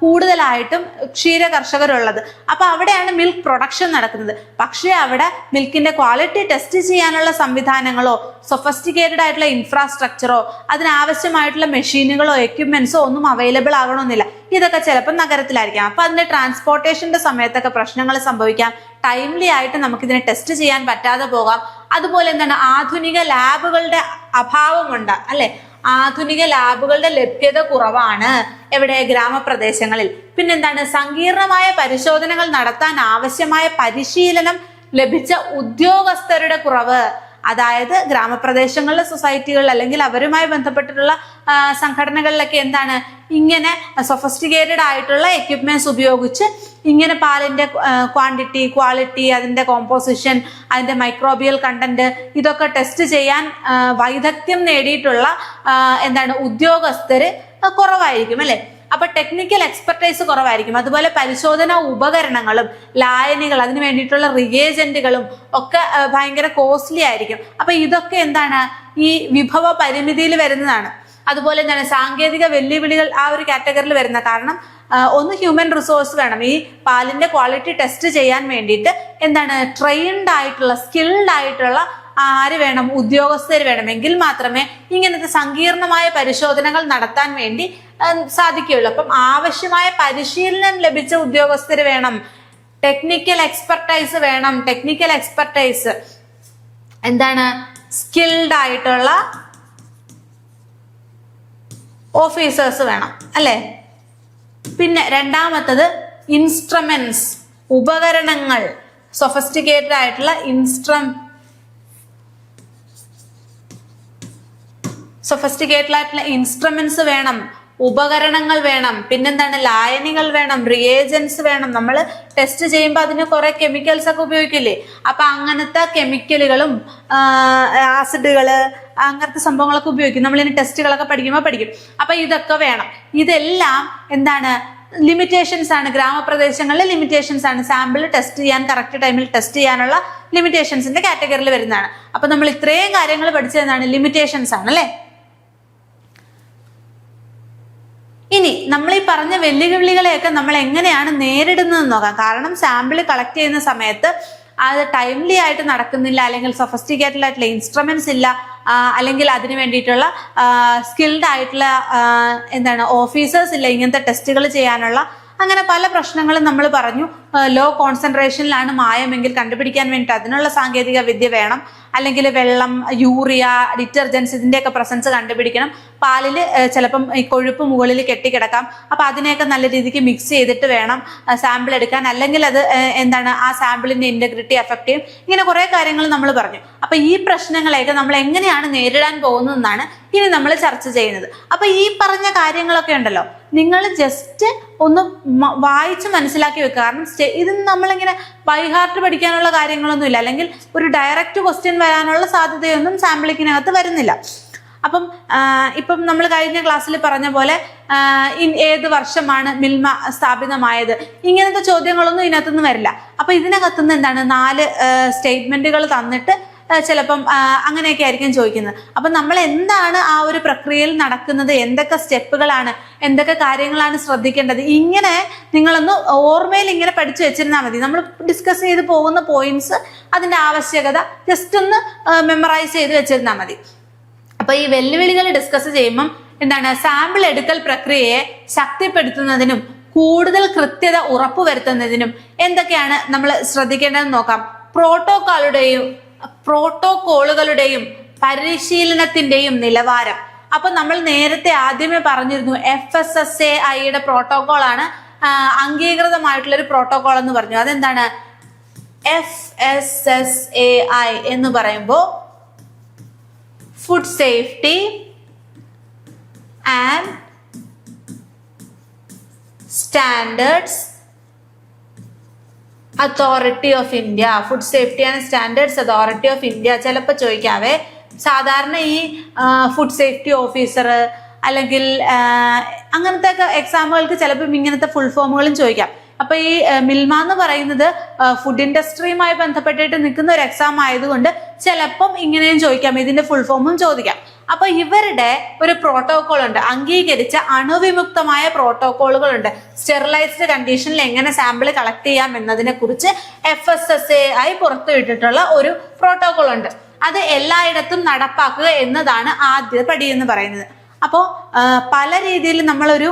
കൂടുതലായിട്ടും ക്ഷീര കർഷകരുള്ളത്. അപ്പൊ അവിടെയാണ് മിൽക്ക് പ്രൊഡക്ഷൻ നടക്കുന്നത്. പക്ഷേ അവിടെ മിൽക്കിന്റെ ക്വാളിറ്റി ടെസ്റ്റ് ചെയ്യാനുള്ള സംവിധാനങ്ങളോ സൊഫസ്റ്റിക്കേറ്റഡ് ആയിട്ടുള്ള ഇൻഫ്രാസ്ട്രക്ചറോ അതിനാവശ്യമായിട്ടുള്ള മെഷീനുകളോ എക്യുപ്മെന്റ്സോ ഒന്നും അവൈലബിൾ ആകണമെന്നില്ല. ഇതൊക്കെ ചിലപ്പോൾ നഗരത്തിലായിരിക്കാം. അപ്പൊ അതിന്റെ ട്രാൻസ്പോർട്ടേഷന്റെ സമയത്തൊക്കെ പ്രശ്നങ്ങൾ സംഭവിക്കാം. ടൈംലി ആയിട്ട് നമുക്കിതിനെ ടെസ്റ്റ് ചെയ്യാൻ പറ്റാതെ പോകാം. അതുപോലെ എന്താണ്, ആധുനിക ലാബുകളുടെ അഭാവമുണ്ട് അല്ലെ. ആധുനിക ലാബുകളുടെ ലഭ്യത കുറവാണ് എവിടെ? ഗ്രാമപ്രദേശങ്ങളിൽ. പിന്നെന്താണ്, സങ്കീർണമായ പരിശോധനകൾ നടത്താൻ ആവശ്യമായ പരിശീലനം ലഭിച്ച ഉദ്യോഗസ്ഥരുടെ കുറവ്. അതായത് ഗ്രാമപ്രദേശങ്ങളിലെ സൊസൈറ്റികളിൽ അല്ലെങ്കിൽ അവരുമായി ബന്ധപ്പെട്ടിട്ടുള്ള സംഘടനകളിലൊക്കെ എന്താണ്, ഇങ്ങനെ സൊഫസ്റ്റിക്കേറ്റഡ് ആയിട്ടുള്ള എക്യുപ്മെന്റ്സ് ഉപയോഗിച്ച് ഇങ്ങനെ പാലിന്റെ ക്വാണ്ടിറ്റി, ക്വാളിറ്റി, അതിന്റെ കോമ്പോസിഷൻ, അതിന്റെ മൈക്രോബിയൽ കണ്ടന്റ് ഇതൊക്കെ ടെസ്റ്റ് ചെയ്യാൻ വൈദഗ്ധ്യം നേടിയിട്ടുള്ള എന്താണ് ഉദ്യോഗസ്ഥര് കുറവായിരിക്കും അല്ലെ. അപ്പൊ ടെക്നിക്കൽ എക്സ്പെർട്ടൈസ് കുറവായിരിക്കും. അതുപോലെ പരിശോധനാ ഉപകരണങ്ങളും ലായനികൾ അതിന് വേണ്ടിയിട്ടുള്ള റിയേജന്റുകളും ഒക്കെ ഭയങ്കര കോസ്റ്റ്ലി ആയിരിക്കും. അപ്പൊ ഇതൊക്കെ എന്താണ്, ഈ വിഭവ പരിമിതിയിൽ വരുന്നതാണ്. അതുപോലെ എന്താണ്, സാങ്കേതിക വെല്ലുവിളികൾ ആ ഒരു കാറ്റഗറിയിൽ വരുന്ന. കാരണം ഒന്ന് ഹ്യൂമൻ റിസോഴ്സ് വേണം. ഈ പാലിന്റെ ക്വാളിറ്റി ടെസ്റ്റ് ചെയ്യാൻ വേണ്ടിയിട്ട് എന്താണ്, ട്രെയിൻഡ് ആയിട്ടുള്ള സ്കിൽഡ് ആയിട്ടുള്ള ആര് വേണം? ഉദ്യോഗസ്ഥർ വേണം. എങ്കിൽ മാത്രമേ ഇങ്ങനത്തെ സങ്കീർണമായ പരിശോധനകൾ നടത്താൻ വേണ്ടി സാധിക്കുകയുള്ളൂ. അപ്പം ആവശ്യമായ പരിശീലനം ലഭിച്ച ഉദ്യോഗസ്ഥർ വേണം. ടെക്നിക്കൽ എക്സ്പെർട്ടൈസ് വേണം. ടെക്നിക്കൽ എക്സ്പെർട്ടൈസ് എന്താണ്, സ്കിൽഡ് ആയിട്ടുള്ള ഓഫീസേഴ്സ് വേണം അല്ലെ. പിന്നെ രണ്ടാമത്തത് ഇൻസ്ട്രുമെന്റ്സ്, ഉപകരണങ്ങൾ, സൊഫസ്റ്റിക്കേറ്റഡ് ആയിട്ടുള്ള സൊഫസ്റ്റിക്കേറ്റഡ് ആയിട്ടുള്ള ഇൻസ്ട്രുമെന്റ്സ് വേണം, ഉപകരണങ്ങൾ വേണം. പിന്നെന്താണ്, ലായനികൾ വേണം, റിയേജൻസ് വേണം. നമ്മൾ ടെസ്റ്റ് ചെയ്യുമ്പോൾ അതിന് കുറെ കെമിക്കൽസ് ഒക്കെ ഉപയോഗിക്കില്ലേ. അപ്പൊ അങ്ങനത്തെ കെമിക്കലുകളും ആസിഡുകള് അങ്ങനത്തെ സംഭവങ്ങളൊക്കെ ഉപയോഗിക്കും. നമ്മളിനി ടെസ്റ്റുകളൊക്കെ പഠിക്കും. അപ്പൊ ഇതൊക്കെ വേണം. ഇതെല്ലാം എന്താണ്, ലിമിറ്റേഷൻസ് ആണ്. ഗ്രാമപ്രദേശങ്ങളിലെ ലിമിറ്റേഷൻസ് ആണ്. സാമ്പിൾ ടെസ്റ്റ് ചെയ്യാൻ കറക്റ്റ് ടൈമിൽ ടെസ്റ്റ് ചെയ്യാനുള്ള ലിമിറ്റേഷൻസിന്റെ കാറ്റഗറിയിൽ വരുന്നതാണ്. അപ്പൊ നമ്മൾ ഇത്രയും കാര്യങ്ങൾ പഠിച്ചതാണ് ലിമിറ്റേഷൻസ് ആണ് അല്ലെ. ഇനി നമ്മൾ ഈ പറഞ്ഞ വെല്ലുവിളികളെയൊക്കെ നമ്മൾ എങ്ങനെയാണ് നേരിടുന്നത് നോക്കാം. കാരണം സാമ്പിൾ കളക്ട് ചെയ്യുന്ന സമയത്ത് അത് ടൈംലി ആയിട്ട് നടക്കുന്നില്ല, അല്ലെങ്കിൽ സൊഫസ്റ്റിക്കേറ്റഡ് ആയിട്ടുള്ള ഇൻസ്ട്രുമെന്റ്സ് ഇല്ല, അല്ലെങ്കിൽ അതിന് വേണ്ടിയിട്ടുള്ള സ്കിൽഡ് ആയിട്ടുള്ള എന്താണ് ഓഫീസേഴ്സ് ഇല്ല ഇങ്ങനത്തെ ടെസ്റ്റുകൾ ചെയ്യാനുള്ള. അങ്ങനെ പല പ്രശ്നങ്ങളും നമ്മൾ പറഞ്ഞു. ലോ കോൺസെൻട്രേഷനിലാണ് മായമെങ്കിൽ കണ്ടുപിടിക്കാൻ വേണ്ടിയിട്ട് അതിനുള്ള സാങ്കേതിക വിദ്യ വേണം. അല്ലെങ്കിൽ വെള്ളം, യൂറിയ, ഡിറ്റർജൻസ് ഇതിന്റെയൊക്കെ പ്രസൻസ് കണ്ടുപിടിക്കണം. പാലില് ചിലപ്പം ഈ കൊഴുപ്പ് മുകളിൽ കെട്ടിക്കിടക്കാം. അപ്പൊ അതിനെയൊക്കെ നല്ല രീതിക്ക് മിക്സ് ചെയ്തിട്ട് വേണം സാമ്പിൾ എടുക്കാൻ. അല്ലെങ്കിൽ അത് എന്താണ്, ആ സാമ്പിളിന്റെ ഇന്റഗ്രിറ്റി എഫക്ട് ചെയ്യും. ഇങ്ങനെ കുറെ കാര്യങ്ങൾ നമ്മൾ പറഞ്ഞു. അപ്പൊ ഈ പ്രശ്നങ്ങളെയൊക്കെ നമ്മൾ എങ്ങനെയാണ് നേരിടാൻ പോകുന്നതെന്നാണ് ഇനി നമ്മൾ ചർച്ച ചെയ്യുന്നത്. അപ്പൊ ഈ പറഞ്ഞ കാര്യങ്ങളൊക്കെ ഉണ്ടല്ലോ, നിങ്ങൾ ജസ്റ്റ് ഒന്ന് വായിച്ച് മനസ്സിലാക്കി വെക്കുക. കാരണം ഇത് നമ്മളിങ്ങനെ ബൈഹാർട്ട് പഠിക്കാനുള്ള കാര്യങ്ങളൊന്നും ഇല്ല, അല്ലെങ്കിൽ ഒരു ഡയറക്റ്റ് ക്വസ്റ്റ്യൻ വരാനുള്ള സാധ്യതയൊന്നും സാമ്പിളിങ്ങിനകത്ത് വരുന്നില്ല. അപ്പം ഇപ്പം നമ്മൾ കഴിഞ്ഞ ക്ലാസ്സിൽ പറഞ്ഞ പോലെ ഏത് വർഷമാണ് മിൽമ സ്ഥാപിതമായത്, ഇങ്ങനത്തെ ചോദ്യങ്ങളൊന്നും ഇതിനകത്തുനിന്ന് വരില്ല. അപ്പൊ ഇതിനകത്തുനിന്ന് എന്താണ്, 4 സ്റ്റേറ്റ്മെന്റുകൾ തന്നിട്ട് ചിലപ്പം അങ്ങനെയൊക്കെ ആയിരിക്കും ചോദിക്കുന്നത്. അപ്പൊ നമ്മൾ എന്താണ് ആ ഒരു പ്രക്രിയയിൽ നടക്കുന്നത്, എന്തൊക്കെ സ്റ്റെപ്പുകളാണ്, എന്തൊക്കെ കാര്യങ്ങളാണ് ശ്രദ്ധിക്കേണ്ടത്, ഇങ്ങനെ നിങ്ങളൊന്ന് ഓർമ്മയിൽ ഇങ്ങനെ പഠിച്ചു വെച്ചിരുന്നാൽ മതി. നമ്മൾ ഡിസ്കസ് ചെയ്ത് പോകുന്ന പോയിന്റ്സ്, അതിന്റെ ആവശ്യകത ജസ്റ്റ് ഒന്ന് മെമ്മറൈസ് ചെയ്ത് വെച്ചിരുന്നാൽ മതി. അപ്പൊ ഈ വെല്ലുവിളികൾ ഡിസ്കസ് ചെയ്യുമ്പം എന്താണ്, സാമ്പിൾ എടുക്കൽ പ്രക്രിയയെ ശക്തിപ്പെടുത്തുന്നതിനും കൂടുതൽ കൃത്യത ഉറപ്പുവരുത്തുന്നതിനും എന്തൊക്കെയാണ് നമ്മൾ ശ്രദ്ധിക്കേണ്ടതെന്ന് നോക്കാം. പ്രോട്ടോകോളുകളുടെയും പരിശീലനത്തിന്റെയും നിലവാരം. അപ്പൊ നമ്മൾ നേരത്തെ ആദ്യമേ പറഞ്ഞിരുന്നു FSSAIയുടെ പ്രോട്ടോകോൾ ആണ് അംഗീകൃതമായിട്ടുള്ള ഒരു പ്രോട്ടോകോൾ എന്ന് പറഞ്ഞു. അതെന്താണ്, FSSAI എന്ന് പറയുമ്പോൾ food safety and standards authority of India. Food safety and standards authority of India. ചിലപ്പോൾ ചോദിക്കാവേ, സാധാരണ ഈ ഫുഡ് സേഫ്റ്റി ഓഫീസർ അല്ലെങ്കിൽ അങ്ങനത്തെ ഒക്കെ എക്സാമുകൾക്ക് ചിലപ്പോൾ ഇങ്ങനത്തെ ഫുൾ ഫോമുകളും ചോദിക്കാം. അപ്പൊ ഈ മിൽമ എന്ന് പറയുന്നത് ഫുഡ് ഇൻഡസ്ട്രിയുമായി ബന്ധപ്പെട്ടിട്ട് നിൽക്കുന്ന ഒരു എക്സാം ആയതുകൊണ്ട് ചിലപ്പം ഇങ്ങനെയും ചോദിക്കാം, ഇതിന്റെ ഫുൾ ഫോമും ചോദിക്കാം. അപ്പൊ ഇവരുടെ ഒരു പ്രോട്ടോകോൾ ഉണ്ട്, അംഗീകരിച്ച അണുവിമുക്തമായ പ്രോട്ടോകോളുകളുണ്ട്. സ്റ്റെറിലൈസ്ഡ് കണ്ടീഷനിൽ എങ്ങനെ സാമ്പിൾ കളക്ട് ചെയ്യാം എന്നതിനെ കുറിച്ച് FSSAI പുറത്തുവിട്ടിട്ടുള്ള ഒരു പ്രോട്ടോകോൾ ഉണ്ട്. അത് എല്ലായിടത്തും നടപ്പാക്കുക എന്നതാണ് ആദ്യ പടി എന്ന് പറയുന്നത്. അപ്പോൾ പല രീതിയിൽ നമ്മളൊരു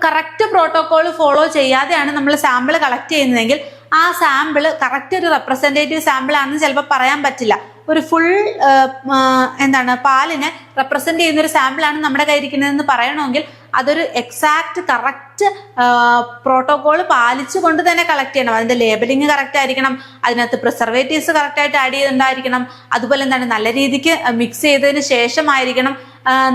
കറക്റ്റ് പ്രോട്ടോകോൾ ഫോളോ ചെയ്യാതെയാണ് നമ്മൾ സാമ്പിൾ കളക്ട് ചെയ്യുന്നതെങ്കിൽ ആ സാമ്പിൾ കറക്റ്റ് ഒരു റെപ്രസെന്റേറ്റീവ് സാമ്പിൾ ആണെന്ന് ചിലപ്പോൾ പറയാൻ പറ്റില്ല. ഒരു ഫുൾ പാലിനെ റെപ്രസെന്റ് ചെയ്യുന്ന ഒരു സാമ്പിൾ ആണ് നമ്മുടെ കയ്യിരിക്കുന്നതെന്ന് പറയണമെങ്കിൽ അതൊരു എക്സാക്ട് കറക്റ്റ് പ്രോട്ടോകോൾ പാലിച്ചുകൊണ്ട് തന്നെ കളക്ട് ചെയ്യണം. അതിന്റെ ലേബലിംഗ് കറക്റ്റ് ആയിരിക്കണം, അതിനകത്ത് പ്രിസർവേറ്റീവ്സ് കറക്റ്റ് ആയിട്ട് ആഡ് ചെയ്തിട്ടുണ്ടായിരിക്കണം, അതുപോലെ നല്ല രീതിക്ക് മിക്സ് ചെയ്തതിന് ശേഷമായിരിക്കണം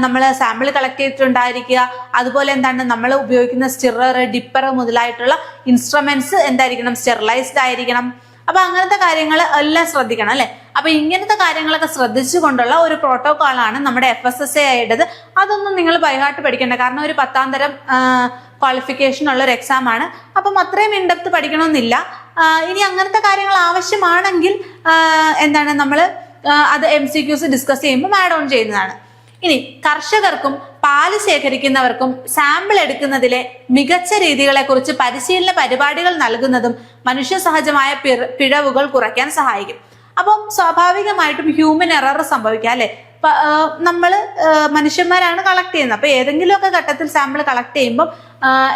നമ്മൾ സാമ്പിൾ കളക്ട് ചെയ്തിട്ടുണ്ടായിരിക്കുക. അതുപോലെ നമ്മൾ ഉപയോഗിക്കുന്ന സ്റ്റിറർ, ഡിപ്പർ മുതലായിട്ടുള്ള ഇൻസ്ട്രുമെന്റ്സ് എന്തായിരിക്കണം, സ്റ്റെറിലൈസ്ഡ് ആയിരിക്കണം. അപ്പൊ അങ്ങനത്തെ കാര്യങ്ങൾ എല്ലാം ശ്രദ്ധിക്കണം അല്ലെ. അപ്പൊ ഇങ്ങനത്തെ കാര്യങ്ങളൊക്കെ ശ്രദ്ധിച്ചുകൊണ്ടുള്ള ഒരു പ്രോട്ടോകോളാണ് നമ്മുടെ FSSAIയുടേത്. അതൊന്നും നിങ്ങൾ ബൈഹാർട്ട് പഠിക്കേണ്ട, കാരണം ഒരു 10ാം തരം ക്വാളിഫിക്കേഷൻ ഉള്ള ഒരു എക്സാം ആണ്. അപ്പം അത്രയും ഇൻഡെപ്ത് പഠിക്കണമെന്നില്ല. ഇനി അങ്ങനത്തെ കാര്യങ്ങൾ ആവശ്യമാണെങ്കിൽ നമ്മൾ അത് MCQs ഡിസ്കസ് ചെയ്യുമ്പോൾ ആഡ് ഓൺ ചെയ്യുന്നതാണ്. ഇനി കർഷകർക്കും പാല് ശേഖരിക്കുന്നവർക്കും സാമ്പിൾ എടുക്കുന്നതിലെ മികച്ച രീതികളെ കുറിച്ച് പരിശീലന പരിപാടികൾ നൽകുന്നതും മനുഷ്യ സഹജമായ പിഴവുകൾ കുറയ്ക്കാൻ സഹായിക്കും. അപ്പം സ്വാഭാവികമായിട്ടും ഹ്യൂമൻ എറർ സംഭവിക്കാം അല്ലെ. നമ്മൾ മനുഷ്യന്മാരാണ് കളക്ട് ചെയ്യുന്നത്. അപ്പൊ ഏതെങ്കിലുമൊക്കെ ഘട്ടത്തിൽ സാമ്പിൾ കളക്ട് ചെയ്യുമ്പോൾ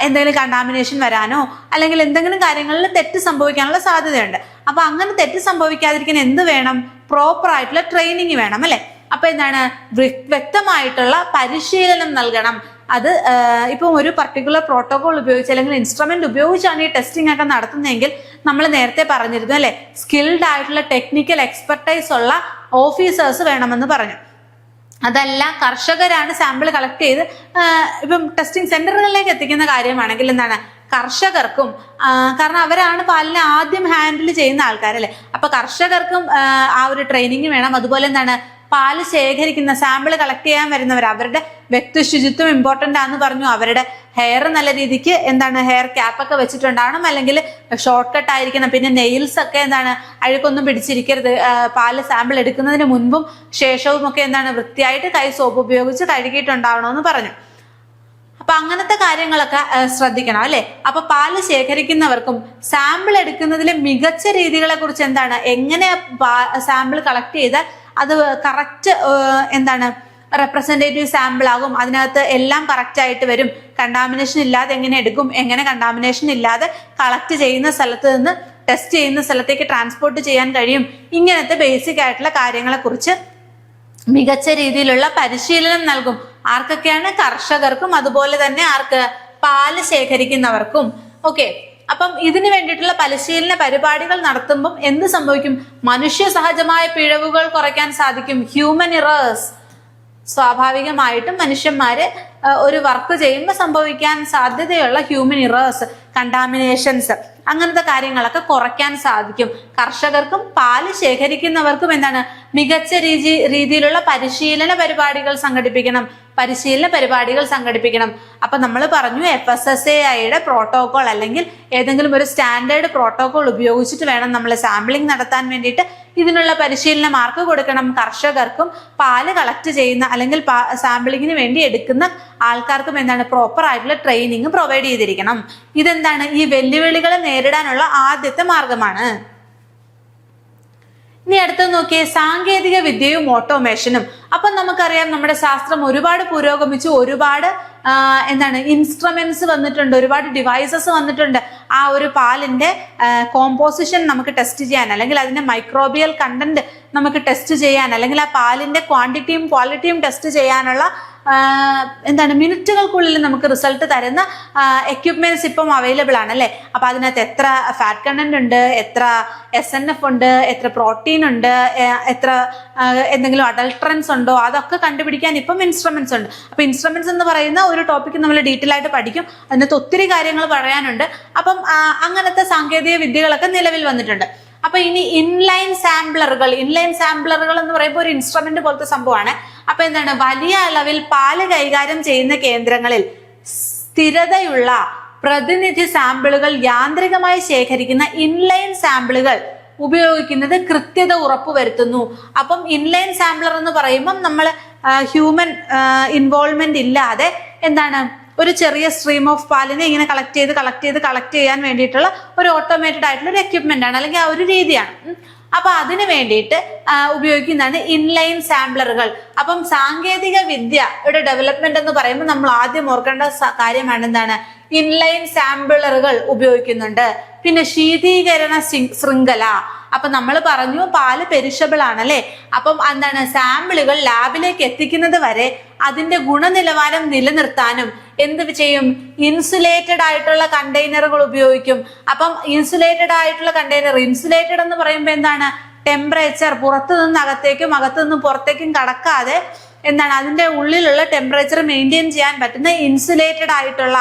എന്തെങ്കിലും കണ്ടാമിനേഷൻ വരാനോ അല്ലെങ്കിൽ എന്തെങ്കിലും കാര്യങ്ങളിൽ തെറ്റ് സംഭവിക്കാനുള്ള സാധ്യതയുണ്ട്. അപ്പൊ അങ്ങനെ തെറ്റ് സംഭവിക്കാതിരിക്കാൻ എന്ത് വേണം, പ്രോപ്പർ ആയിട്ടുള്ള ട്രെയിനിങ് വേണം അല്ലെ. അപ്പൊ വ്യക്തമായിട്ടുള്ള പരിശീലനം നൽകണം. അത് ഇപ്പം ഒരു പർട്ടിക്കുലർ പ്രോട്ടോകോൾ ഉപയോഗിച്ച് അല്ലെങ്കിൽ ഇൻസ്ട്രുമെന്റ് ഉപയോഗിച്ചാണ് ഈ ടെസ്റ്റിംഗ് ഒക്കെ നടത്തുന്നതെങ്കിൽ നമ്മൾ നേരത്തെ പറഞ്ഞിരുന്നു അല്ലെ, സ്കിൽഡ് ആയിട്ടുള്ള ടെക്നിക്കൽ എക്സ്പെർട്ടൈസ് ഉള്ള ഓഫീസേഴ്സ് വേണമെന്ന് പറഞ്ഞു. അതല്ല കർഷകരാണ് സാമ്പിൾ കളക്ട് ചെയ്ത് ഇപ്പം ടെസ്റ്റിംഗ് സെന്ററുകളിലേക്ക് എത്തിക്കുന്ന കാര്യമാണെങ്കിൽ കർഷകർക്കും, കാരണം അവരാണ് പാലിനെ ആദ്യം ഹാൻഡിൽ ചെയ്യുന്ന ആൾക്കാരല്ലേ. അപ്പൊ കർഷകർക്കും ആ ഒരു ട്രെയിനിങ് വേണം. അതുപോലെ പാല് ശേഖരിക്കുന്ന സാമ്പിൾ കളക്ട് ചെയ്യാൻ വരുന്നവർ അവരുടെ വ്യക്തി ശുചിത്വം ഇമ്പോർട്ടന്റ് ആണെന്ന് പറഞ്ഞു. അവരുടെ ഹെയർ നല്ല രീതിക്ക് ഹെയർ ക്യാപ്പ് ഒക്കെ വെച്ചിട്ടുണ്ടാവണം, അല്ലെങ്കിൽ ഷോർട്ട് കട്ട് ആയിരിക്കണം. പിന്നെ നെയിൽസ് ഒക്കെ അഴുക്കൊന്നും പിടിച്ചിരിക്കരുത്. പാല് സാമ്പിൾ എടുക്കുന്നതിന് മുൻപും ശേഷവും ഒക്കെ വൃത്തിയായിട്ട് കൈ സോപ്പ് ഉപയോഗിച്ച് കഴുകിയിട്ടുണ്ടാവണമെന്ന് പറഞ്ഞു. അപ്പൊ അങ്ങനത്തെ കാര്യങ്ങളൊക്കെ ശ്രദ്ധിക്കണം അല്ലെ. അപ്പൊ പാല് ശേഖരിക്കുന്നവർക്കും സാമ്പിൾ എടുക്കുന്നതിലെ മികച്ച രീതികളെ കുറിച്ച് എങ്ങനെ സാമ്പിൾ കളക്ട് ചെയ്താൽ അത് കറക്റ്റ് റെപ്രസെന്റേറ്റീവ് സാമ്പിൾ ആകും, അതിനകത്ത് എല്ലാം കറക്റ്റ് ആയിട്ട് വരും, കണ്ടാമിനേഷൻ ഇല്ലാതെ എങ്ങനെ എടുക്കും, എങ്ങനെ കണ്ടാമിനേഷൻ ഇല്ലാതെ കളക്ട് ചെയ്യുന്ന സ്ഥലത്ത് നിന്ന് ടെസ്റ്റ് ചെയ്യുന്ന സ്ഥലത്തേക്ക് ട്രാൻസ്പോർട്ട് ചെയ്യാൻ കഴിയും. ഇങ്ങനത്തെ ബേസിക് ആയിട്ടുള്ള കാര്യങ്ങളെ കുറിച്ച് മികച്ച രീതിയിലുള്ള പരിശീലനം നൽകും. ആർക്കൊക്കെയാണ്? കർഷകർക്കും അതുപോലെ തന്നെ പാല് ശേഖരിക്കുന്നവർക്കും. ഓക്കെ, അപ്പം ഇതിനു വേണ്ടിയിട്ടുള്ള പരിശീലന പരിപാടികൾ നടത്തുമ്പം എന്ത് സംഭവിക്കും? മനുഷ്യ സഹജമായ പിഴവുകൾ കുറയ്ക്കാൻ സാധിക്കും. ഹ്യൂമൻ ഇറേഴ്സ്, സ്വാഭാവികമായിട്ടും മനുഷ്യന്മാര് ഒരു വർക്ക് ചെയ്യുമ്പോൾ സംഭവിക്കാൻ സാധ്യതയുള്ള ഹ്യൂമൻ ഇറേഴ്സ്, കണ്ടാമിനേഷൻസ്, അങ്ങനത്തെ കാര്യങ്ങളൊക്കെ കുറയ്ക്കാൻ സാധിക്കും. കർഷകർക്കും പാല് ശേഖരിക്കുന്നവർക്കും മികച്ച രീതിയിലുള്ള പരിശീലന പരിപാടികൾ സംഘടിപ്പിക്കണം. അപ്പൊ നമ്മൾ പറഞ്ഞു FSSAIയുടെ പ്രോട്ടോകോൾ അല്ലെങ്കിൽ ഏതെങ്കിലും ഒരു സ്റ്റാൻഡേർഡ് പ്രോട്ടോകോൾ ഉപയോഗിച്ചിട്ട് വേണം നമ്മൾ സാമ്പിളിംഗ് നടത്താൻ വേണ്ടിയിട്ട്. ഇതിനുള്ള പരിശീലനം ആർക്ക് കൊടുക്കണം? കർഷകർക്കും പാല് കളക്ട് ചെയ്യുന്ന അല്ലെങ്കിൽ സാമ്പിളിങ്ങിന് വേണ്ടി എടുക്കുന്ന ആൾക്കാർക്കും പ്രോപ്പർ ആയിട്ടുള്ള ട്രെയിനിങ് പ്രൊവൈഡ് ചെയ്തിരിക്കണം. ഈ വെല്ലുവിളികളെ നേരിടാനുള്ള ആദ്യത്തെ മാർഗമാണ്. ഇനി അടുത്ത് നോക്കിയേ, സാങ്കേതിക വിദ്യയും ഓട്ടോമേഷനും. അപ്പൊ നമുക്കറിയാം നമ്മുടെ ശാസ്ത്രം ഒരുപാട് പുരോഗമിച്ചു, ഒരുപാട് ഇൻസ്ട്രുമെന്റ്സ് വന്നിട്ടുണ്ട്, ഒരുപാട് ഡിവൈസസ് വന്നിട്ടുണ്ട്. ആ ഒരു പാലിന്റെ കോമ്പോസിഷൻ നമുക്ക് ടെസ്റ്റ് ചെയ്യാൻ, അല്ലെങ്കിൽ അതിന്റെ മൈക്രോബിയൽ കണ്ടന്റ് നമുക്ക് ടെസ്റ്റ് ചെയ്യാൻ, അല്ലെങ്കിൽ ആ പാലിന്റെ ക്വാണ്ടിറ്റിയും ക്വാളിറ്റിയും ടെസ്റ്റ് ചെയ്യാനുള്ള മിനിറ്റുകൾക്കുള്ളിൽ നമുക്ക് റിസൾട്ട് തരുന്ന എക്യുപ്മെന്റ്സ് ഇപ്പം അവൈലബിൾ ആണ് അല്ലെ. അപ്പൊ അതിനകത്ത് എത്ര ഫാറ്റ് കണ്ടന്റ് ഉണ്ട്, എത്ര SNF ഉണ്ട്, എത്ര പ്രോട്ടീൻ ഉണ്ട്, എത്ര എന്തെങ്കിലും അഡൾട്രൻസ് ഉണ്ടോ, അതൊക്കെ കണ്ടുപിടിക്കാൻ ഇപ്പം ഇൻസ്ട്രുമെന്റ്സ് ഉണ്ട്. അപ്പൊ ഇൻസ്ട്രുമെന്റ്സ് എന്ന് പറയുന്ന ഒരു ടോപ്പിക് നമ്മൾ ഡീറ്റെയിൽ ആയിട്ട് പഠിക്കും. അതിനകത്ത് ഒത്തിരി കാര്യങ്ങൾ പറയാനുണ്ട്. അപ്പം അങ്ങനത്തെ സാങ്കേതിക വിദ്യകളൊക്കെ നിലവിൽ വന്നിട്ടുണ്ട്. അപ്പൊ ഇനി ഇൻലൈൻ സാമ്പിളറുകൾ എന്ന് പറയുമ്പോൾ ഒരു ഇൻസ്ട്രുമെന്റ് പോലത്തെ സംഭവമാണ്. അപ്പൊ വലിയ അളവിൽ പാല് കൈകാര്യം ചെയ്യുന്ന കേന്ദ്രങ്ങളിൽ സ്ഥിരതയുള്ള പ്രതിനിധി സാമ്പിളുകൾ യാന്ത്രികമായി ശേഖരിക്കുന്ന ഇൻലൈൻ സാമ്പിളുകൾ ഉപയോഗിക്കുന്നത് കൃത്യത ഉറപ്പുവരുത്തുന്നു. അപ്പം ഇൻലൈൻ സാമ്പിളർ എന്ന് പറയുമ്പം നമ്മൾ ഹ്യൂമൻ ഇൻവോൾവ്മെന്റ് ഇല്ലാതെ എന്താണ് ഒരു ചെറിയ സ്ട്രീം ഓഫ് പാലിനെ ഇങ്ങനെ കളക്ട് ചെയ്യാൻ വേണ്ടിയിട്ടുള്ള ഒരു ഓട്ടോമേറ്റഡ് ആയിട്ടുള്ള ഒരു എക്യുപ്മെന്റ് ആണ്, അല്ലെങ്കിൽ ആ ഒരു രീതിയാണ്. അപ്പൊ അതിന് വേണ്ടിയിട്ട് ഉപയോഗിക്കുന്നതാണ് ഇൻലൈൻ സാമ്പിളറുകൾ. അപ്പം സാങ്കേതിക വിദ്യയുടെ ഡെവലപ്മെന്റ് എന്ന് പറയുമ്പോൾ നമ്മൾ ആദ്യം ഓർക്കേണ്ട കാര്യമാണ് എന്താണ്, ഇൻലൈൻ സാമ്പിളറുകൾ ഉപയോഗിക്കുന്നുണ്ട്. പിന്നെ ശീതീകരണ ശൃംഖല. അപ്പൊ നമ്മൾ പറഞ്ഞു പാല് പെരിഷബിൾ ആണല്ലേ. അപ്പം എന്താണ്, സാമ്പിളുകൾ ലാബിലേക്ക് എത്തിക്കുന്നത് വരെ അതിന്റെ ഗുണനിലവാരം നിലനിർത്താനും എന്ത് ചെയ്യും, ഇൻസുലേറ്റഡ് ആയിട്ടുള്ള കണ്ടെയ്നറുകൾ ഉപയോഗിക്കും. അപ്പം ഇൻസുലേറ്റഡ് ആയിട്ടുള്ള കണ്ടെയ്നർ, ഇൻസുലേറ്റഡ് എന്ന് പറയുമ്പോൾ എന്താണ്, ടെമ്പറേച്ചർ പുറത്തു നിന്ന് അകത്തേക്കും അകത്തു നിന്ന് പുറത്തേക്കും കടക്കാതെ എന്താണ് അതിന്റെ ഉള്ളിലുള്ള ടെമ്പറേച്ചർ മെയിൻറ്റെയിൻ ചെയ്യാൻ പറ്റുന്ന ഇൻസുലേറ്റഡ് ആയിട്ടുള്ള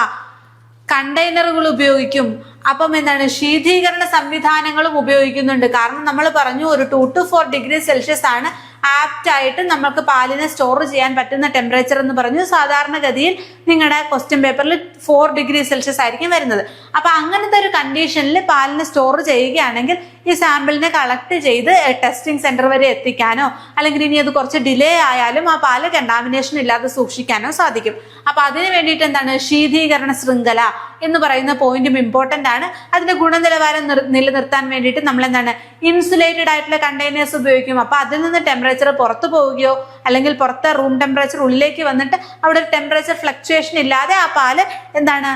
കണ്ടെയ്നറുകൾ ഉപയോഗിക്കും. അപ്പം എന്താണ്, ശീതീകരണ സംവിധാനങ്ങളും ഉപയോഗിക്കുന്നുണ്ട്. കാരണം നമ്മൾ പറഞ്ഞു ഒരു 2 to 4 ഡിഗ്രി സെൽഷ്യസ് ആണ് ആപ്റ്റ് ആയിട്ട് നമുക്ക് പാലിനെ സ്റ്റോർ ചെയ്യാൻ പറ്റുന്ന ടെമ്പറേച്ചർ എന്ന് പറഞ്ഞു. സാധാരണഗതിയിൽ നിങ്ങളുടെ ക്വസ്റ്റ്യൻ പേപ്പറിൽ 4 ഡിഗ്രി സെൽഷ്യസ് ആയിരിക്കും വരുന്നത്. അപ്പൊ അങ്ങനത്തെ ഒരു കണ്ടീഷനിൽ പാലിനെ സ്റ്റോർ ചെയ്യുകയാണെങ്കിൽ ഈ സാമ്പിളിനെ കളക്ട് ചെയ്ത് ടെസ്റ്റിംഗ് സെന്റർ വരെ എത്തിക്കാനോ അല്ലെങ്കിൽ ഇനി അത് കുറച്ച് ഡിലേ ആയാലും ആ പാല് കണ്ടാമിനേഷൻ ഇല്ലാതെ സൂക്ഷിക്കാനോ സാധിക്കും. അപ്പൊ അതിന് വേണ്ടിയിട്ട് എന്താണ്, ശീതീകരണ ശൃംഖല എന്ന് പറയുന്ന പോയിന്റും ഇമ്പോർട്ടന്റ് ആണ്. അതിന്റെ ഗുണനിലവാരം നിലനിർത്താൻ വേണ്ടിയിട്ട് നമ്മൾ എന്താണ്, ഇൻസുലേറ്റഡ് ആയിട്ടുള്ള കണ്ടെയ്നേഴ്സ് ഉപയോഗിക്കും. അപ്പൊ അതിൽ നിന്ന് ടെമ്പറേച്ചർ പുറത്തു പോവുകയോ അല്ലെങ്കിൽ പുറത്തെ റൂം ടെമ്പറേച്ചർ ഉള്ളിലേക്ക് വന്നിട്ട് അവിടെ ഒരു ടെമ്പറേച്ചർ ഫ്ലക്ച്വേഷൻ ഇല്ലാതെ ആ പാല് എന്താണ്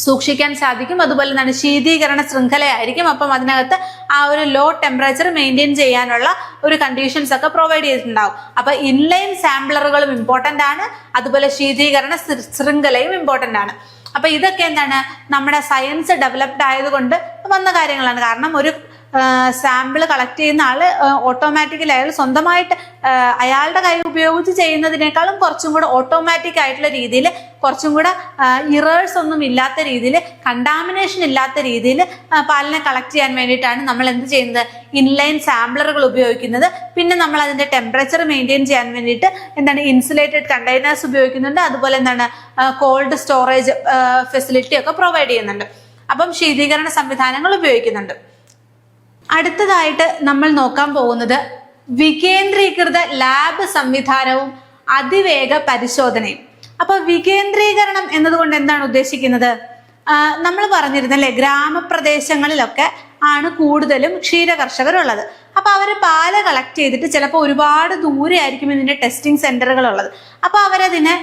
സൂക്ഷിക്കാൻ സാധിക്കും. അതുപോലെ എന്താണ്, ശീതീകരണ ശൃംഖലയായിരിക്കും. അപ്പം അതിനകത്ത് ആ ഒരു ലോ ടെമ്പറേച്ചർ മെയിൻറ്റെയിൻ ചെയ്യാനുള്ള ഒരു കണ്ടീഷൻസ് ഒക്കെ പ്രൊവൈഡ് ചെയ്തിട്ടുണ്ടാവും. അപ്പൊ ഇൻലൈൻ സാമ്പിളറുകളും ഇമ്പോർട്ടന്റ് ആണ്, അതുപോലെ ശീതീകരണ ശൃംഖലയും ഇമ്പോർട്ടന്റ് ആണ്. അപ്പൊ ഇതൊക്കെ എന്താണ്, നമ്മുടെ സയൻസ് ഡെവലപ്ഡ് ആയതുകൊണ്ട് വന്ന കാര്യങ്ങളാണ്. കാരണം ഒരു സാമ്പിൾ കളക്ട് ചെയ്യുന്ന ആള് ഓട്ടോമാറ്റിക്കലി അയാൾ സ്വന്തമായിട്ട് അയാളുടെ കൈ ഉപയോഗിച്ച് ചെയ്യുന്നതിനേക്കാളും കുറച്ചും കൂടെ ഓട്ടോമാറ്റിക് ആയിട്ടുള്ള രീതിയിൽ, കുറച്ചും കൂടെ ഇറേഴ്സ് ഒന്നും ഇല്ലാത്ത രീതിയിൽ, കണ്ടാമിനേഷൻ ഇല്ലാത്ത രീതിയിൽ പാലിനെ കളക്ട് ചെയ്യാൻ വേണ്ടിയിട്ടാണ് നമ്മൾ എന്ത് ചെയ്യുന്നത്, ഇൻലൈൻ സാമ്പിളറുകൾ ഉപയോഗിക്കുന്നത്. പിന്നെ നമ്മൾ അതിന്റെ ടെമ്പറേച്ചർ മെയിൻറ്റെയിൻ ചെയ്യാൻ വേണ്ടിയിട്ട് എന്താണ്, ഇൻസുലേറ്റഡ് കണ്ടെയ്നേഴ്സ് ഉപയോഗിക്കുന്നുണ്ട്. അതുപോലെ എന്താണ്, കോൾഡ് സ്റ്റോറേജ് ഫെസിലിറ്റി ഒക്കെ പ്രൊവൈഡ് ചെയ്യുന്നുണ്ട്. അപ്പം ശീതീകരണ സംവിധാനങ്ങൾ ഉപയോഗിക്കുന്നുണ്ട്. അടുത്തതായിട്ട് നമ്മൾ നോക്കാൻ പോകുന്നത് വികേന്ദ്രീകൃത ലാബ് സംവിധാനവും അതിവേഗ പരിശോധനയും. അപ്പൊ വികേന്ദ്രീകരണം എന്നതുകൊണ്ട് എന്താണ് ഉദ്ദേശിക്കുന്നത്, നമ്മൾ പറഞ്ഞിരുന്നല്ലേ ഗ്രാമപ്രദേശങ്ങളിലൊക്കെ ആണ് കൂടുതലും ക്ഷീര കർഷകരുള്ളത്. അപ്പൊ അവര് പാല് കളക്ട് ചെയ്തിട്ട് ചിലപ്പോൾ ഒരുപാട് ദൂരെ ആയിരിക്കും ഇതിന്റെ ടെസ്റ്റിംഗ് സെന്ററുകൾ ഉള്ളത്. അപ്പൊ അവരതിനെ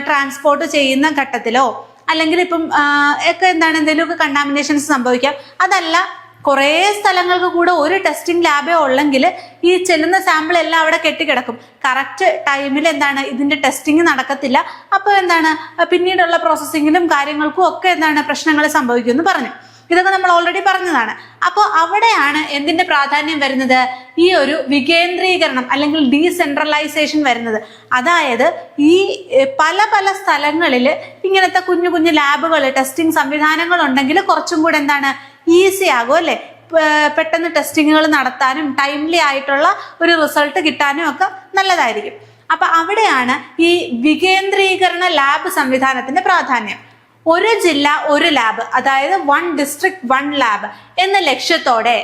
ട്രാൻസ്പോർട്ട് ചെയ്യുന്ന ഘട്ടത്തിലോ അല്ലെങ്കിൽ ഇപ്പം ഒക്കെ എന്താണ് എന്തെങ്കിലുമൊക്കെ കണ്ടാമിനേഷൻസ് സംഭവിക്കാം. അതല്ല കുറേ സ്ഥലങ്ങൾക്ക് കൂടെ ഒരു ടെസ്റ്റിംഗ് ലാബേ ഉള്ളെങ്കിൽ ഈ ചെല്ലുന്ന സാമ്പിൾ എല്ലാം അവിടെ കെട്ടിക്കിടക്കും. കറക്റ്റ് ടൈമിൽ എന്താണ് ഇതിന്റെ ടെസ്റ്റിംഗ് നടക്കത്തില്ല. അപ്പോൾ എന്താണ് പിന്നീടുള്ള പ്രോസസ്സിങ്ങിലും കാര്യങ്ങൾക്കും ഒക്കെ എന്താണ് പ്രശ്നങ്ങൾ സംഭവിക്കുമെന്ന് പറഞ്ഞു. ഇതൊക്കെ നമ്മൾ ഓൾറെഡി പറഞ്ഞതാണ്. അപ്പോൾ അവിടെയാണ് എന്തിന്റെ പ്രാധാന്യം വരുന്നത്, ഈ ഒരു വികേന്ദ്രീകരണം അല്ലെങ്കിൽ ഡീസെൻട്രലൈസേഷൻ വരുന്നത്. അതായത് ഈ പല പല സ്ഥലങ്ങളിൽ ഇങ്ങനത്തെ കുഞ്ഞു കുഞ്ഞു ലാബുകൾ, ടെസ്റ്റിംഗ് സംവിധാനങ്ങൾ ഉണ്ടെങ്കിൽ കുറച്ചും കൂടെ എന്താണ് ഈസി ആകും അല്ലെ, പെട്ടെന്ന് ടെസ്റ്റിങ്ങുകൾ നടത്താനും ടൈംലി ആയിട്ടുള്ള ഒരു റിസൾട്ട് കിട്ടാനും ഒക്കെ നല്ലതായിരിക്കും. അപ്പൊ അവിടെയാണ് ഈ വികേന്ദ്രീകരണ ലാബ് സംവിധാനത്തിന്റെ പ്രാധാന്യം. ഒരു ജില്ല ഒരു ലാബ്, അതായത് 1 district 1 ലാബ് എന്ന ലക്ഷ്യത്തോടെ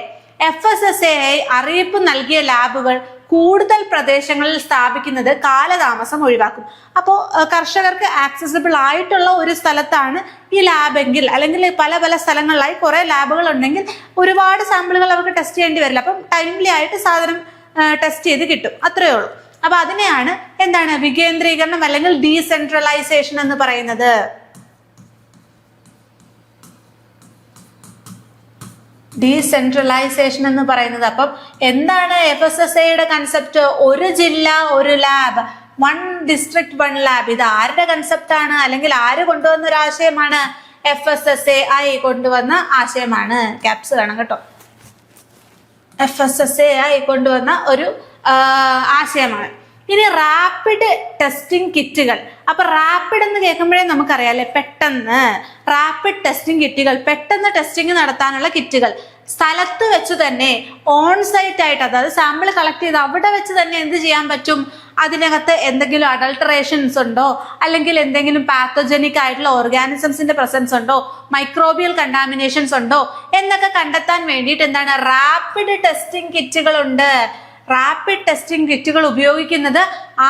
FSSAI അറിയിപ്പ് നൽകിയ ലാബുകൾ കൂടുതൽ പ്രദേശങ്ങളിൽ സ്ഥാപിക്കുന്നത് കാലതാമസം ഒഴിവാക്കും. അപ്പോൾ കർഷകർക്ക് ആക്സസിബിൾ ആയിട്ടുള്ള ഒരു സ്ഥലത്താണ് ഈ ലാബെങ്കിൽ, അല്ലെങ്കിൽ പല പല സ്ഥലങ്ങളിലായി കുറെ ലാബുകൾ ഉണ്ടെങ്കിൽ ഒരുപാട് സാമ്പിളുകൾ അവർക്ക് ടെസ്റ്റ് ചെയ്യേണ്ടി വരില്ല. അപ്പം ടൈംലി ആയിട്ട് സാധനം ടെസ്റ്റ് ചെയ്ത് കിട്ടും, അത്രയേ ഉള്ളൂ. അപ്പൊ അതിനെയാണ് എന്താണ് വികേന്ദ്രീകരണം അല്ലെങ്കിൽ ഡീസെൻട്രലൈസേഷൻ എന്ന് പറയുന്നത്. ഡീസെൻട്രലൈസേഷൻ എന്ന് പറയുന്നത്. അപ്പം എന്താണ് FSSAIയുടെ കൺസെപ്റ്റ്, ഒരു ജില്ല ഒരു ലാബ്, 1 district 1 ലാബ്. ഇത് ആരുടെ കൺസെപ്റ്റ് ആണ്, അല്ലെങ്കിൽ ആര് കൊണ്ടുവന്ന ഒരു ആശയമാണ്, FSSAI കൊണ്ടുവന്ന ആശയമാണ്. ക്യാപ്സ് വേണം കേട്ടോ. FSSAI കൊണ്ടുവന്ന ഒരു ആശയമാണ്. ഇനി റാപ്പിഡ് ടെസ്റ്റിംഗ് കിറ്റുകൾ. അപ്പൊ റാപ്പിഡ് എന്ന് കേൾക്കുമ്പോഴേ നമുക്കറിയാം അല്ലെ, പെട്ടെന്ന് റാപ്പിഡ് ടെസ്റ്റിംഗ് കിറ്റുകൾ, പെട്ടെന്ന് ടെസ്റ്റിംഗ് നടത്താനുള്ള കിറ്റുകൾ. സ്ഥലത്ത് വെച്ച് തന്നെ ഓൺ സൈറ്റ് ആയിട്ട്, അതായത് സാമ്പിൾ കളക്ട് ചെയ്ത് അവിടെ വെച്ച് തന്നെ എന്ത് ചെയ്യാൻ പറ്റും, അതിനകത്ത് എന്തെങ്കിലും അഡൾട്ടറേഷൻസ് ഉണ്ടോ, അല്ലെങ്കിൽ എന്തെങ്കിലും പാത്തോജനിക് ആയിട്ടുള്ള ഓർഗാനിസംസിന്റെ പ്രസൻസ് ഉണ്ടോ, മൈക്രോബിയൽ കണ്ടാമിനേഷൻസ് ഉണ്ടോ എന്നൊക്കെ കണ്ടെത്താൻ വേണ്ടിയിട്ട് എന്താണ് റാപ്പിഡ് ടെസ്റ്റിംഗ് കിറ്റുകളുണ്ട്. റാപ്പിഡ് ടെസ്റ്റിംഗ് കിറ്റുകൾ ഉപയോഗിക്കുന്നത്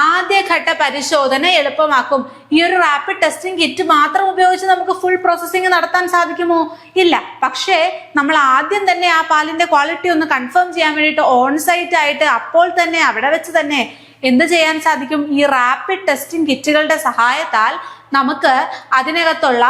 ആദ്യഘട്ട പരിശോധന എളുപ്പമാക്കും. ഈ ഒരു റാപ്പിഡ് ടെസ്റ്റിംഗ് കിറ്റ് മാത്രം ഉപയോഗിച്ച് നമുക്ക് ഫുൾ പ്രോസസ്സിംഗ് നടത്താൻ സാധിക്കുമോ? ഇല്ല. പക്ഷേ നമ്മൾ ആദ്യം തന്നെ ആ പാലിന്റെ ക്വാളിറ്റി ഒന്ന് കൺഫേം ചെയ്യാൻ വേണ്ടിയിട്ട് ഓൺ സൈറ്റ് ആയിട്ട് അപ്പോൾ തന്നെ അവിടെ വെച്ച് തന്നെ എന്ത് ചെയ്യാൻ സാധിക്കും? ഈ റാപ്പിഡ് ടെസ്റ്റിംഗ് കിറ്റുകളുടെ സഹായത്താൽ നമുക്ക് അതിനകത്തുള്ള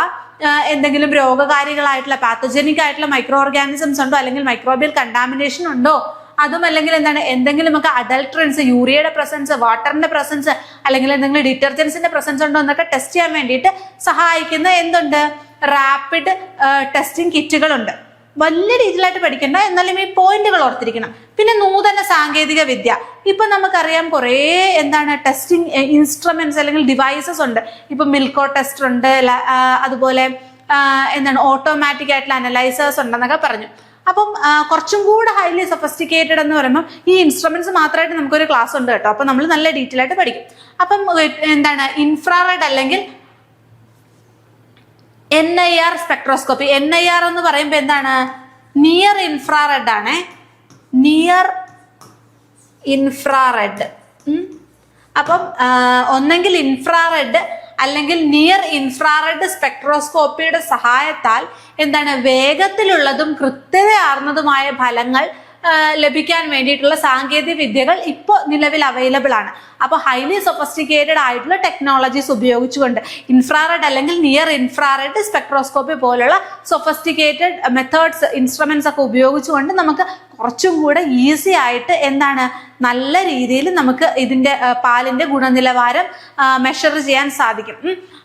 എന്തെങ്കിലും രോഗകാരികളായിട്ടുള്ള പാത്തോജനിക് ആയിട്ടുള്ള മൈക്രോ ഓർഗാനിസംസ് ഉണ്ടോ, അല്ലെങ്കിൽ മൈക്രോബിയൽ കണ്ടാമിനേഷൻ ഉണ്ടോ, അതും അല്ലെങ്കിൽ എന്താണ് എന്തെങ്കിലും നമുക്ക് അഡൾട്രൻസ്, യൂറിയയുടെ പ്രസൻസ്, വാട്ടറിന്റെ പ്രസൻസ്, അല്ലെങ്കിൽ എന്തെങ്കിലും ഡിറ്റർജൻസിന്റെ പ്രസൻസ് ഉണ്ടോ എന്നൊക്കെ ടെസ്റ്റ് ചെയ്യാൻ വേണ്ടിയിട്ട് സഹായിക്കുന്ന എന്തുണ്ട്, റാപ്പിഡ് ടെസ്റ്റിംഗ് കിറ്റുകളുണ്ട്. വലിയ രീതിയിലായിട്ട് പഠിക്കേണ്ട, എന്നാലും ഈ പോയിന്റുകൾ ഓർത്തിരിക്കണം. പിന്നെ നൂതന സാങ്കേതിക വിദ്യ. ഇപ്പൊ നമുക്കറിയാം കുറേ എന്താണ് ടെസ്റ്റിംഗ് ഇൻസ്ട്രുമെന്റ്സ് അല്ലെങ്കിൽ ഡിവൈസസ് ഉണ്ട്. ഇപ്പൊ മിൽക്കോ ടെസ്റ്റർ ഉണ്ട്, അതുപോലെ എന്താണ് ഓട്ടോമാറ്റിക് ആയിട്ടുള്ള അനലൈസേഴ്സ് ഉണ്ടെന്നൊക്കെ പറഞ്ഞു. അപ്പം കുറച്ചും കൂടെ ഹൈലി സൊഫിസ്റ്റിക്കേറ്റഡ് എന്ന് പറയുമ്പോൾ ഈ ഇൻസ്ട്രുമെന്റ്സ് മാത്രമായിട്ട് നമുക്കൊരു ക്ലാസ് ഉണ്ട് കേട്ടോ. അപ്പൊ നമ്മൾ നല്ല ഡീറ്റെയിൽ ആയിട്ട് പഠിക്കും. അപ്പം എന്താണ് ഇൻഫ്രാറെഡ് അല്ലെങ്കിൽ NIR സ്പെക്ട്രോസ്കോപ്പി. NIR എന്ന് പറയുമ്പോൾ എന്താണ്, നിയർ ഇൻഫ്രാറെഡ് ആണ്. Near infrared. അപ്പം ഒന്നെങ്കിൽ ഇൻഫ്രാറെഡ് അല്ലെങ്കിൽ നിയർ ഇൻഫ്രാറെഡ് സ്പെക്ട്രോസ്കോപ്പിയുടെ സഹായത്താൽ എന്താണ് വേഗത്തിലുള്ളതും കൃത്യതയാർന്നതുമായ ഫലങ്ങൾ ലഭിക്കാൻ വേണ്ടിയിട്ടുള്ള സാങ്കേതിക വിദ്യകൾ ഇപ്പോൾ നിലവിൽ അവൈലബിൾ ആണ്. അപ്പോൾ ഹൈലി സൊഫിസ്റ്റിക്കേറ്റഡ് ആയിട്ടുള്ള ടെക്നോളജീസ് ഉപയോഗിച്ചുകൊണ്ട് ഇൻഫ്രാറെഡ് അല്ലെങ്കിൽ നിയർ ഇൻഫ്രാറെഡ് സ്പെക്ട്രോസ്കോപ്പി പോലുള്ള സൊഫിസ്റ്റിക്കേറ്റഡ് മെത്തേഡ്സ്, ഇൻസ്ട്രുമെന്റ്സ് ഒക്കെ ഉപയോഗിച്ചുകൊണ്ട് നമുക്ക് കുറച്ചും കൂടെ ഈസി ആയിട്ട് എന്താണ് നല്ല രീതിയിൽ നമുക്ക് ഇതിന്റെ പാലിന്റെ ഗുണനിലവാരം മെഷർ ചെയ്യാൻ സാധിക്കും.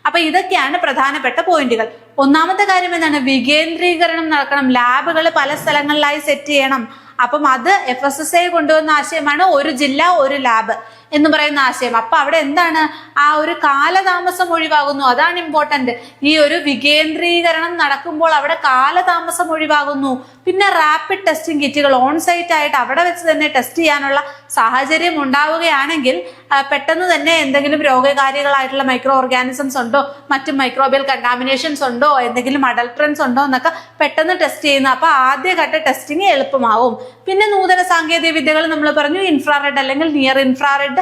അപ്പൊ ഇതൊക്കെയാണ് പ്രധാനപ്പെട്ട പോയിന്റുകൾ. ഒന്നാമത്തെ കാര്യം എന്താണ്, വികേന്ദ്രീകരണം നടക്കണം. ലാബുകൾ പല സ്ഥലങ്ങളിലായി സെറ്റ് ചെയ്യണം. അപ്പം അത് FSSAI കൊണ്ടുവന്ന ആശയമാണ് ഒരു ജില്ല ഒരു ലാബ് എന്ന് പറയുന്ന ആശയം. അപ്പൊ അവിടെ എന്താണ്, ആ ഒരു കാലതാമസം ഒഴിവാകുന്നു. അതാണ് ഇമ്പോർട്ടന്റ്. ഈ ഒരു വികേന്ദ്രീകരണം നടക്കുമ്പോൾ അവിടെ കാലതാമസം ഒഴിവാകുന്നു. പിന്നെ റാപ്പിഡ് ടെസ്റ്റിംഗ് കിറ്റുകൾ ഓൺ സൈറ്റ് ആയിട്ട് അവിടെ വെച്ച് തന്നെ ടെസ്റ്റ് ചെയ്യാനുള്ള സാഹചര്യം ഉണ്ടാവുകയാണെങ്കിൽ പെട്ടെന്ന് തന്നെ എന്തെങ്കിലും രോഗകാരികളായിട്ടുള്ള മൈക്രോ ഓർഗാനിസംസ് ഉണ്ടോ, മറ്റു മൈക്രോബിയൽ കണ്ടാമിനേഷൻസ് ഉണ്ടോ, എന്തെങ്കിലും അഡൾട്രൻസ് ഉണ്ടോ എന്നൊക്കെ പെട്ടെന്ന് ടെസ്റ്റ് ചെയ്യുന്നു. അപ്പൊ ആദ്യഘട്ട ടെസ്റ്റിംഗ് എളുപ്പമാവും. പിന്നെ നൂതന സാങ്കേതിക വിദ്യകൾ നമ്മൾ പറഞ്ഞു, ഇൻഫ്രാറെഡ് അല്ലെങ്കിൽ നിയർ ഇൻഫ്രാറെഡ്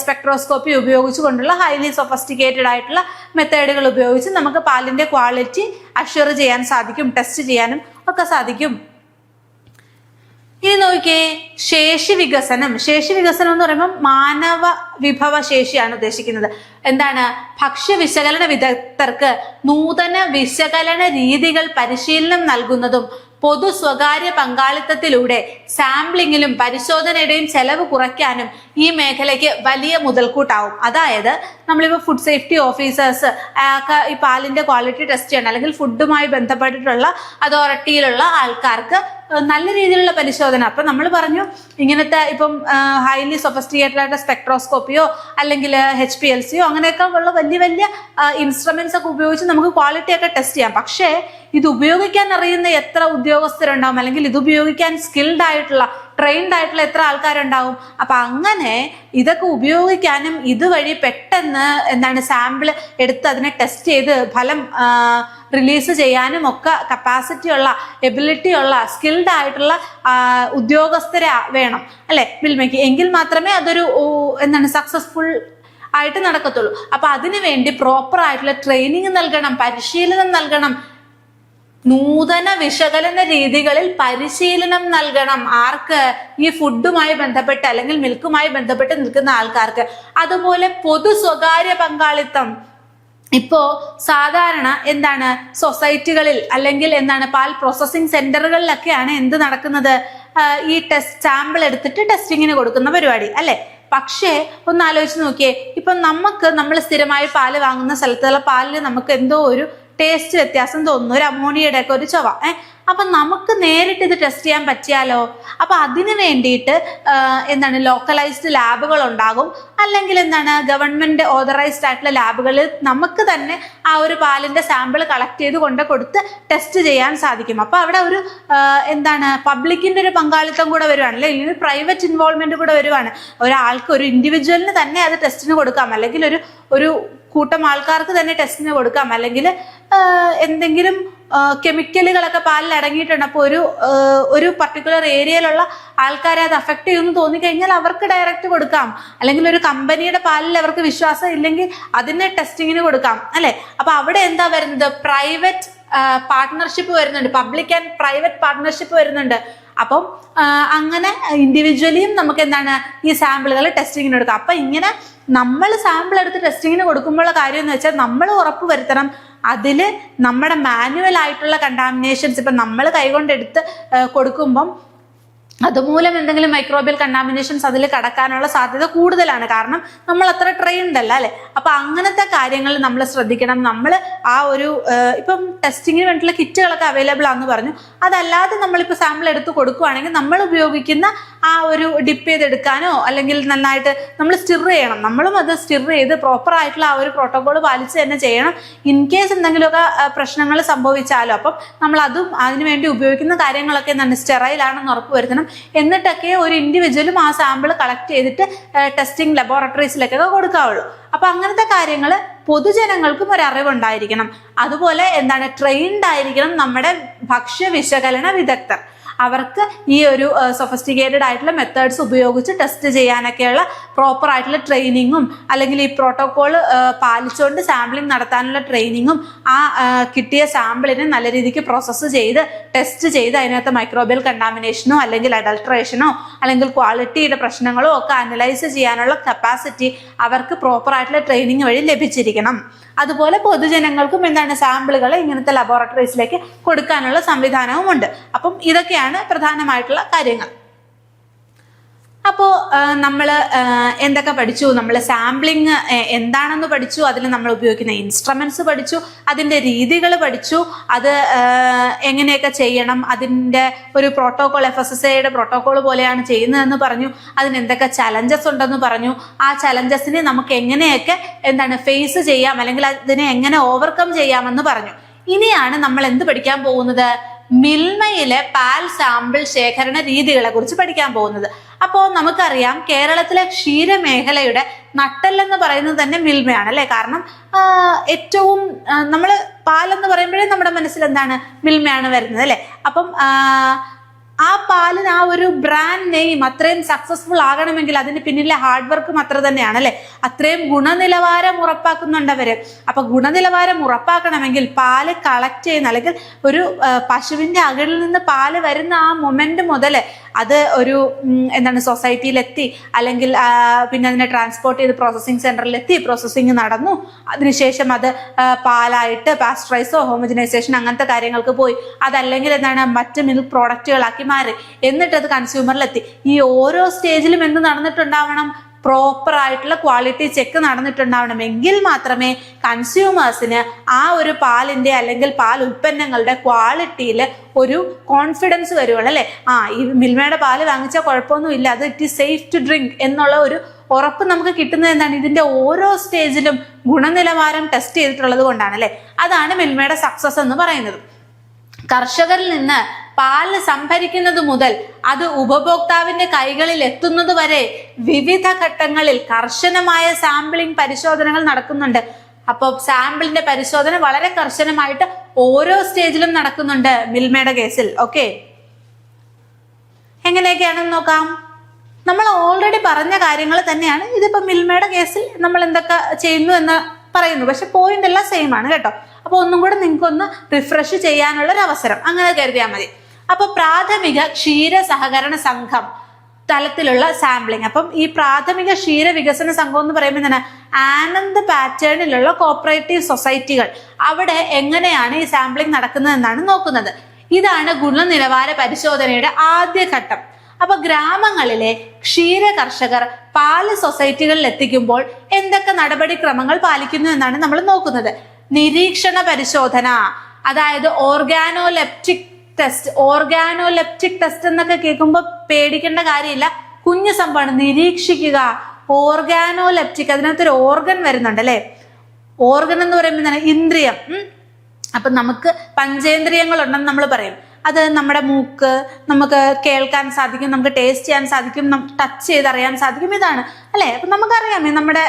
സ്പെക്ട്രോസ്കോപ്പി ഉപയോഗിച്ചുകൊണ്ടുള്ള ഹൈലി സൊഫിസ്റ്റിക്കേറ്റഡ് ആയിട്ടുള്ള മെത്തേഡുകൾ ഉപയോഗിച്ച് നമുക്ക് പാലിന്റെ ക്വാളിറ്റി അഷ്വർ ചെയ്യാൻ സാധിക്കും, ടെസ്റ്റ് ചെയ്യാനും ഒക്കെ സാധിക്കും. ഇനി നോക്കിയേ, ശേഷി വികസനം. ശേഷി വികസനം എന്ന് പറയുമ്പോൾ മാനവ വിഭവ ശേഷിയാണ് ഉദ്ദേശിക്കുന്നത്. എന്താണ്, ഭക്ഷ്യ വിശകലന വിദഗ്ധർക്ക് നൂതന വിശകലന രീതികൾ പരിശീലനം നൽകുന്നതും പൊതു സ്വകാര്യ പങ്കാളിത്തത്തിലൂടെ സാമ്പിളിങ്ങിലും പരിശോധനയുടെയും ചെലവ് കുറയ്ക്കാനും ഈ മേഖലയ്ക്ക് വലിയ മുതൽക്കൂട്ടാവും. അതായത് നമ്മളിപ്പോൾ ഫുഡ് സേഫ്റ്റി ഓഫീസേഴ്സ് ഈ പാലിന്റെ ക്വാളിറ്റി ടെസ്റ്റ് ചെയ്യണം, അല്ലെങ്കിൽ ഫുഡുമായി ബന്ധപ്പെട്ടിട്ടുള്ള അതോറിറ്റിയിലുള്ള ആൾക്കാർക്ക് നല്ല രീതിയിലുള്ള പരിശോധന. അപ്പൊ നമ്മൾ പറഞ്ഞു ഇങ്ങനത്തെ ഇപ്പം ഹൈലി സൊഫിസ്റ്റിക്കേറ്റഡ് ആയിട്ട് സ്പെക്ട്രോസ്കോപ്പിയോ അല്ലെങ്കിൽ HPLCയോ അങ്ങനെയൊക്കെ ഉള്ള വലിയ വലിയ ഇൻസ്ട്രുമെന്റ്സ് ഒക്കെ ഉപയോഗിച്ച് നമുക്ക് ക്വാളിറ്റി ഒക്കെ ടെസ്റ്റ് ചെയ്യാം. പക്ഷേ ഇത് ഉപയോഗിക്കാൻ അറിയുന്ന എത്ര ഉദ്യോഗസ്ഥരുണ്ടാവും, അല്ലെങ്കിൽ ഇത് ഉപയോഗിക്കാൻ സ്കിൽഡ് ആയിട്ടുള്ള ട്രെയിൻഡ് ആയിട്ടുള്ള എത്ര ആൾക്കാരുണ്ടാവും. അപ്പൊ അങ്ങനെ ഇതൊക്കെ ഉപയോഗിക്കാനും ഇതുവഴി പെട്ടെന്ന് എന്താണ് സാമ്പിൾ എടുത്ത് അതിനെ ടെസ്റ്റ് ചെയ്ത് ഫലം റിലീസ് ചെയ്യാനും ഒക്കെ കപ്പാസിറ്റി ഉള്ള, എബിലിറ്റി ഉള്ള, സ്കിൽഡ് ആയിട്ടുള്ള ഉദ്യോഗസ്ഥരെ വേണം അല്ലെ മിൽമയ്ക്ക്. എങ്കിൽ മാത്രമേ അതൊരു എന്താണ് സക്സസ്ഫുൾ ആയിട്ട് നടക്കത്തുള്ളൂ. അപ്പൊ അതിനു വേണ്ടി പ്രോപ്പർ ആയിട്ടുള്ള ട്രെയിനിങ് നൽകണം, പരിശീലനം നൽകണം. നൂതന വിശകലന രീതികളിൽ പരിശീലനം നൽകണം. ആർക്ക്? ഈ ഫുഡുമായി ബന്ധപ്പെട്ട് അല്ലെങ്കിൽ മിൽക്കുമായി ബന്ധപ്പെട്ട് നിൽക്കുന്ന ആൾക്കാർക്ക്. അതുപോലെ പൊതു സ്വകാര്യ പങ്കാളിത്തം. ഇപ്പോ സാധാരണ എന്താണ് സൊസൈറ്റികളിൽ അല്ലെങ്കിൽ എന്താണ് പാൽ പ്രോസസ്സിംഗ് സെന്ററുകളിലൊക്കെയാണ് എന്ത് നടക്കുന്നത്, ഈ ടെസ്റ്റ് സാമ്പിൾ എടുത്തിട്ട് ടെസ്റ്റിങ്ങിന് കൊടുക്കുന്ന പരിപാടി അല്ലെ. പക്ഷേ ഒന്ന് ആലോചിച്ച് നോക്കിയേ, ഇപ്പൊ നമ്മൾ സ്ഥിരമായി പാല് വാങ്ങുന്ന സ്ഥലത്തുള്ള പാലിന് നമുക്ക് എന്തോ ഒരു ടേസ്റ്റ് വ്യത്യാസം തോന്നുന്നു, ഒരു അമോണിയയുടെ ഒക്കെ ഒരു ചൊവ. അപ്പൊ നമുക്ക് നേരിട്ട് ഇത് ടെസ്റ്റ് ചെയ്യാൻ പറ്റിയാലോ? അപ്പൊ അതിന് വേണ്ടിയിട്ട് ലോക്കലൈസ്ഡ് ലാബുകൾ ഉണ്ടാകും, അല്ലെങ്കിൽ ഗവൺമെന്റ് ഓതറൈസ്ഡ് ആയിട്ടുള്ള ലാബുകളിൽ നമുക്ക് തന്നെ ആ ഒരു പാലിന്റെ സാമ്പിൾ കളക്ട് ചെയ്ത് കൊടുത്ത് ടെസ്റ്റ് ചെയ്യാൻ സാധിക്കും. അപ്പൊ അവിടെ ഒരു പബ്ലിക്കിന്റെ ഒരു പങ്കാളിത്തം കൂടെ വരുവാണ്, അല്ലെങ്കിൽ പ്രൈവറ്റ് ഇൻവോൾവ്മെന്റ് കൂടെ വരുവാണ്. ഒരാൾക്ക്, ഒരു ഇൻഡിവിജ്വലിന് തന്നെ അത് ടെസ്റ്റിന് കൊടുക്കാം, അല്ലെങ്കിൽ ഒരു കൂട്ടം ആൾക്കാർക്ക് തന്നെ ടെസ്റ്റിന് കൊടുക്കാം, അല്ലെങ്കിൽ എന്തെങ്കിലും കെമിക്കലുകളൊക്കെ പാലിൽ അടങ്ങിയിട്ടുണ്ട്. അപ്പോൾ ഒരു പർട്ടിക്കുലർ ഏരിയയിലുള്ള ആൾക്കാരെ അത് അഫക്ട് ചെയ്യുമെന്ന് തോന്നിക്കഴിഞ്ഞാൽ അവർക്ക് ഡയറക്റ്റ് കൊടുക്കാം, അല്ലെങ്കിൽ ഒരു കമ്പനിയുടെ പാലിൽ അവർക്ക് വിശ്വാസം ഇല്ലെങ്കിൽ അതിന് ടെസ്റ്റിങ്ങിന് കൊടുക്കാം, അല്ലെ? അപ്പൊ അവിടെ എന്താ വരുന്നത്? പ്രൈവറ്റ് പാർട്ട്ണർഷിപ്പ് വരുന്നുണ്ട്, പബ്ലിക് ആൻഡ് പ്രൈവറ്റ് പാർട്ട്ണർഷിപ്പ് വരുന്നുണ്ട്. അപ്പം അങ്ങനെ ഇൻഡിവിജ്വലിയും നമുക്ക് ഈ സാമ്പിളുകൾ ടെസ്റ്റിങ്ങിന് എടുക്കാം. അപ്പൊ ഇങ്ങനെ നമ്മൾ സാമ്പിൾ എടുത്ത് ടെസ്റ്റിങ്ങിന് കൊടുക്കുമ്പോഴുള്ള കാര്യം എന്ന് വെച്ചാൽ നമ്മൾ ഉറപ്പ് വരുത്തണം അതില് നമ്മുടെ മാനുവൽ ആയിട്ടുള്ള കണ്ടാമിനേഷൻസ്, ഇപ്പൊ നമ്മൾ കൈകൊണ്ടെടുത്ത് കൊടുക്കുമ്പം അതുമൂലം എന്തെങ്കിലും മൈക്രോബിയൽ കണ്ടാമിനേഷൻസ് അതിൽ കടക്കാനുള്ള സാധ്യത കൂടുതലാണ്, കാരണം നമ്മൾ അത്ര ട്രെയിൻഡ് അല്ല, അല്ലെ? അപ്പൊ അങ്ങനത്തെ കാര്യങ്ങൾ നമ്മൾ ശ്രദ്ധിക്കണം. നമ്മൾ ആ ഒരു ഇപ്പം ടെസ്റ്റിങ്ങിന് വേണ്ടിയിട്ടുള്ള കിറ്റുകളൊക്കെ അവൈലബിൾ ആണെന്ന് പറഞ്ഞു. അതല്ലാതെ നമ്മളിപ്പോൾ സാമ്പിൾ എടുത്ത് കൊടുക്കുകയാണെങ്കിൽ നമ്മൾ ഉപയോഗിക്കുന്ന ആ ഒരു ഡിപ്പ് ചെയ്തെടുക്കാനോ, അല്ലെങ്കിൽ നന്നായിട്ട് നമ്മൾ സ്റ്റിർ ചെയ്യണം, നമ്മളും അത് സ്റ്റിർ ചെയ്ത് പ്രോപ്പർ ആയിട്ടുള്ള ആ ഒരു പ്രോട്ടോകോൾ പാലിച്ച് തന്നെ ചെയ്യണം. ഇൻ കേസ് എന്തെങ്കിലുമൊക്കെ പ്രശ്നങ്ങൾ സംഭവിച്ചാലോ അപ്പം നമ്മൾ അതും അതിനുവേണ്ടി ഉപയോഗിക്കുന്ന കാര്യങ്ങളൊക്കെ സ്റ്റെറൈലാണെന്ന് ഉറപ്പ് വരുത്തണം. എന്നിട്ടൊക്കെ ഒരു ഇൻഡിവിജ്വലും ആ സാമ്പിൾ കളക്ട് ചെയ്തിട്ട് ടെസ്റ്റിംഗ് ലബോറട്ടറീസിലേക്കൊക്കെ കൊടുക്കാവുള്ളൂ. അപ്പൊ അങ്ങനത്തെ കാര്യങ്ങൾ പൊതുജനങ്ങൾക്കും ഒരു അറിവുണ്ടായിരിക്കണം. അതുപോലെ ട്രെയിൻഡ് ആയിരിക്കണം നമ്മുടെ ഭക്ഷ്യ വിശകലന വിദഗ്ധർ. അവർക്ക് ഈ ഒരു സൊഫിസ്റ്റിക്കേറ്റഡ് ആയിട്ടുള്ള മെത്തേഡ്സ് ഉപയോഗിച്ച് ടെസ്റ്റ് ചെയ്യാനൊക്കെയുള്ള പ്രോപ്പർ ആയിട്ടുള്ള ട്രെയിനിങ്ങും, അല്ലെങ്കിൽ ഈ പ്രോട്ടോകോൾ പാലിച്ചുകൊണ്ട് സാമ്പിളിംഗ് നടത്താനുള്ള ട്രെയിനിങ്ങും, ആ കിട്ടിയ സാമ്പിളിനെ നല്ല രീതിക്ക് പ്രോസസ്സ് ചെയ്ത് ടെസ്റ്റ് ചെയ്ത് അതിനകത്ത് മൈക്രോബിയൽ കണ്ടാമിനേഷനോ അല്ലെങ്കിൽ അഡൾട്രേഷനോ അല്ലെങ്കിൽ ക്വാളിറ്റിയുടെ പ്രശ്നങ്ങളോ ഒക്കെ അനലൈസ് ചെയ്യാനുള്ള കപ്പാസിറ്റി അവർക്ക് പ്രോപ്പർ ആയിട്ടുള്ള ട്രെയിനിങ് വഴി ലഭിച്ചിരിക്കണം. അതുപോലെ പൊതുജനങ്ങൾക്കും സാമ്പിളുകൾ ഇങ്ങനത്തെ ലബോറട്ടറീസിലേക്ക് കൊടുക്കാനുള്ള സംവിധാനവും ഉണ്ട്. അപ്പം ഇതൊക്കെയാണ് പ്രധാനമായിട്ടുള്ള കാര്യങ്ങൾ. അപ്പോൾ നമ്മൾ എന്തൊക്കെ പഠിച്ചു? നമ്മൾ സാമ്പിളിങ് എന്താണെന്ന് പഠിച്ചു, അതിൽ നമ്മൾ ഉപയോഗിക്കുന്ന ഇൻസ്ട്രുമെന്റ്സ് പഠിച്ചു, അതിൻ്റെ രീതികൾ പഠിച്ചു, അത് എങ്ങനെയൊക്കെ ചെയ്യണം, അതിൻ്റെ ഒരു പ്രോട്ടോകോൾ FSSAIയുടെ പ്രോട്ടോകോൾ പോലെയാണ് ചെയ്യുന്നതെന്ന് പറഞ്ഞു. അതിന് എന്തൊക്കെ ചലഞ്ചസ് ഉണ്ടെന്ന് പറഞ്ഞു. ആ ചലഞ്ചസിനെ നമുക്ക് എങ്ങനെയൊക്കെ ഫേസ് ചെയ്യാം, അല്ലെങ്കിൽ അതിനെ എങ്ങനെ ഓവർകം ചെയ്യാമെന്ന് പറഞ്ഞു. ഇനിയാണ് നമ്മൾ എന്ത് പഠിക്കാൻ പോകുന്നത്? മിൽമയിലെ പാൽ സാമ്പിൾ ശേഖരണ രീതികളെ കുറിച്ച് പഠിക്കാൻ പോകുന്നത്. അപ്പോൾ നമുക്കറിയാം, കേരളത്തിലെ ക്ഷീരമേഖലയുടെ നട്ടെല്ലെന്ന് പറയുന്നത് തന്നെ മിൽമയാണ്, അല്ലെ? കാരണം ഏറ്റവും നമ്മൾ പാലെന്ന് പറയുമ്പോഴേ നമ്മുടെ മനസ്സിൽ മിൽമയാണ് വരുന്നത്, അല്ലെ? അപ്പം ആ പാലിന് ആ ഒരു ബ്രാൻഡ് നെയിം അത്രയും സക്സസ്ഫുൾ ആകണമെങ്കിൽ അതിന് പിന്നിലെ ഹാർഡ് വർക്കും അത്ര തന്നെയാണ്, അല്ലെ? അത്രയും ഗുണനിലവാരം ഉറപ്പാക്കുന്നുണ്ട് അവര്. അപ്പൊ ഗുണനിലവാരം ഉറപ്പാക്കണമെങ്കിൽ പാല് കളക്ട് ചെയ്യുന്ന, അല്ലെങ്കിൽ ഒരു പശുവിന്റെ അകിടിൽ നിന്ന് പാല് വരുന്ന ആ മൊമെന്റ് മുതൽ അത് ഒരു സൊസൈറ്റിയിലെത്തി, അല്ലെങ്കിൽ പിന്നെ അതിനെ ട്രാൻസ്പോർട്ട് ചെയ്ത് പ്രോസസ്സിംഗ് സെന്ററിലെത്തി, പ്രോസസ്സിംഗ് നടന്നു, അതിനുശേഷം അത് പാലായിട്ട് പാസ്ചറൈസോ ഹോമജനൈസേഷൻ അങ്ങനത്തെ കാര്യങ്ങൾക്ക് പോയി, അതല്ലെങ്കിൽ മറ്റ് മിൽക്ക് പ്രോഡക്റ്റുകളാക്കി മാറി, എന്നിട്ട് അത് കൺസ്യൂമറിലെത്തി. ഈ ഓരോ സ്റ്റേജിലും എന്ത് നടന്നിട്ടുണ്ടാവണം? പ്രോപ്പർ ആയിട്ടുള്ള ക്വാളിറ്റി ചെക്ക് നടന്നിട്ടുണ്ടാവണം. എങ്കിൽ മാത്രമേ കൺസ്യൂമേഴ്സിന് ആ ഒരു പാലിന്റെ അല്ലെങ്കിൽ പാൽ ഉൽപ്പന്നങ്ങളുടെ ക്വാളിറ്റിയിൽ ഒരു കോൺഫിഡൻസ് വരുവുള്ളൂ, അല്ലെ? ഈ മിൽമയുടെ പാല് വാങ്ങിച്ചാൽ കുഴപ്പമൊന്നുമില്ല, അത് it is safe to drink എന്നുള്ള ഒരു ഉറപ്പ് നമുക്ക് കിട്ടുന്നത് ഇതിന്റെ ഓരോ സ്റ്റേജിലും ഗുണനിലവാരം ടെസ്റ്റ് ചെയ്തിട്ടുള്ളത് കൊണ്ടാണ്, അല്ലെ? അതാണ് മിൽമയുടെ സക്സസ് എന്ന് പറയുന്നത്. കർഷകരിൽ നിന്ന് പാല് സംഭരിക്കുന്നത് മുതൽ അത് ഉപഭോക്താവിന്റെ കൈകളിൽ എത്തുന്നത് വരെ വിവിധ ഘട്ടങ്ങളിൽ കർശനമായ സാമ്പിളിംഗ് പരിശോധനകൾ നടക്കുന്നുണ്ട്. അപ്പോൾ സാമ്പിളിന്റെ പരിശോധന വളരെ കർശനമായിട്ട് ഓരോ സ്റ്റേജിലും നടക്കുന്നുണ്ട് മിൽമയുടെ കേസിൽ. ഓക്കെ, എങ്ങനെയൊക്കെയാണെന്ന് നോക്കാം. നമ്മൾ ഓൾറെഡി പറഞ്ഞ കാര്യങ്ങൾ തന്നെയാണ് ഇതിപ്പോ മിൽമയുടെ കേസിൽ നമ്മൾ എന്തൊക്കെ ചെയ്യുന്നു എന്ന് പറയുന്നു. പക്ഷെ പോയിന്റ് എല്ലാം സെയിം ആണ് കേട്ടോ. അപ്പൊ ഒന്നും കൂടെ നിങ്ങൾക്കൊന്ന് റിഫ്രഷ് ചെയ്യാനുള്ള ഒരു അവസരം അങ്ങനെ കരുതിയാൽ മതി. അപ്പൊ പ്രാഥമിക ക്ഷീര സഹകരണ സംഘം തലത്തിലുള്ള സാമ്പിളിംഗ്. അപ്പം ഈ പ്രാഥമിക ക്ഷീര വികസന സംഘം എന്ന് പറയുമ്പോൾ എന്താണ്, ആനന്ദ് പാറ്റേണിലുള്ള കോപ്പറേറ്റീവ് സൊസൈറ്റികൾ, അവിടെ എങ്ങനെയാണ് ഈ സാമ്പിളിംഗ് നടക്കുന്നത് എന്നാണ് നോക്കുന്നത്. ഇതാണ് ഗുണനിലവാര പരിശോധനയുടെ ആദ്യ ഘട്ടം. അപ്പൊ ഗ്രാമങ്ങളിലെ ക്ഷീര കർഷകർ പാല് സൊസൈറ്റികളിൽ എത്തിക്കുമ്പോൾ എന്തൊക്കെ നടപടിക്രമങ്ങൾ പാലിക്കുന്നു എന്നാണ് നമ്മൾ നോക്കുന്നത്. നിരീക്ഷണ പരിശോധന, അതായത് ഓർഗാനോലെപ്റ്റിക് ടെസ്റ്റ്, ഓർഗാനോലെപ്റ്റിക് ടെസ്റ്റ് എന്നൊക്കെ കേൾക്കുമ്പോൾ പേടിക്കേണ്ട കാര്യമില്ല. കുഞ്ഞു സംഭവമാണ്, നിരീക്ഷിക്കുക. ഓർഗാനോലെപ്റ്റിക്, അതിനകത്തൊരു ഓർഗൻ വരുന്നുണ്ട് അല്ലെ. ഓർഗൻ എന്ന് പറയുമ്പോൾ എന്താണ്? ഇന്ദ്രിയം. അപ്പൊ നമുക്ക് പഞ്ചേന്ദ്രിയങ്ങളുണ്ടെന്ന് നമ്മൾ പറയും. അത് നമ്മുടെ മൂക്ക്, നമുക്ക് കേൾക്കാൻ സാധിക്കും, നമുക്ക് ടേസ്റ്റ് ചെയ്യാൻ സാധിക്കും, ടച്ച് ചെയ്തറിയാൻ സാധിക്കും, ഇതാണ് അല്ലെ. അപ്പൊ നമുക്കറിയാമേ നമ്മുടെ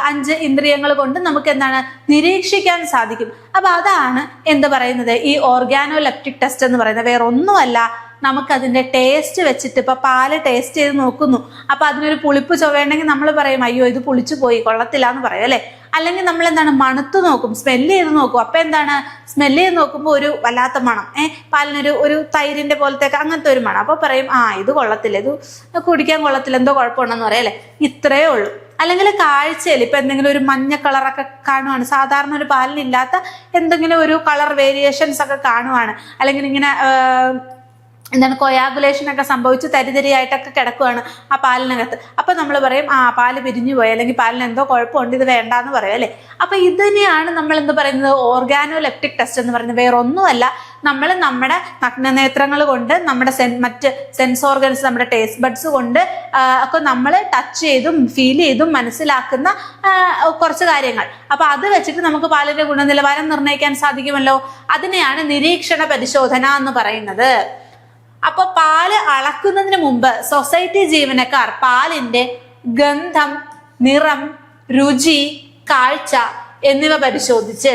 5 ഇന്ദ്രിയങ്ങൾ കൊണ്ട് നമുക്ക് എന്താണ് നിരീക്ഷിക്കാൻ സാധിക്കും. അപ്പൊ അതാണ് എന്ത് പറയുന്നത്, ഈ ഓർഗാനോലെപ്റ്റിക് ടെസ്റ്റ് എന്ന് പറയുന്നത്. വേറെ ഒന്നുമല്ല, നമുക്കതിന്റെ ടേസ്റ്റ് വെച്ചിട്ട്, ഇപ്പൊ പാല് ടേസ്റ്റ് ചെയ്ത് നോക്കുന്നു, അപ്പൊ അതിനൊരു പുളിപ്പ് ചൊവ്വേണ്ടെങ്കിൽ നമ്മൾ പറയും അയ്യോ ഇത് പുളിച്ചു പോയി, കൊള്ളത്തില്ല എന്ന് പറയും അല്ലെ. അല്ലെങ്കിൽ നമ്മൾ എന്താണ് മണത്ത് നോക്കും, സ്മെല്ല് ചെയ്ത് നോക്കും. അപ്പൊ എന്താണ്, സ്മെല്ല് ചെയ്ത് നോക്കുമ്പോൾ ഒരു വല്ലാത്ത മണം, പാലിനൊരു തൈരിന്റെ പോലത്തെ അങ്ങനത്തെ ഒരു മണം. അപ്പൊ പറയും ഇത് കൊള്ളത്തില്ല, ഇത് കുടിക്കാൻ കൊള്ളത്തില്ല, എന്തോ കുഴപ്പമുണ്ടെന്ന് പറയാം അല്ലെ. ഇത്രയേ ഉള്ളൂ. അല്ലെങ്കിൽ കാഴ്ചയിൽ ഇപ്പൊ എന്തെങ്കിലും ഒരു മഞ്ഞ കളറൊക്കെ കാണുവാണ്, സാധാരണ ഒരു പാലിനില്ലാത്ത എന്തെങ്കിലും ഒരു കളർ വേരിയേഷൻസ് ഒക്കെ കാണുവാണ്, അല്ലെങ്കിൽ ഇങ്ങനെ എന്താണ് കൊയാഗുലേഷൻ ഒക്കെ സംഭവിച്ച് തരിതരിയായിട്ടൊക്കെ കിടക്കുവാണ് ആ പാലിനകത്ത്. അപ്പൊ നമ്മൾ പറയും പാല് പിരിഞ്ഞു പോയി, അല്ലെങ്കിൽ പാലിന് എന്തോ കുഴപ്പമുണ്ട്, ഇത് വേണ്ടാന്ന് പറയും അല്ലെ. അപ്പൊ ഇതിനെയാണ് നമ്മൾ എന്ത് പറയുന്നത്, ഓർഗാനോലെപ്റ്റിക് ടെസ്റ്റ് എന്ന് പറയുന്നത്. വേറെ ഒന്നുമല്ല, നമ്മൾ നമ്മുടെ നഗ്നനേത്രങ്ങൾ കൊണ്ട്, നമ്മുടെ മറ്റ് സെൻസ് ഓർഗൻസ്, നമ്മുടെ ടേസ്റ്റ് ബഡ്സ് കൊണ്ട് ഒക്കെ നമ്മൾ ടച്ച് ചെയ്തും ഫീൽ ചെയ്തും മനസ്സിലാക്കുന്ന കുറച്ച് കാര്യങ്ങൾ. അപ്പൊ അത് വെച്ചിട്ട് നമുക്ക് പാലിന്റെ ഗുണനിലവാരം നിർണ്ണയിക്കാൻ സാധിക്കുമല്ലോ. അതിനെയാണ് നിരീക്ഷണ പരിശോധന എന്ന് പറയുന്നത്. അപ്പൊ പാല് അളക്കുന്നതിന് മുമ്പ് സൊസൈറ്റി ജീവനക്കാർ പാലിന്റെ ഗന്ധം, നിറം, രുചി, കാഴ്ച എന്നിവ പരിശോധിച്ച്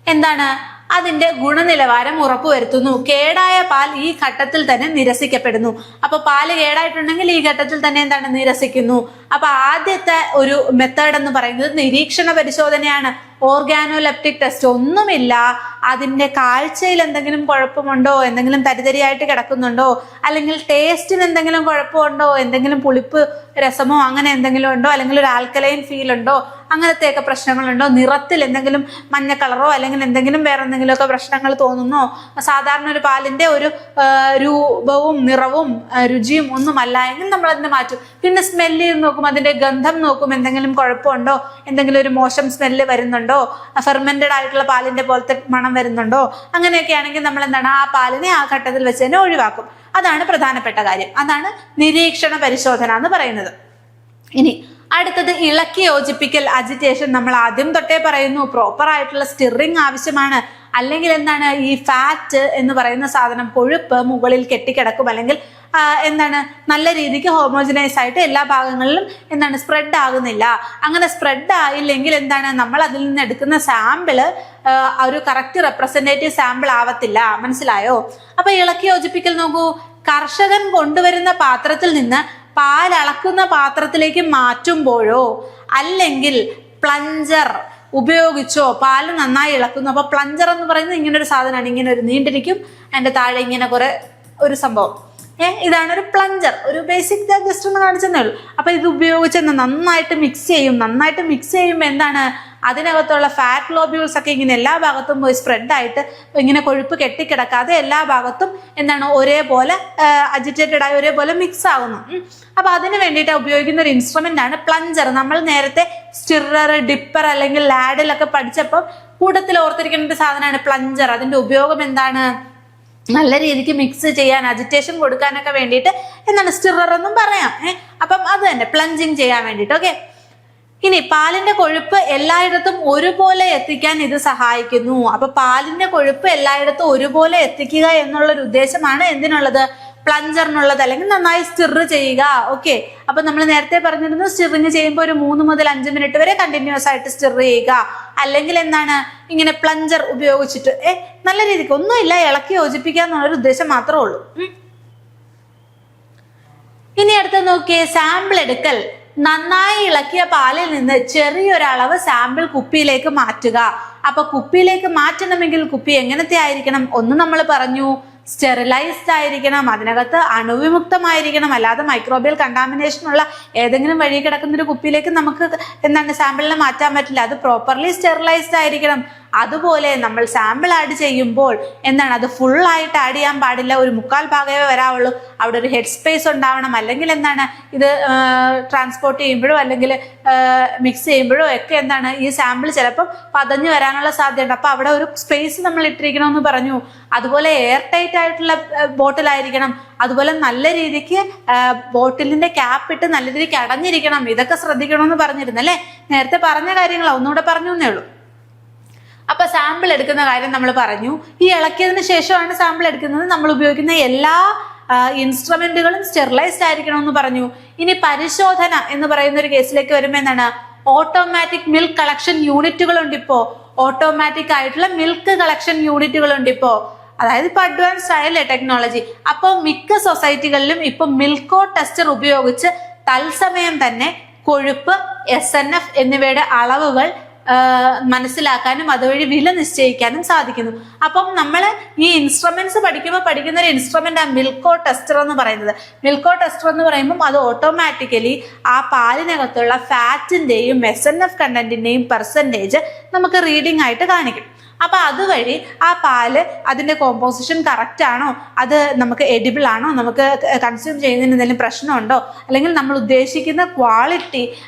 എന്താണ് അതിന്റെ ഗുണനിലവാരം ഉറപ്പുവരുത്തുന്നു. കേടായ പാൽ ഈ ഘട്ടത്തിൽ തന്നെ നിരസിക്കപ്പെടുന്നു. അപ്പൊ പാല് കേടായിട്ടുണ്ടെങ്കിൽ ഈ ഘട്ടത്തിൽ തന്നെ എന്താണ് നിരസിക്കുന്നു. അപ്പൊ ആദ്യത്തെ ഒരു മെത്തേഡ് എന്ന് പറയുന്നത് നിരീക്ഷണ പരിശോധനയാണ്. ഓർഗാനോലെപ്റ്റിക് ടെസ്റ്റ് ഒന്നുമില്ല, അതിന്റെ കാഴ്ചയിൽ എന്തെങ്കിലും കുഴപ്പമുണ്ടോ, എന്തെങ്കിലും തരിതരിയായിട്ട് കിടക്കുന്നുണ്ടോ, അല്ലെങ്കിൽ ടേസ്റ്റിന് എന്തെങ്കിലും കുഴപ്പമുണ്ടോ, എന്തെങ്കിലും പുളിപ്പ് രസമോ അങ്ങനെ എന്തെങ്കിലും ഉണ്ടോ, അല്ലെങ്കിൽ ഒരു ആൽക്കലൈൻ ഫീൽ ഉണ്ടോ, അങ്ങനത്തെയൊക്കെ പ്രശ്നങ്ങളുണ്ടോ, നിറത്തിൽ എന്തെങ്കിലും മഞ്ഞ കളറോ അല്ലെങ്കിൽ എന്തെങ്കിലും വേറെ എന്തെങ്കിലുമൊക്കെ പ്രശ്നങ്ങൾ തോന്നുന്നോ, സാധാരണ ഒരു പാലിന്റെ ഒരു രൂപവും നിറവും രുചിയും ഒന്നുമല്ല എങ്കിൽ നമ്മൾ അതിനെ മാറ്റും. പിന്നെ സ്മെല്ല് ചെയ്ത് നോക്കും, അതിന്റെ ഗന്ധം നോക്കും, എന്തെങ്കിലും കുഴപ്പമുണ്ടോ, എന്തെങ്കിലും ഒരു മോശം സ്മെല്ല് വരുന്നുണ്ടോ, ഫെർമെന്റഡ് ആയിട്ടുള്ള പാലിന്റെ പോലത്തെ മണം വരുന്നുണ്ടോ, അങ്ങനെയൊക്കെ ആണെങ്കിൽ നമ്മൾ എന്താണ് ആ പാലിനെ ആ ഘട്ടത്തിൽ വെച്ച് തന്നെ ഒഴിവാക്കും. അതാണ് പ്രധാനപ്പെട്ട കാര്യം. അതാണ് നിരീക്ഷണ പരിശോധന എന്ന് പറയുന്നത്. ഇനി അടുത്തത് ഇളക്കി യോജിപ്പിക്കൽ, അജിറ്റേഷൻ. നമ്മൾ ആദ്യം തൊട്ടേ പറയുന്നു പ്രോപ്പർ ആയിട്ടുള്ള സ്റ്റിറിങ് ആവശ്യമാണ്. അല്ലെങ്കിൽ എന്താണ് ഈ ഫാറ്റ് എന്ന് പറയുന്ന സാധനം, കൊഴുപ്പ് മുകളിൽ കെട്ടിക്കിടക്കും, അല്ലെങ്കിൽ എന്താണ് നല്ല രീതിക്ക് ഹോമോജനൈസ് ആയിട്ട് എല്ലാ ഭാഗങ്ങളിലും എന്താണ് സ്പ്രെഡ് ആകുന്നില്ല. അങ്ങനെ സ്പ്രെഡ് ആയില്ലെങ്കിൽ എന്താണ് നമ്മൾ അതിൽ നിന്ന് എടുക്കുന്ന സാമ്പിള് ഒരു കറക്റ്റ് റെപ്രസെന്റേറ്റീവ് സാമ്പിൾ ആവത്തില്ല. മനസ്സിലായോ? അപ്പൊ ഇളക്കി യോജിപ്പിക്കൽ നോക്കൂ, കർഷകൻ കൊണ്ടുവരുന്ന പാത്രത്തിൽ നിന്ന് പാൽ അളക്കുന്ന പാത്രത്തിലേക്ക് മാറ്റുമ്പോഴോ അല്ലെങ്കിൽ പ്ലഞ്ചർ ഉപയോഗിച്ചോ പാല് നന്നായി ഇളക്കുന്നു. അപ്പൊ പ്ലഞ്ചർ എന്ന് പറയുന്നത് ഇങ്ങനെ ഒരു സാധനമാണ്, ഇങ്ങനെ ഒരു നീണ്ടിരിക്കും, അതിന്റെ താഴെ ഇങ്ങനെ ഒരു സംഭവം, ഇതാണ് ഒരു പ്ലഞ്ചർ. ഒരു ബേസിക് ജസ്റ്റ് ഒന്ന് കാണിച്ചതേ ഉള്ളൂ. അപ്പൊ ഇത് ഉപയോഗിച്ച് നന്നായിട്ട് മിക്സ് ചെയ്യും. നന്നായിട്ട് മിക്സ് ചെയ്യുമ്പോൾ എന്താണ് അതിനകത്തുള്ള ഫാറ്റ് ഗ്ലോബ്യൂൾസ് ഒക്കെ ഇങ്ങനെ എല്ലാ ഭാഗത്തും പോയി സ്പ്രെഡ് ആയിട്ട് ഇങ്ങനെ കൊഴുപ്പ് കെട്ടിക്കിടക്കാതെ എല്ലാ ഭാഗത്തും എന്താണ് ഒരേപോലെ അജിറ്റേറ്റഡ് ആയി ഒരേപോലെ മിക്സ് ആകുന്നു. അപ്പൊ അതിന് വേണ്ടിയിട്ട് ഉപയോഗിക്കുന്ന ഒരു ഇൻസ്ട്രുമെന്റ് ആണ് പ്ലഞ്ചർ. നമ്മൾ നേരത്തെ സ്റ്റിറർ, ഡിപ്പർ അല്ലെങ്കിൽ ലാഡിലൊക്കെ പഠിച്ചപ്പോൾ കൂട്ടത്തിൽ ഓർത്തിരിക്കേണ്ട ഒരു സാധനമാണ് പ്ലഞ്ചർ. അതിന്റെ ഉപയോഗം എന്താണ്? നല്ല രീതിക്ക് മിക്സ് ചെയ്യാൻ, അജിറ്റേഷൻ കൊടുക്കാനൊക്കെ വേണ്ടിയിട്ട് എന്താണ് സ്റ്റിറർ എന്നും പറയാം. അപ്പം അത് തന്നെ പ്ലഞ്ചിങ് ചെയ്യാൻ വേണ്ടിയിട്ട്. ഓക്കെ, ഇനി പാലിന്റെ കൊഴുപ്പ് എല്ലായിടത്തും ഒരുപോലെ എത്തിക്കാൻ ഇത് സഹായിക്കുന്നു. അപ്പൊ പാലിന്റെ കൊഴുപ്പ് എല്ലായിടത്തും ഒരുപോലെ എത്തിക്കുക എന്നുള്ളൊരു ഉദ്ദേശമാണ് എന്തിനുള്ളത്? പ്ലഞ്ചറിനുള്ളത്, അല്ലെങ്കിൽ നന്നായി സ്റ്റിർ ചെയ്യുക. ഓക്കെ, അപ്പൊ നമ്മൾ നേരത്തെ പറഞ്ഞിരുന്നു സ്റ്റിറിങ് ചെയ്യുമ്പോൾ ഒരു 3 മുതൽ 5 മിനിറ്റ് വരെ കണ്ടിന്യൂസ് ആയിട്ട് സ്റ്റിർ ചെയ്യുക. അല്ലെങ്കിൽ എന്താണ് ഇങ്ങനെ പ്ലഞ്ചർ ഉപയോഗിച്ചിട്ട് നല്ല രീതിക്ക് ഒന്നുമില്ല ഇളക്കി യോജിപ്പിക്കുക എന്നുള്ളൊരു ഉദ്ദേശം മാത്രമേ ഉള്ളൂ. ഇനി അടുത്ത നോക്കിയേ, സാമ്പിൾ എടുക്കൽ. നന്നായി ഇളക്കിയ പാലിൽ നിന്ന് ചെറിയൊരളവ് സാമ്പിൾ കുപ്പിയിലേക്ക് മാറ്റുക. അപ്പൊ കുപ്പിയിലേക്ക് മാറ്റണമെങ്കിൽ കുപ്പി എങ്ങനത്തെ ആയിരിക്കണം? ഒന്ന് നമ്മൾ പറഞ്ഞു സ്റ്റെറിലൈസ്ഡ് ആയിരിക്കണം, അതിനകത്ത് അണുവിമുക്തമായിരിക്കണം. അല്ലാതെ മൈക്രോബിയൽ കണ്ടാമിനേഷൻ ഉള്ള ഏതെങ്കിലും വഴി കിടക്കുന്ന ഒരു കുപ്പിയിലേക്ക് നമുക്ക് എന്താണ് സാമ്പിളിനെ മാറ്റാൻ പറ്റില്ല. അത് പ്രോപ്പർലി സ്റ്റെറിലൈസ്ഡ് ആയിരിക്കണം. അതുപോലെ നമ്മൾ സാമ്പിൾ ആഡ് ചെയ്യുമ്പോൾ എന്താണ്, അത് ഫുൾ ആയിട്ട് ആഡ് ചെയ്യാൻ പാടില്ല, ഒരു 1/4 ഭാഗമേ വരാവുള്ളൂ. അവിടെ ഒരു ഹെഡ് സ്പേസ് ഉണ്ടാവണം. അല്ലെങ്കിൽ എന്താണ്, ഇത് ട്രാൻസ്പോർട്ട് ചെയ്യുമ്പോഴോ അല്ലെങ്കിൽ മിക്സ് ചെയ്യുമ്പോഴോ ഒക്കെ എന്താണ്, ഈ സാമ്പിൾ ചിലപ്പം പതഞ്ഞു വരാനുള്ള സാധ്യതയുണ്ട്. അപ്പൊ അവിടെ ഒരു സ്പേസ് നമ്മൾ ഇട്ടിരിക്കണമെന്ന് പറഞ്ഞു. അതുപോലെ എയർ ടൈറ്റ് ആയിട്ടുള്ള ബോട്ടിലായിരിക്കണം. അതുപോലെ നല്ല രീതിക്ക് ബോട്ടിലിന്റെ ക്യാപ്പ് ഇട്ട് നല്ല രീതിക്ക് അടഞ്ഞിരിക്കണം. ഇതൊക്കെ ശ്രദ്ധിക്കണമെന്ന് പറഞ്ഞിരുന്നു അല്ലെ. നേരത്തെ പറഞ്ഞ കാര്യങ്ങളാ, ഒന്നുകൂടെ പറഞ്ഞു എന്നേ ഉള്ളൂ. അപ്പൊ സാമ്പിൾ എടുക്കുന്ന കാര്യം നമ്മൾ പറഞ്ഞു. ഈ ഇളക്കിയതിന് ശേഷമാണ് സാമ്പിൾ എടുക്കുന്നത്. നമ്മൾ ഉപയോഗിക്കുന്ന എല്ലാ ഇൻസ്ട്രുമെന്റുകളും സ്റ്റെറിലൈസ്ഡ് ആയിരിക്കണമെന്ന് പറഞ്ഞു. ഇനി പരിശോധന എന്ന് പറയുന്ന ഒരു കേസിലേക്ക് വരുമ്പോൾ എന്താണ്, ഓട്ടോമാറ്റിക് മിൽക്ക് കളക്ഷൻ യൂണിറ്റുകൾ ഉണ്ട്. ഇപ്പോ ഓട്ടോമാറ്റിക് ആയിട്ടുള്ള മിൽക്ക് കളക്ഷൻ യൂണിറ്റുകൾ ഉണ്ട് ഇപ്പോ. അതായത് ഇപ്പൊ അഡ്വാൻസ്ഡ് ആയല്ലേ ടെക്നോളജി. അപ്പൊ മിക്ക സൊസൈറ്റികളിലും ഇപ്പൊ മിൽക്കോ ടെസ്റ്റർ ഉപയോഗിച്ച് തത്സമയം തന്നെ കൊഴുപ്പ്, SNF എന്നിവയുടെ അളവുകൾ മനസ്സിലാക്കാനും അതുവഴി വില നിശ്ചയിക്കാനും സാധിക്കുന്നു. അപ്പം നമ്മൾ ഈ ഇൻസ്ട്രുമെന്റ്സ് പഠിക്കുമ്പോൾ പഠിക്കുന്ന ഒരു ഇൻസ്ട്രുമെന്റ് ആ മിൽക്കോ ടെസ്റ്റർ എന്ന് പറയുന്നത്. മിൽക്കോ ടെസ്റ്റർ എന്ന് പറയുമ്പോൾ അത് ഓട്ടോമാറ്റിക്കലി ആ പാലിനകത്തുള്ള ഫാറ്റിന്റെയും SNF കണ്ടന്റിന്റെയും പെർസെൻറ്റേജ് നമുക്ക് റീഡിംഗ് ആയിട്ട് കാണിക്കും. അപ്പൊ അതുവഴി ആ പാല് അതിന്റെ കോമ്പോസിഷൻ കറക്റ്റ് ആണോ, അത് നമുക്ക് എഡിബിൾ ആണോ, നമുക്ക് കൺസ്യൂം ചെയ്യുന്നതിന് എന്തെങ്കിലും പ്രശ്നമുണ്ടോ, അല്ലെങ്കിൽ നമ്മൾ ഉദ്ദേശിക്കുന്ന ക്വാളിറ്റി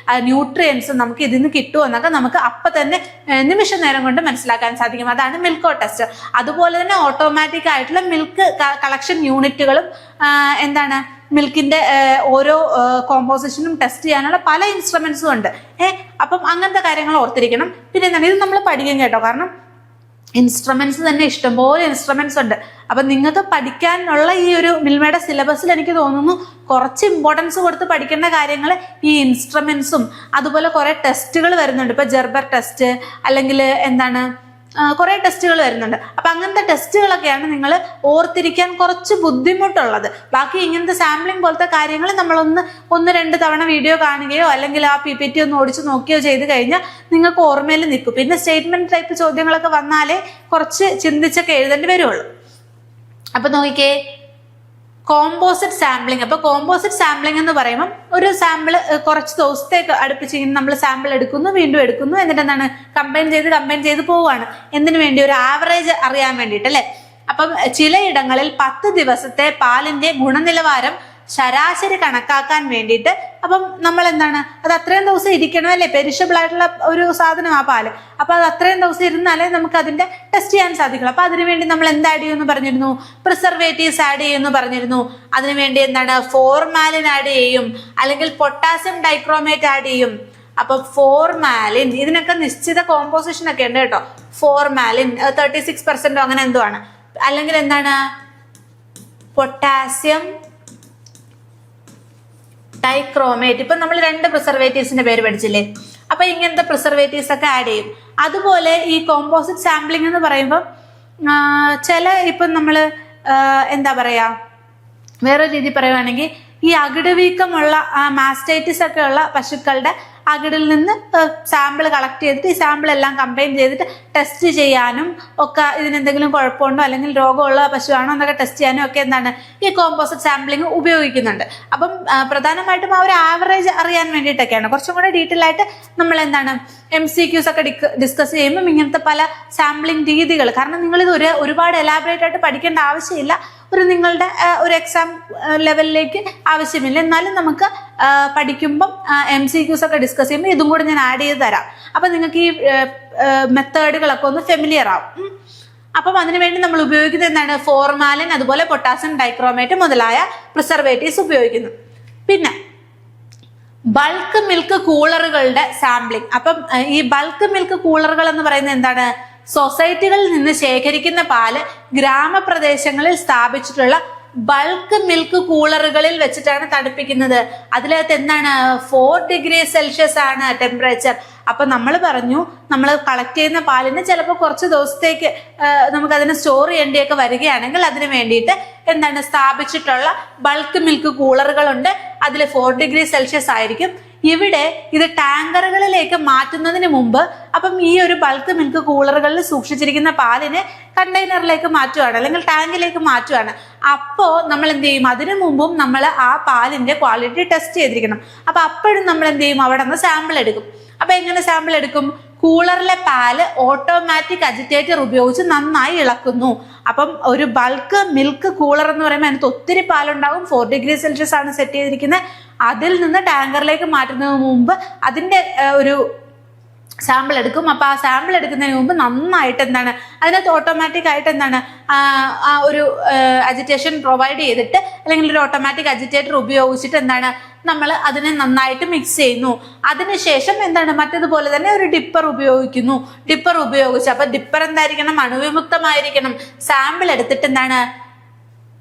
ന്യൂട്രിയൻസ് നമുക്ക് ഇതിൽ നിന്ന് കിട്ടുമോ എന്നൊക്കെ നമുക്ക് അപ്പൊ തന്നെ നിമിഷ നേരം കൊണ്ട് മനസ്സിലാക്കാൻ സാധിക്കും. അതാണ് മിൽക്കോ ടെസ്റ്റ്. അതുപോലെ തന്നെ ഓട്ടോമാറ്റിക് ആയിട്ടുള്ള മിൽക്ക് കളക്ഷൻ യൂണിറ്റുകളും എന്താണ്, മിൽക്കിന്റെ ഓരോ കോമ്പോസിഷനും ടെസ്റ്റ് ചെയ്യാനുള്ള പല ഇൻസ്ട്രുമെന്റ്സും ഉണ്ട്. അപ്പം അങ്ങനത്തെ കാര്യങ്ങൾ ഓർത്തിരിക്കണം. പിന്നെ എന്താണ്, ഇത് നമ്മൾ പഠിക്കും കേട്ടോ. കാരണം ഇൻസ്ട്രുമെന്റ്സ് തന്നെ ഇഷ്ടംപോലെ ഇൻസ്ട്രുമെന്റ്സ് ഉണ്ട്. അപ്പൊ നിങ്ങൾക്ക് പഠിക്കാനുള്ള ഈ ഒരു മിൽമയുടെ സിലബസിൽ എനിക്ക് തോന്നുന്നു കുറച്ച് ഇമ്പോർട്ടൻസ് കൊടുത്ത് പഠിക്കേണ്ട കാര്യങ്ങൾ ഈ ഇൻസ്ട്രുമെന്റ്സും അതുപോലെ കുറെ ടെസ്റ്റുകൾ വരുന്നുണ്ട്. ഇപ്പൊ ജെർബർ ടെസ്റ്റ് അല്ലെങ്കിൽ എന്താണ് കുറെ ടെസ്റ്റുകൾ വരുന്നുണ്ട്. അപ്പൊ അങ്ങനത്തെ ടെസ്റ്റുകളൊക്കെയാണ് നിങ്ങൾ ഓർത്തിരിക്കാൻ കുറച്ച് ബുദ്ധിമുട്ടുള്ളത്. ബാക്കി ഇങ്ങനത്തെ സാമ്പിളിംഗ് പോലത്തെ കാര്യങ്ങൾ ഒന്ന് രണ്ട് തവണ വീഡിയോ കാണുകയോ അല്ലെങ്കിൽ ആ PPT ഒന്ന് ഓടിച്ച് നോക്കുകയോ ചെയ്ത് കഴിഞ്ഞാൽ നിങ്ങൾക്ക് ഓർമ്മയിൽ നിൽക്കും. പിന്നെ സ്റ്റേറ്റ്മെന്റ് ടൈപ്പ് ചോദ്യങ്ങളൊക്കെ വന്നാലേ കുറച്ച് ചിന്തിച്ചൊക്കെ എഴുതേണ്ടി വരുള്ളൂ. അപ്പൊ നോക്കിക്കേ, കോമ്പോസിറ്റ് സാമ്പിളിംഗ്. അപ്പൊ കോമ്പോസിറ്റ് സാമ്പിളിംഗ് എന്ന് പറയുമ്പോൾ ഒരു സാമ്പിൾ കുറച്ച് ദിവസത്തേക്ക് അടുപ്പിച്ച് നമ്മൾ സാമ്പിൾ എടുക്കുന്നു, വീണ്ടും എടുക്കുന്നു, എന്നിട്ട് എന്താണ് കമ്പൈൻ ചെയ്ത് പോവുകയാണ്. എന്തിനു വേണ്ടി, ഒരു ആവറേജ് അറിയാൻ വേണ്ടിയിട്ട് അല്ലെ. അപ്പം ചിലയിടങ്ങളിൽ 10 ദിവസത്തെ പാലിന്റെ ഗുണനിലവാരം ശരാശരി കണക്കാക്കാൻ വേണ്ടിയിട്ട് അപ്പം നമ്മൾ എന്താണ്, അത് അത്രയും ദിവസം ഇരിക്കണം അല്ലേ, പെരിഷബിൾ ആയിട്ടുള്ള ഒരു സാധനം ആ പാല്. അപ്പൊ അത് അത്രയും ദിവസം ഇരുന്നാലേ നമുക്ക് അതിന്റെ ടെസ്റ്റ് ചെയ്യാൻ സാധിക്കുള്ളൂ. അപ്പൊ അതിനുവേണ്ടി നമ്മൾ എന്ത് ആഡ് ചെയ്യുമെന്ന് പറഞ്ഞിരുന്നു, പ്രിസർവേറ്റീവ്സ് ആഡ് ചെയ്യുമെന്ന് പറഞ്ഞിരുന്നു. അതിനുവേണ്ടി എന്താണ്, ഫോർമാലിൻ ആഡ് ചെയ്യും, അല്ലെങ്കിൽ പൊട്ടാസ്യം ഡൈക്രോമേറ്റ് ആഡ് ചെയ്യും. അപ്പൊ ഫോർമാലിൻ, ഇതിനൊക്കെ നിശ്ചിത കോമ്പോസിഷൻ ഒക്കെ ഉണ്ട് കേട്ടോ. ഫോർമാലിൻ 36% അങ്ങനെ എന്തോ ആണ്. അല്ലെങ്കിൽ എന്താണ്, പൊട്ടാസ്യം ഡൈക്രോമേറ്റ്. ഇപ്പൊ നമ്മൾ 2 പ്രിസർവേറ്റീവ്സിന്റെ പേര് പഠിച്ചില്ലേ. അപ്പൊ ഇങ്ങനത്തെ പ്രിസർവേറ്റീവ്സ് ഒക്കെ ആഡ് ചെയ്യും. അതുപോലെ ഈ കോമ്പോസിറ്റ് സാമ്പിളിംഗ് എന്ന് പറയുമ്പോൾ ഇപ്പം നമ്മൾ എന്താ പറയാ, വേറൊരു രീതി പറയുവാണെങ്കിൽ ഈ അകിട് വീക്കമുള്ള മാസ്റ്റൈറ്റിസ് ഒക്കെ ഉള്ള പശുക്കളുടെ അകിടിൽ നിന്ന് സാമ്പിൾ കളക്ട് ചെയ്തിട്ട് ഈ സാമ്പിൾ എല്ലാം കമ്പൈൻ ചെയ്തിട്ട് ടെസ്റ്റ് ചെയ്യാനും ഒക്കെ, ഇതിനെന്തെങ്കിലും കുഴപ്പമുണ്ടോ അല്ലെങ്കിൽ രോഗമുള്ള പശുവാണോ എന്നൊക്കെ ടെസ്റ്റ് ചെയ്യാനും ഒക്കെ എന്താണ് ഈ കോമ്പോസിറ്റ് സാമ്പിളിംഗ് ഉപയോഗിക്കുന്നുണ്ട്. അപ്പം പ്രധാനമായിട്ടും ആ ഒരു ആവറേജ് അറിയാൻ വേണ്ടിയിട്ടൊക്കെയാണ്. കുറച്ചും കൂടെ ഡീറ്റെയിൽ ആയിട്ട് നമ്മൾ എന്താണ് MCQs ഒക്കെ ഡിസ്കസ് ചെയ്യുമ്പോൾ ഇങ്ങനത്തെ പല സാമ്പിളിംഗ് രീതികൾ, കാരണം നിങ്ങളിത് ഒരുപാട് എലാബറേറ്റ് ആയിട്ട് പഠിക്കേണ്ട ആവശ്യമില്ല. നിങ്ങളുടെ ഒരു എക്സാം ലെവലിലേക്ക് ആവശ്യമില്ല. എന്നാലും നമുക്ക് പഠിക്കുമ്പം MCQs ഒക്കെ ഡിസ്കസ് ചെയ്യുമ്പോൾ ഇതും കൂടെ ഞാൻ ആഡ് ചെയ്ത് തരാം. അപ്പൊ നിങ്ങൾക്ക് ഈ മെത്തേഡുകളൊക്കെ ഒന്ന് ഫെമിലിയർ ആവും. അപ്പം അതിനുവേണ്ടി നമ്മൾ ഉപയോഗിക്കുന്നത് എന്താണ്, ഫോർമാലിൻ, അതുപോലെ പൊട്ടാസ്യം ഡൈക്രോമേറ്റ് മുതലായ പ്രിസർവേറ്റീവ്സ് ഉപയോഗിക്കുന്നു. പിന്നെ ബൾക്ക് മിൽക്ക് കൂളറുകളുടെ സാമ്പിളിംഗ്. അപ്പം ഈ ബൾക്ക് മിൽക്ക് കൂളറുകൾ എന്ന് പറയുന്നത് എന്താണ്, സൊസൈറ്റികളിൽ നിന്ന് ശേഖരിക്കുന്ന പാല് ഗ്രാമപ്രദേശങ്ങളിൽ സ്ഥാപിച്ചിട്ടുള്ള ബൾക്ക് മിൽക്ക് കൂളറുകളിൽ വെച്ചിട്ടാണ് തണുപ്പിക്കുന്നത്. അതിനകത്ത് എന്താണ് 4 ഡിഗ്രി സെൽഷ്യസ് ആണ് ടെമ്പറേച്ചർ. അപ്പൊ നമ്മൾ പറഞ്ഞു, നമ്മൾ കളക്ട് ചെയ്യുന്ന പാലിന് ചിലപ്പോൾ കുറച്ച് ദിവസത്തേക്ക് നമുക്ക് അതിനെ സ്റ്റോർ ചെയ്യേണ്ടിയൊക്കെ വരികയാണെങ്കിൽ അതിന് വേണ്ടിയിട്ട് എന്താണ് സ്ഥാപിച്ചിട്ടുള്ള ബൾക്ക് മിൽക്ക് കൂളറുകളുണ്ട്. അതിൽ 4 ഡിഗ്രി സെൽഷ്യസ് ആയിരിക്കും. ഇവിടെ ഇത് ടാങ്കറുകളിലേക്ക് മാറ്റുന്നതിന് മുമ്പ് അപ്പം ഈ ഒരു ബൾക്ക് മിൽക്ക് കൂളറുകളിൽ സൂക്ഷിച്ചിരിക്കുന്ന പാലിനെ കണ്ടെയ്നറിലേക്ക് മാറ്റുകയാണ് അല്ലെങ്കിൽ ടാങ്കിലേക്ക് മാറ്റുകയാണ്. അപ്പോൾ നമ്മൾ എന്ത് ചെയ്യും, അതിനു മുമ്പും നമ്മൾ ആ പാലിന്റെ ക്വാളിറ്റി ടെസ്റ്റ് ചെയ്തിരിക്കണം. അപ്പൊ അപ്പോഴും നമ്മൾ എന്ത് ചെയ്യും, അവിടെ നിന്ന് സാമ്പിൾ എടുക്കും. അപ്പൊ എങ്ങനെ സാമ്പിൾ എടുക്കും, കൂളറിലെ പാല് ഓട്ടോമാറ്റിക് അജിറ്റേറ്റർ ഉപയോഗിച്ച് നന്നായി ഇളക്കുന്നു. അപ്പം ഒരു ബൾക്ക് മിൽക്ക് കൂളർ എന്ന് പറയുമ്പോൾ അതിനകത്ത് ഒത്തിരി പാലുണ്ടാകും. 4 ഡിഗ്രി സെൽഷ്യസ് ആണ് സെറ്റ് ചെയ്തിരിക്കുന്നത്. അതിൽ നിന്ന് ടാങ്കറിലേക്ക് മാറ്റുന്നതിന് മുമ്പ് അതിന്റെ ഒരു സാമ്പിൾ എടുക്കും. അപ്പൊ ആ സാമ്പിൾ എടുക്കുന്നതിന് മുമ്പ് നന്നായിട്ട് എന്താണ് അതിനകത്ത് ഓട്ടോമാറ്റിക് ആയിട്ട് എന്താണ് ആ ഒരു അജിറ്റേഷൻ പ്രൊവൈഡ് ചെയ്തിട്ട് അല്ലെങ്കിൽ ഒരു ഓട്ടോമാറ്റിക് അജിറ്റേറ്റർ ഉപയോഗിച്ചിട്ട് എന്താണ് നമ്മൾ അതിനെ നന്നായിട്ട് മിക്സ് ചെയ്യുന്നു. അതിനുശേഷം എന്താണ് മറ്റതുപോലെ തന്നെ ഒരു ഡിപ്പർ ഉപയോഗിക്കുന്നു. ഡിപ്പർ ഉപയോഗിച്ച് അപ്പൊ ഡിപ്പർ എന്തായിരിക്കണം, അണുവിമുക്തമായിരിക്കണം. സാമ്പിൾ എടുത്തിട്ട് എന്താണ്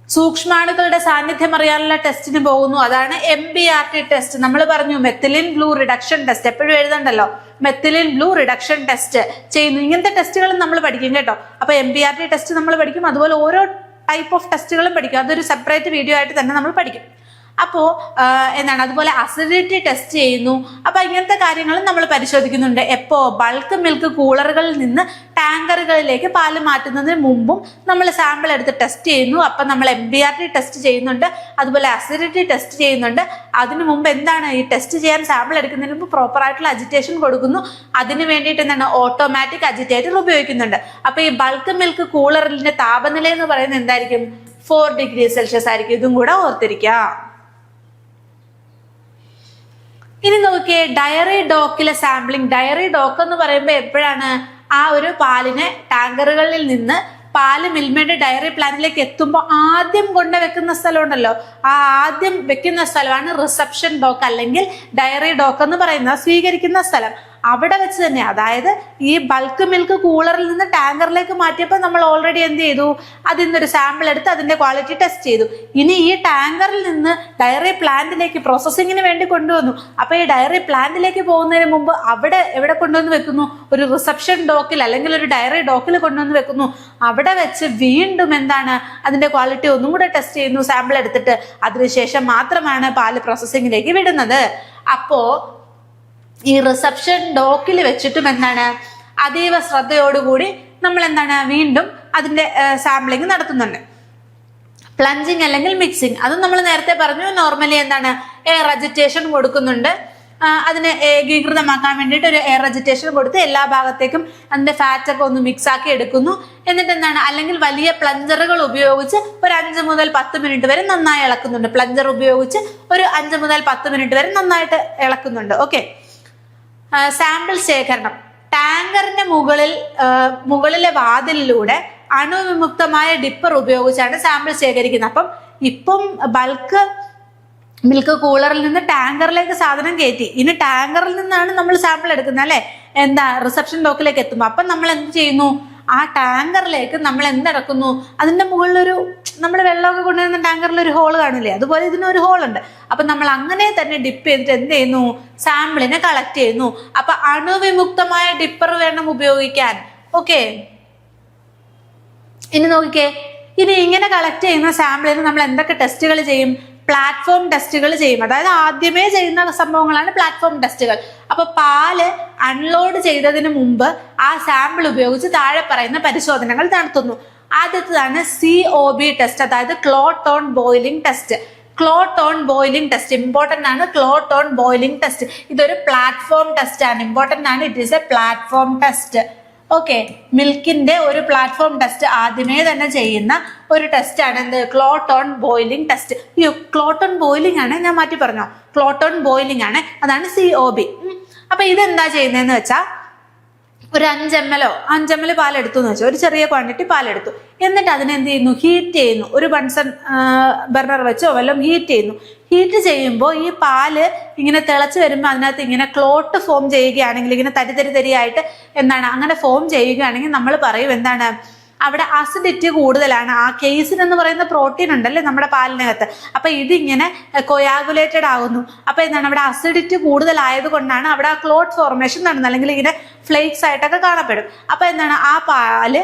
സൂക്ഷ്മാണുക്കളുടെ സാന്നിധ്യം അറിയാനുള്ള ടെസ്റ്റിന് പോകുന്നു. അതാണ് MBRT ടെസ്റ്റ്. നമ്മൾ പറഞ്ഞു മെത്തിലിൻ ബ്ലൂ റിഡക്ഷൻ ടെസ്റ്റ്, എപ്പോഴും എഴുതണ്ടല്ലോ, മെത്തിലിൻ ബ്ലൂ റിഡക്ഷൻ ടെസ്റ്റ് ചെയ്യുന്നു. ഇങ്ങനത്തെ ടെസ്റ്റുകളും നമ്മൾ പഠിക്കും കേട്ടോ. അപ്പൊ MBRT ടെസ്റ്റ് നമ്മൾ പഠിക്കും, അതുപോലെ ഓരോ ടൈപ്പ് ഓഫ് ടെസ്റ്റുകളും പഠിക്കും. അതൊരു സെപ്പറേറ്റ് വീഡിയോ ആയിട്ട് തന്നെ നമ്മൾ പഠിക്കും. അപ്പോ എന്താണ് അതുപോലെ അസിഡിറ്റി ടെസ്റ്റ് ചെയ്യുന്നു. അപ്പൊ ഇങ്ങനത്തെ കാര്യങ്ങളും നമ്മൾ പരിശോധിക്കുന്നുണ്ട്. എപ്പോ ബൾക്ക് മിൽക്ക് കൂളറുകളിൽ നിന്ന് ടാങ്കറുകളിലേക്ക് പാല് മാറ്റുന്നതിന് മുമ്പും നമ്മൾ സാമ്പിൾ എടുത്ത് ടെസ്റ്റ് ചെയ്യുന്നു. അപ്പൊ നമ്മൾ MBRT ടെസ്റ്റ് ചെയ്യുന്നുണ്ട്, അതുപോലെ അസിഡിറ്റി ടെസ്റ്റ് ചെയ്യുന്നുണ്ട്. അതിനു മുമ്പ് എന്താണ് ഈ ടെസ്റ്റ് ചെയ്യാൻ സാമ്പിൾ എടുക്കുന്നതിന് മുമ്പ് പ്രോപ്പർ ആയിട്ടുള്ള അജിറ്റേഷൻ കൊടുക്കുന്നു. അതിന് വേണ്ടിയിട്ട് എന്താണ് ഓട്ടോമാറ്റിക് അജിറ്റേറ്റർ ഉപയോഗിക്കുന്നുണ്ട്. അപ്പൊ ഈ ബൾക്ക് മിൽക്ക് കൂളറിന്റെ താപനില എന്ന് പറയുന്നത് എന്തായിരിക്കും? 4 ഡിഗ്രി സെൽഷ്യസ് ആയിരിക്കും. ഇതും കൂടെ ഓർത്തിരിക്കുക. ഇനി നോക്കിയേ ഡയറി ഡോക്കിലെ സാമ്പിളിംഗ്. ഡയറി ഡോക്ക് എന്ന് പറയുമ്പോൾ എപ്പോഴാണ് ആ ഒരു പാലിനെ ടാങ്കറുകളിൽ നിന്ന് പാല് മിൽമയുടെ ഡയറി പ്ലാന്റിലേക്ക് എത്തുമ്പോൾ ആദ്യം കൊണ്ട് വെക്കുന്ന സ്ഥലം ഉണ്ടല്ലോ, ആ ആദ്യം വെക്കുന്ന സ്ഥലമാണ് റിസപ്ഷൻ ഡോക്ക് അല്ലെങ്കിൽ ഡയറി ഡോക്ക് എന്ന് പറയുന്ന സ്വീകരിക്കുന്ന സ്ഥലം. അവിടെ വെച്ച് തന്നെ, അതായത് ഈ ബൾക്ക് മിൽക്ക് കൂളറിൽ നിന്ന് ടാങ്കറിലേക്ക് മാറ്റിയപ്പോൾ നമ്മൾ ഓൾറെഡി എന്ത് ചെയ്തു, അതിൽ നിന്നൊരു സാമ്പിൾ എടുത്ത് അതിന്റെ ക്വാളിറ്റി ടെസ്റ്റ് ചെയ്തു. ഇനി ഈ ടാങ്കറിൽ നിന്ന് ഡയറി പ്ലാന്റിലേക്ക് പ്രോസസ്സിങ്ങിന് വേണ്ടി കൊണ്ടുവന്നു. അപ്പൊ ഈ ഡയറി പ്ലാന്റിലേക്ക് പോകുന്നതിന് മുമ്പ് അവിടെ എവിടെ കൊണ്ടുവന്ന് വെക്കുന്നു? ഒരു റിസപ്ഷൻ ഡോക്കിൽ അല്ലെങ്കിൽ ഒരു ഡയറി ഡോക്കിൽ കൊണ്ടുവന്ന് വെക്കുന്നു. അവിടെ വെച്ച് വീണ്ടും എന്താണ് അതിന്റെ ക്വാളിറ്റി ഒന്നും കൂടെ ടെസ്റ്റ് ചെയ്യുന്നു സാമ്പിൾ എടുത്തിട്ട്. അതിനുശേഷം മാത്രമാണ് പാല് പ്രോസസ്സിങ്ങിലേക്ക് വിടുന്നത്. അപ്പോ ഈ റിസപ്ഷൻ ഡോക്കിൽ വെച്ചിട്ടും എന്താണ് അതീവ ശ്രദ്ധയോടുകൂടി നമ്മൾ എന്താണ് വീണ്ടും അതിന്റെ സാമ്പിളിങ് നടത്തുന്നുണ്ട്. പ്ലഞ്ചിങ് അല്ലെങ്കിൽ മിക്സിങ്, അത് നമ്മൾ നേരത്തെ പറഞ്ഞു. നോർമലി എന്താണ് എയർ അജിറ്റേഷൻ കൊടുക്കുന്നുണ്ട്. അതിനെ ഏകീകൃതമാക്കാൻ വേണ്ടിയിട്ട് ഒരു എയർ അജിറ്റേഷൻ കൊടുത്ത് എല്ലാ ഭാഗത്തേക്കും അതിന്റെ ഫാറ്റ് ഒക്കെ ഒന്ന് മിക്സ് ആക്കി എടുക്കുന്നു. എന്നിട്ട് എന്താണ് അല്ലെങ്കിൽ വലിയ പ്ലഞ്ചറുകൾ ഉപയോഗിച്ച് ഒരു 5 മുതൽ 10 മിനിറ്റ് വരെ നന്നായി ഇളക്കുന്നുണ്ട്. പ്ലഞ്ചർ ഉപയോഗിച്ച് ഒരു 5 മുതൽ 10 മിനിറ്റ് വരെ നന്നായിട്ട് ഇളക്കുന്നുണ്ട്. ഓക്കെ. സാമ്പിൾ ശേഖരണം. ടാങ്കറിന്റെ മുകളിലെ വാതിലിലൂടെ അണുവിമുക്തമായ ഡിപ്പർ ഉപയോഗിച്ചാണ് സാമ്പിൾ ശേഖരിക്കുന്നത്. അപ്പം ഇപ്പം ബൾക്ക് മിൽക്ക് കൂളറിൽ നിന്ന് ടാങ്കറിലേക്ക് സാധനം കയറ്റി. ഇനി ടാങ്കറിൽ നിന്നാണ് നമ്മൾ സാമ്പിൾ എടുക്കുന്നത് അല്ലെ, എന്താ റിസപ്ഷൻ ഡോക്കിലേക്ക് എത്തുമ്പോൾ. അപ്പം നമ്മൾ എന്ത് ചെയ്യുന്നു, ആ ടാങ്കറിലേക്ക് നമ്മൾ എന്തിറക്കുന്നു, അതിന്റെ മുകളിലൊരു നമ്മൾ വെള്ളമൊക്കെ കൊണ്ടുവരുന്ന ടാങ്കറിൽ ഒരു ഹോൾ കാണില്ലേ, അതുപോലെ ഇതിനൊരു ഹോൾ ഉണ്ട്. അപ്പൊ നമ്മൾ അങ്ങനെ തന്നെ ഡിപ്പ് ചെയ്തിട്ട് എന്ത് ചെയ്യുന്നു, സാമ്പിളിനെ കളക്ട് ചെയ്യുന്നു. അപ്പൊ അണുവിമുക്തമായ ഡിപ്പർ വേണം ഉപയോഗിക്കാൻ. ഓക്കെ. ഇനി നോക്കിക്കേ, ഇനി ഇങ്ങനെ കളക്ട് ചെയ്യുന്ന സാമ്പിളിന് നമ്മൾ എന്തൊക്കെ ടെസ്റ്റുകൾ ചെയ്യും? പ്ലാറ്റ്ഫോം ടെസ്റ്റുകൾ ചെയ്യും. അതായത് ആദ്യമേ ചെയ്യുന്ന സംഭവങ്ങളാണ് പ്ലാറ്റ്ഫോം ടെസ്റ്റുകൾ. അപ്പൊ പാല് അൺലോഡ് ചെയ്തതിന് മുമ്പ് ആ സാമ്പിൾ ഉപയോഗിച്ച് താഴെ പറയുന്ന പരിശോധനകൾ നടത്തുന്നു. ആദ്യത്തേതാണ് COB ടെസ്റ്റ്, അതായത് clot on boiling test. Clot on boiling test important ആണ്. ക്ലോട്ട് ഓൺ ബോയിലിംഗ് ടെസ്റ്റ് ഇതൊരു പ്ലാറ്റ്ഫോം ടെസ്റ്റ് ആണ്. ഇമ്പോർട്ടന്റ് ആണ്. It is a platform test. Okay. മിൽക്കിന്റെ ഒരു പ്ലാറ്റ്ഫോം ടെസ്റ്റ് ആദ്യമേ തന്നെ ചെയ്യുന്ന ഒരു ടെസ്റ്റ് ആണ് എന്ത്, ക്ലോട്ട് ഓൺ ബോയിലിംഗ് ടെസ്റ്റ്. ഈ ക്ലോട്ട് ഓൺ ബോയിലിംഗ് ആണ്, ഞാൻ മാറ്റി പറഞ്ഞോ, ക്ലോട്ട് ഓൺ ബോയിലിംഗ് ആണ്, അതാണ് COB. അപ്പൊ ഇതെന്താ ചെയ്യുന്നതെന്ന് വെച്ചാൽ ഒരു 5 ml പാലെടുത്തു എന്ന് വെച്ചാൽ ഒരു ചെറിയ ക്വാണ്ടിറ്റി പാലെടുത്തു. എന്നിട്ട് അതിനെന്ത് ചെയ്യുന്നു, ഹീറ്റ് ചെയ്യുന്നു. ഒരു ബൺസൺ ബർണർ വെച്ചോ വല്ലതും ഹീറ്റ് ചെയ്യുന്നു. ഹീറ്റ് ചെയ്യുമ്പോൾ ഈ പാല് ഇങ്ങനെ തിളച്ച് വരുമ്പോൾ അതിനകത്ത് ഇങ്ങനെ ക്ലോട്ട് ഫോം ചെയ്യുകയാണെങ്കിൽ, ഇങ്ങനെ തരിയായിട്ട് എന്താണ് അങ്ങനെ ഫോം ചെയ്യുകയാണെങ്കിൽ നമ്മൾ പറയും എന്താണ്, അവിടെ അസിഡിറ്റി കൂടുതലാണ്. ആ കേസിൻ എന്ന് പറയുന്ന പ്രോട്ടീൻ ഉണ്ടല്ലേ നമ്മുടെ പാലിനകത്ത്, അപ്പൊ ഇതിങ്ങനെ കൊയാഗുലേറ്റഡ് ആകുന്നു. അപ്പൊ എന്താണ് അവിടെ അസിഡിറ്റി കൂടുതലായത് കൊണ്ടാണ് അവിടെ ആ ക്ലോട്ട് ഫോർമേഷൻ നടന്നത്, അല്ലെങ്കിൽ ഇങ്ങനെ ഫ്ലേക്സ് ആയിട്ടൊക്കെ കാണപ്പെടും. അപ്പൊ എന്താണ് ആ പാല്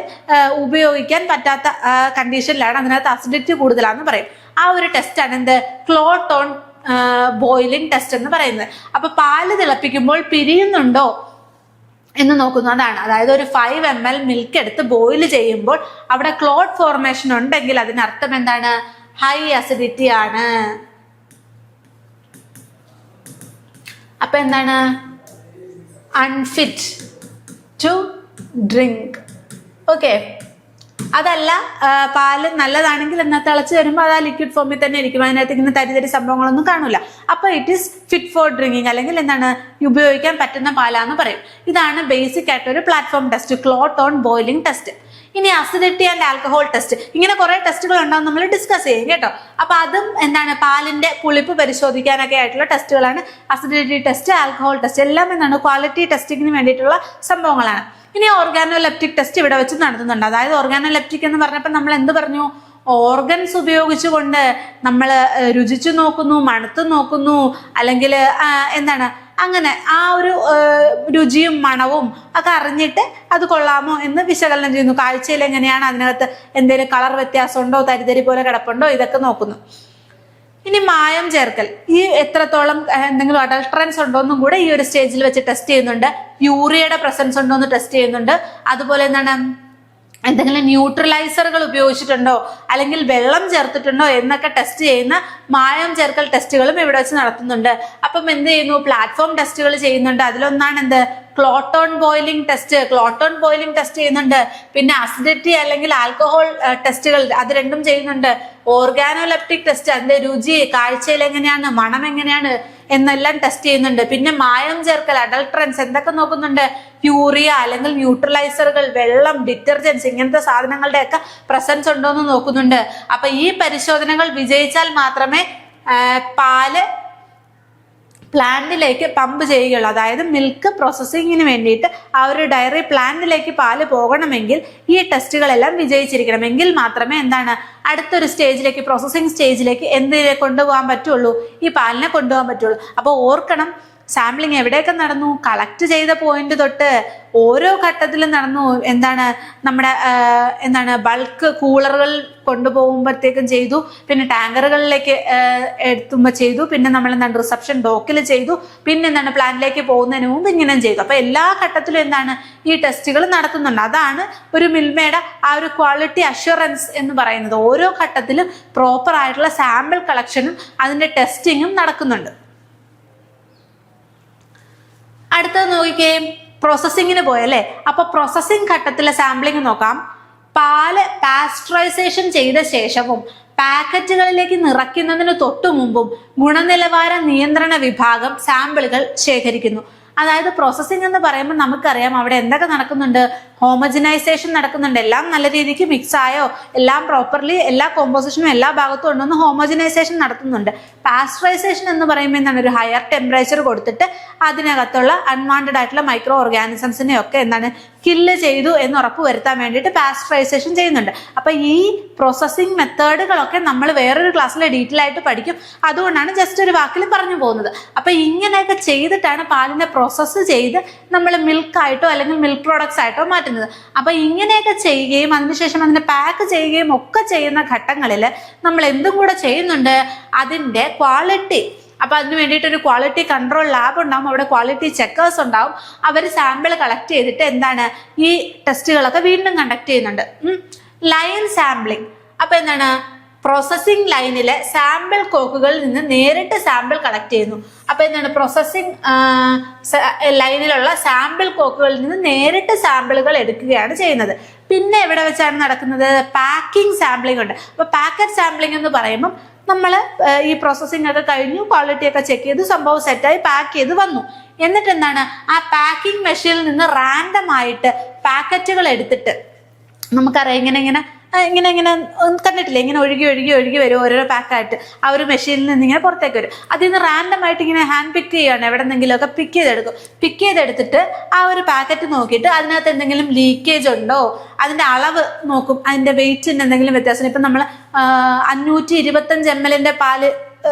ഉപയോഗിക്കാൻ പറ്റാത്ത കണ്ടീഷനിലാണ്, അതിനകത്ത് അസിഡിറ്റി കൂടുതലാണെന്ന് പറയും. ആ ഒരു ടെസ്റ്റ് ആണ് എന്ത്, ക്ലോട്ട് ഓൺ ബോയിലിംഗ് ടെസ്റ്റ് എന്ന് പറയുന്നത്. അപ്പൊ പാല് തിളപ്പിക്കുമ്പോൾ പിരിയുന്നുണ്ടോ എന്ന് നോക്കുന്നു, അതാണ്. അതായത് ഒരു 5 ml മിൽക്ക് എടുത്ത് ബോയിൽ ചെയ്യുമ്പോൾ അവിടെ ക്ലോട്ട് ഫോർമേഷൻ ഉണ്ടെങ്കിൽ അതിനർത്ഥം എന്താണ്, ഹൈ അസിഡിറ്റി ആണ്. അപ്പൊ എന്താണ്, അൺഫിറ്റ് ടു ഡ്രിങ്ക്. ഓക്കെ, അതല്ല പാല് നല്ലതാണെങ്കിൽ എന്നാൽ തിളച്ച് വരുമ്പോൾ അത് ആ ലിക്വിഡ് ഫോമിൽ തന്നെ ഇരിക്കും, അതിനകത്ത് ഇങ്ങനെ തരി സംഭവങ്ങളൊന്നും കാണില്ല. അപ്പൊ it is fit for drinking, അല്ലെങ്കിൽ എന്താണ് ഉപയോഗിക്കാൻ പറ്റുന്ന പാലാന്ന് പറയും. ഇതാണ് ബേസിക് ആയിട്ട് ഒരു platform test, clot on boiling test. ഇനി അസിഡിറ്റി ആൻഡ് ആൽക്കഹോൾ ടെസ്റ്റ്, ഇങ്ങനെ കുറെ ടെസ്റ്റുകൾ ഉണ്ടാവും, നമ്മൾ ഡിസ്കസ് ചെയ്യും കേട്ടോ. അപ്പൊ അതും എന്താണ് പാലിന്റെ പുളിപ്പ് പരിശോധിക്കാനൊക്കെ ആയിട്ടുള്ള ടെസ്റ്റുകളാണ്. അസിഡിറ്റി ടെസ്റ്റ്, ആൽക്കഹോൾ ടെസ്റ്റ് എല്ലാം എന്താണ് ക്വാളിറ്റി ടെസ്റ്റിങ്ങിന് വേണ്ടിയിട്ടുള്ള സംഭവങ്ങളാണ്. ഇനി ഓർഗാനോലെപ്റ്റിക് ടെസ്റ്റ് ഇവിടെ വെച്ച് നടത്തുന്നുണ്ട്. അതായത് ഓർഗാനോലെപ്റ്റിക് എന്ന് പറഞ്ഞപ്പോൾ നമ്മൾ എന്ത് പറഞ്ഞു? ഓർഗൻസ് ഉപയോഗിച്ചുകൊണ്ട് നമ്മൾ രുചിച്ചു നോക്കുന്നു, മണത്ത് നോക്കുന്നു, അല്ലെങ്കിൽ എന്താണ് അങ്ങനെ ആ ഒരു രുചിയും മണവും ഒക്കെ അറിഞ്ഞിട്ട് അത് കൊള്ളാമോ എന്ന് വിശകലനം ചെയ്യുന്നു. കാഴ്ചയിൽ എങ്ങനെയാണ്, അതിനകത്ത് എന്തെങ്കിലും കളർ വ്യത്യാസമുണ്ടോ, തരിതരി പോലെ കിടപ്പുണ്ടോ, ഇതൊക്കെ നോക്കുന്നു. ഇനി മായം ചേർക്കൽ, ഈ എത്രത്തോളം എന്തെങ്കിലും അഡൾട്രൻസ് ഉണ്ടോ എന്നും കൂടെ ഈ ഒരു സ്റ്റേജിൽ വെച്ച് ടെസ്റ്റ് ചെയ്യുന്നുണ്ട്. യൂറിയയുടെ പ്രസൻസ് ഉണ്ടോ എന്ന് ടെസ്റ്റ് ചെയ്യുന്നുണ്ട്. അതുപോലെ എന്താണ് എന്തെങ്കിലും ന്യൂട്രലൈസറുകൾ ഉപയോഗിച്ചിട്ടുണ്ടോ അല്ലെങ്കിൽ വെള്ളം ചേർത്തിട്ടുണ്ടോ എന്നൊക്കെ ടെസ്റ്റ് ചെയ്യുന്ന മായം ചേർക്കൽ ടെസ്റ്റുകളും ഇവിടെ വെച്ച് നടത്തുന്നുണ്ട്. അപ്പം എന്ത് ചെയ്യുന്നു? പ്ലാറ്റ്ഫോം ടെസ്റ്റുകൾ ചെയ്യുന്നുണ്ട്. അതിലൊന്നാണ് എന്ത്? ക്ലോട്ടോൺ ബോയിലിംഗ് ടെസ്റ്റ്. ക്ലോട്ടോൺ ബോയിലിംഗ് ടെസ്റ്റ് ചെയ്യുന്നുണ്ട്. പിന്നെ അസിഡിറ്റി അല്ലെങ്കിൽ ആൽക്കഹോൾ ടെസ്റ്റുകൾ അത് രണ്ടും ചെയ്യുന്നുണ്ട്. ഓർഗാനോലെപ്റ്റിക് ടെസ്റ്റ്, അതിന്റെ രുചി, കാഴ്ചയിൽ എങ്ങനെയാണ്, മണം എങ്ങനെയാണ് എന്നെല്ലാം ടെസ്റ്റ് ചെയ്യുന്നുണ്ട്. പിന്നെ മായം ചേർക്കൽ, അഡൾട്രൻസ് എന്തൊക്കെ നോക്കുന്നുണ്ട്? യൂറിയ അല്ലെങ്കിൽ ന്യൂട്രലൈസറുകൾ, വെള്ളം, ഡിറ്റർജൻസ് ഇങ്ങനത്തെ സാധനങ്ങളുടെ ഒക്കെ പ്രസൻസ് ഉണ്ടോ എന്ന് നോക്കുന്നുണ്ട്. അപ്പൊ ഈ പരിശോധനകൾ വിജയിച്ചാൽ മാത്രമേ പാല് പ്ലാന്റിലേക്ക് പമ്പ് ചെയ്യുകയുള്ളൂ. അതായത് മിൽക്ക് പ്രോസസ്സിങ്ങിന് വേണ്ടിയിട്ട് ആ ഒരു ഡയറി പ്ലാന്റിലേക്ക് പാല് പോകണമെങ്കിൽ ഈ ടെസ്റ്റുകളെല്ലാം വിജയിച്ചിരിക്കണമെങ്കിൽ മാത്രമേ എന്താണ് അടുത്തൊരു സ്റ്റേജിലേക്ക്, പ്രോസസ്സിംഗ് സ്റ്റേജിലേക്ക് എന്തിനെ കൊണ്ടുപോകാൻ പറ്റുള്ളൂ? ഈ പാലിനെ കൊണ്ടുപോകാൻ പറ്റുള്ളൂ. അപ്പോൾ ഓർക്കണം, സാമ്പിളിങ് എവിടെയൊക്കെ നടന്നു? കളക്ട് ചെയ്ത പോയിന്റ് തൊട്ട് ഓരോ ഘട്ടത്തിലും നടന്നു. എന്താണ് നമ്മുടെ ബൾക്ക് കൂളറുകൾ കൊണ്ടുപോകുമ്പോഴത്തേക്കും ചെയ്തു, പിന്നെ ടാങ്കറുകളിലേക്ക് എത്തുമ്പോൾ ചെയ്തു, പിന്നെ നമ്മൾ എന്താണ് റിസപ്ഷൻ ഡോക്കിൽ ചെയ്തു, പിന്നെ എന്താണ് പ്ലാന്റിലേക്ക് പോകുന്നതിന് മുമ്പ് ഇങ്ങനെ ചെയ്തു. അപ്പൊ എല്ലാ ഘട്ടത്തിലും എന്താണ് ഈ ടെസ്റ്റുകൾ നടത്തുന്നുണ്ട്. അതാണ് ഒരു മിൽമയുടെ ആ ഒരു ക്വാളിറ്റി അഷ്വറൻസ് എന്ന് പറയുന്നത്. ഓരോ ഘട്ടത്തിലും പ്രോപ്പർ ആയിട്ടുള്ള സാമ്പിൾ കളക്ഷനും അതിന്റെ ടെസ്റ്റിങ്ങും നടക്കുന്നുണ്ട്. അടുത്തത് നോക്കിക്കേ, പ്രോസസ്സിങ്ങിന് പോയല്ലേ. അപ്പൊ പ്രോസസ്സിംഗ് ഘട്ടത്തിലെ സാമ്പിളിങ് നോക്കാം. പാല് പാസ്ചറൈസേഷൻ ചെയ്ത ശേഷവും പാക്കറ്റുകളിലേക്ക് നിറയ്ക്കുന്നതിന് തൊട്ടു മുമ്പും ഗുണനിലവാര നിയന്ത്രണ വിഭാഗം സാമ്പിളുകൾ ശേഖരിക്കുന്നു. അതായത് പ്രോസസ്സിംഗ് എന്ന് പറയുമ്പോൾ നമുക്കറിയാം അവിടെ എന്തൊക്കെ നടക്കുന്നുണ്ട്? ഹോമജനൈസേഷൻ നടക്കുന്നുണ്ട്. എല്ലാം നല്ല രീതിക്ക് മിക്സ് ആയോ, എല്ലാം പ്രോപ്പർലി എല്ലാ കോമ്പോസിഷനും എല്ലാ ഭാഗത്തും ഉണ്ടോന്ന് ഹോമജനൈസേഷൻ നടത്തുന്നുണ്ട്. പാസ്ചറൈസേഷൻ എന്ന് പറയുമ്പോൾ എന്താണ്? ഒരു ഹയർ ടെമ്പറേച്ചർ കൊടുത്തിട്ട് അതിനകത്തുള്ള അൺവാണ്ടഡ് ആയിട്ടുള്ള മൈക്രോ ഓർഗാനിസംസിനെ ഒക്കെ എന്താണ് കില്ല് ചെയ്തു എന്ന് ഉറപ്പ് വരുത്താൻ വേണ്ടിയിട്ട് പാസ്ചറൈസേഷൻ ചെയ്യുന്നുണ്ട്. അപ്പൊ ഈ പ്രോസസ്സിംഗ് മെത്തേഡുകളൊക്കെ നമ്മൾ വേറൊരു ക്ലാസ്സിൽ ഡീറ്റെയിൽ ആയിട്ട് പഠിക്കും. അതുകൊണ്ടാണ് ജസ്റ്റ് ഒരു വാക്കിൽ പറഞ്ഞു പോകുന്നത്. അപ്പൊ ഇങ്ങനെയൊക്കെ ചെയ്തിട്ടാണ് പാലിനെ പ്രോസസ്സ് ചെയ്ത് നമ്മൾ മിൽക്കായിട്ടോ അല്ലെങ്കിൽ മിൽക്ക് പ്രോഡക്ട്സ് ആയിട്ടോ മാറ്റുന്നത്. അപ്പൊ ഇങ്ങനെയൊക്കെ ചെയ്യുകയും അതിനുശേഷം അതിനെ പാക്ക് ചെയ്യുകയും ഒക്കെ ചെയ്യുന്ന ഘട്ടങ്ങളിൽ നമ്മൾ എന്തും കൂടെ ചെയ്യുന്നുണ്ട്? അതിന്റെ ക്വാളിറ്റി. അപ്പൊ അതിന് വേണ്ടിയിട്ട് ഒരു ക്വാളിറ്റി കൺട്രോൾ ലാബ് ഉണ്ടാവും, അവിടെ ക്വാളിറ്റി ചെക്കേഴ്സ് ഉണ്ടാവും. അവർ സാമ്പിൾ കളക്ട് ചെയ്തിട്ട് എന്താണ് ഈ ടെസ്റ്റുകളൊക്കെ വീണ്ടും കണ്ടക്ട് ചെയ്യുന്നുണ്ട്. Line sampling. അപ്പൊ എന്താണ്? പ്രോസസ്സിംഗ് ലൈനിലെ സാമ്പിൾ കോക്കുകളിൽ നിന്ന് നേരിട്ട് സാമ്പിൾ കളക്ട് ചെയ്യുന്നു. അപ്പൊ എന്താണ്? പ്രോസസ്സിംഗ് ലൈനിലുള്ള സാമ്പിൾ കോക്കുകളിൽ നിന്ന് നേരിട്ട് സാമ്പിളുകൾ എടുക്കുകയാണ് ചെയ്യുന്നത്. പിന്നെ എവിടെ വെച്ചാണ് നടക്കുന്നത്? പാക്കിംഗ് സാമ്പിളിംഗ് ഉണ്ട്. അപ്പൊ പാക്കറ്റ് സാമ്പിളിംഗ് എന്ന് പറയുമ്പോൾ നമ്മൾ ഈ പ്രോസസ്സിംഗ് ഒക്കെ കഴിഞ്ഞു, ക്വാളിറ്റി ഒക്കെ ചെക്ക് ചെയ്തു, സംഭവം സെറ്റായി പാക്ക് ചെയ്ത് വന്നു. എന്നിട്ട് എന്താണ്? ആ പാക്കിംഗ് മെഷീനിൽ നിന്ന് റാൻഡം ആയിട്ട് പാക്കറ്റുകൾ എടുത്തിട്ട്, നമുക്കറിയാം ഇങ്ങനെ കണ്ടിട്ടില്ലേ, ഇങ്ങനെ ഒഴുകി വരും ഓരോ പാക്കായിട്ട്. ആ ഒരു മെഷീനിൽ നിന്ന് ഇങ്ങനെ പുറത്തേക്ക് വരും. അതിൽ നിന്ന് റാൻഡം ആയിട്ട് ഇങ്ങനെ ഹാൻഡ് പിക്ക് ചെയ്യുകയാണ്, എവിടെന്നെങ്കിലും ഒക്കെ പിക്ക് ചെയ്തെടുത്തിട്ട് ആ ഒരു പാക്കറ്റ് നോക്കിയിട്ട് അതിനകത്ത് എന്തെങ്കിലും ലീക്കേജ് ഉണ്ടോ, അതിന്റെ അളവ് നോക്കും, അതിന്റെ വെയിറ്റിന് എന്തെങ്കിലും വ്യത്യാസം. ഇപ്പം നമ്മൾ 525 ml പാല്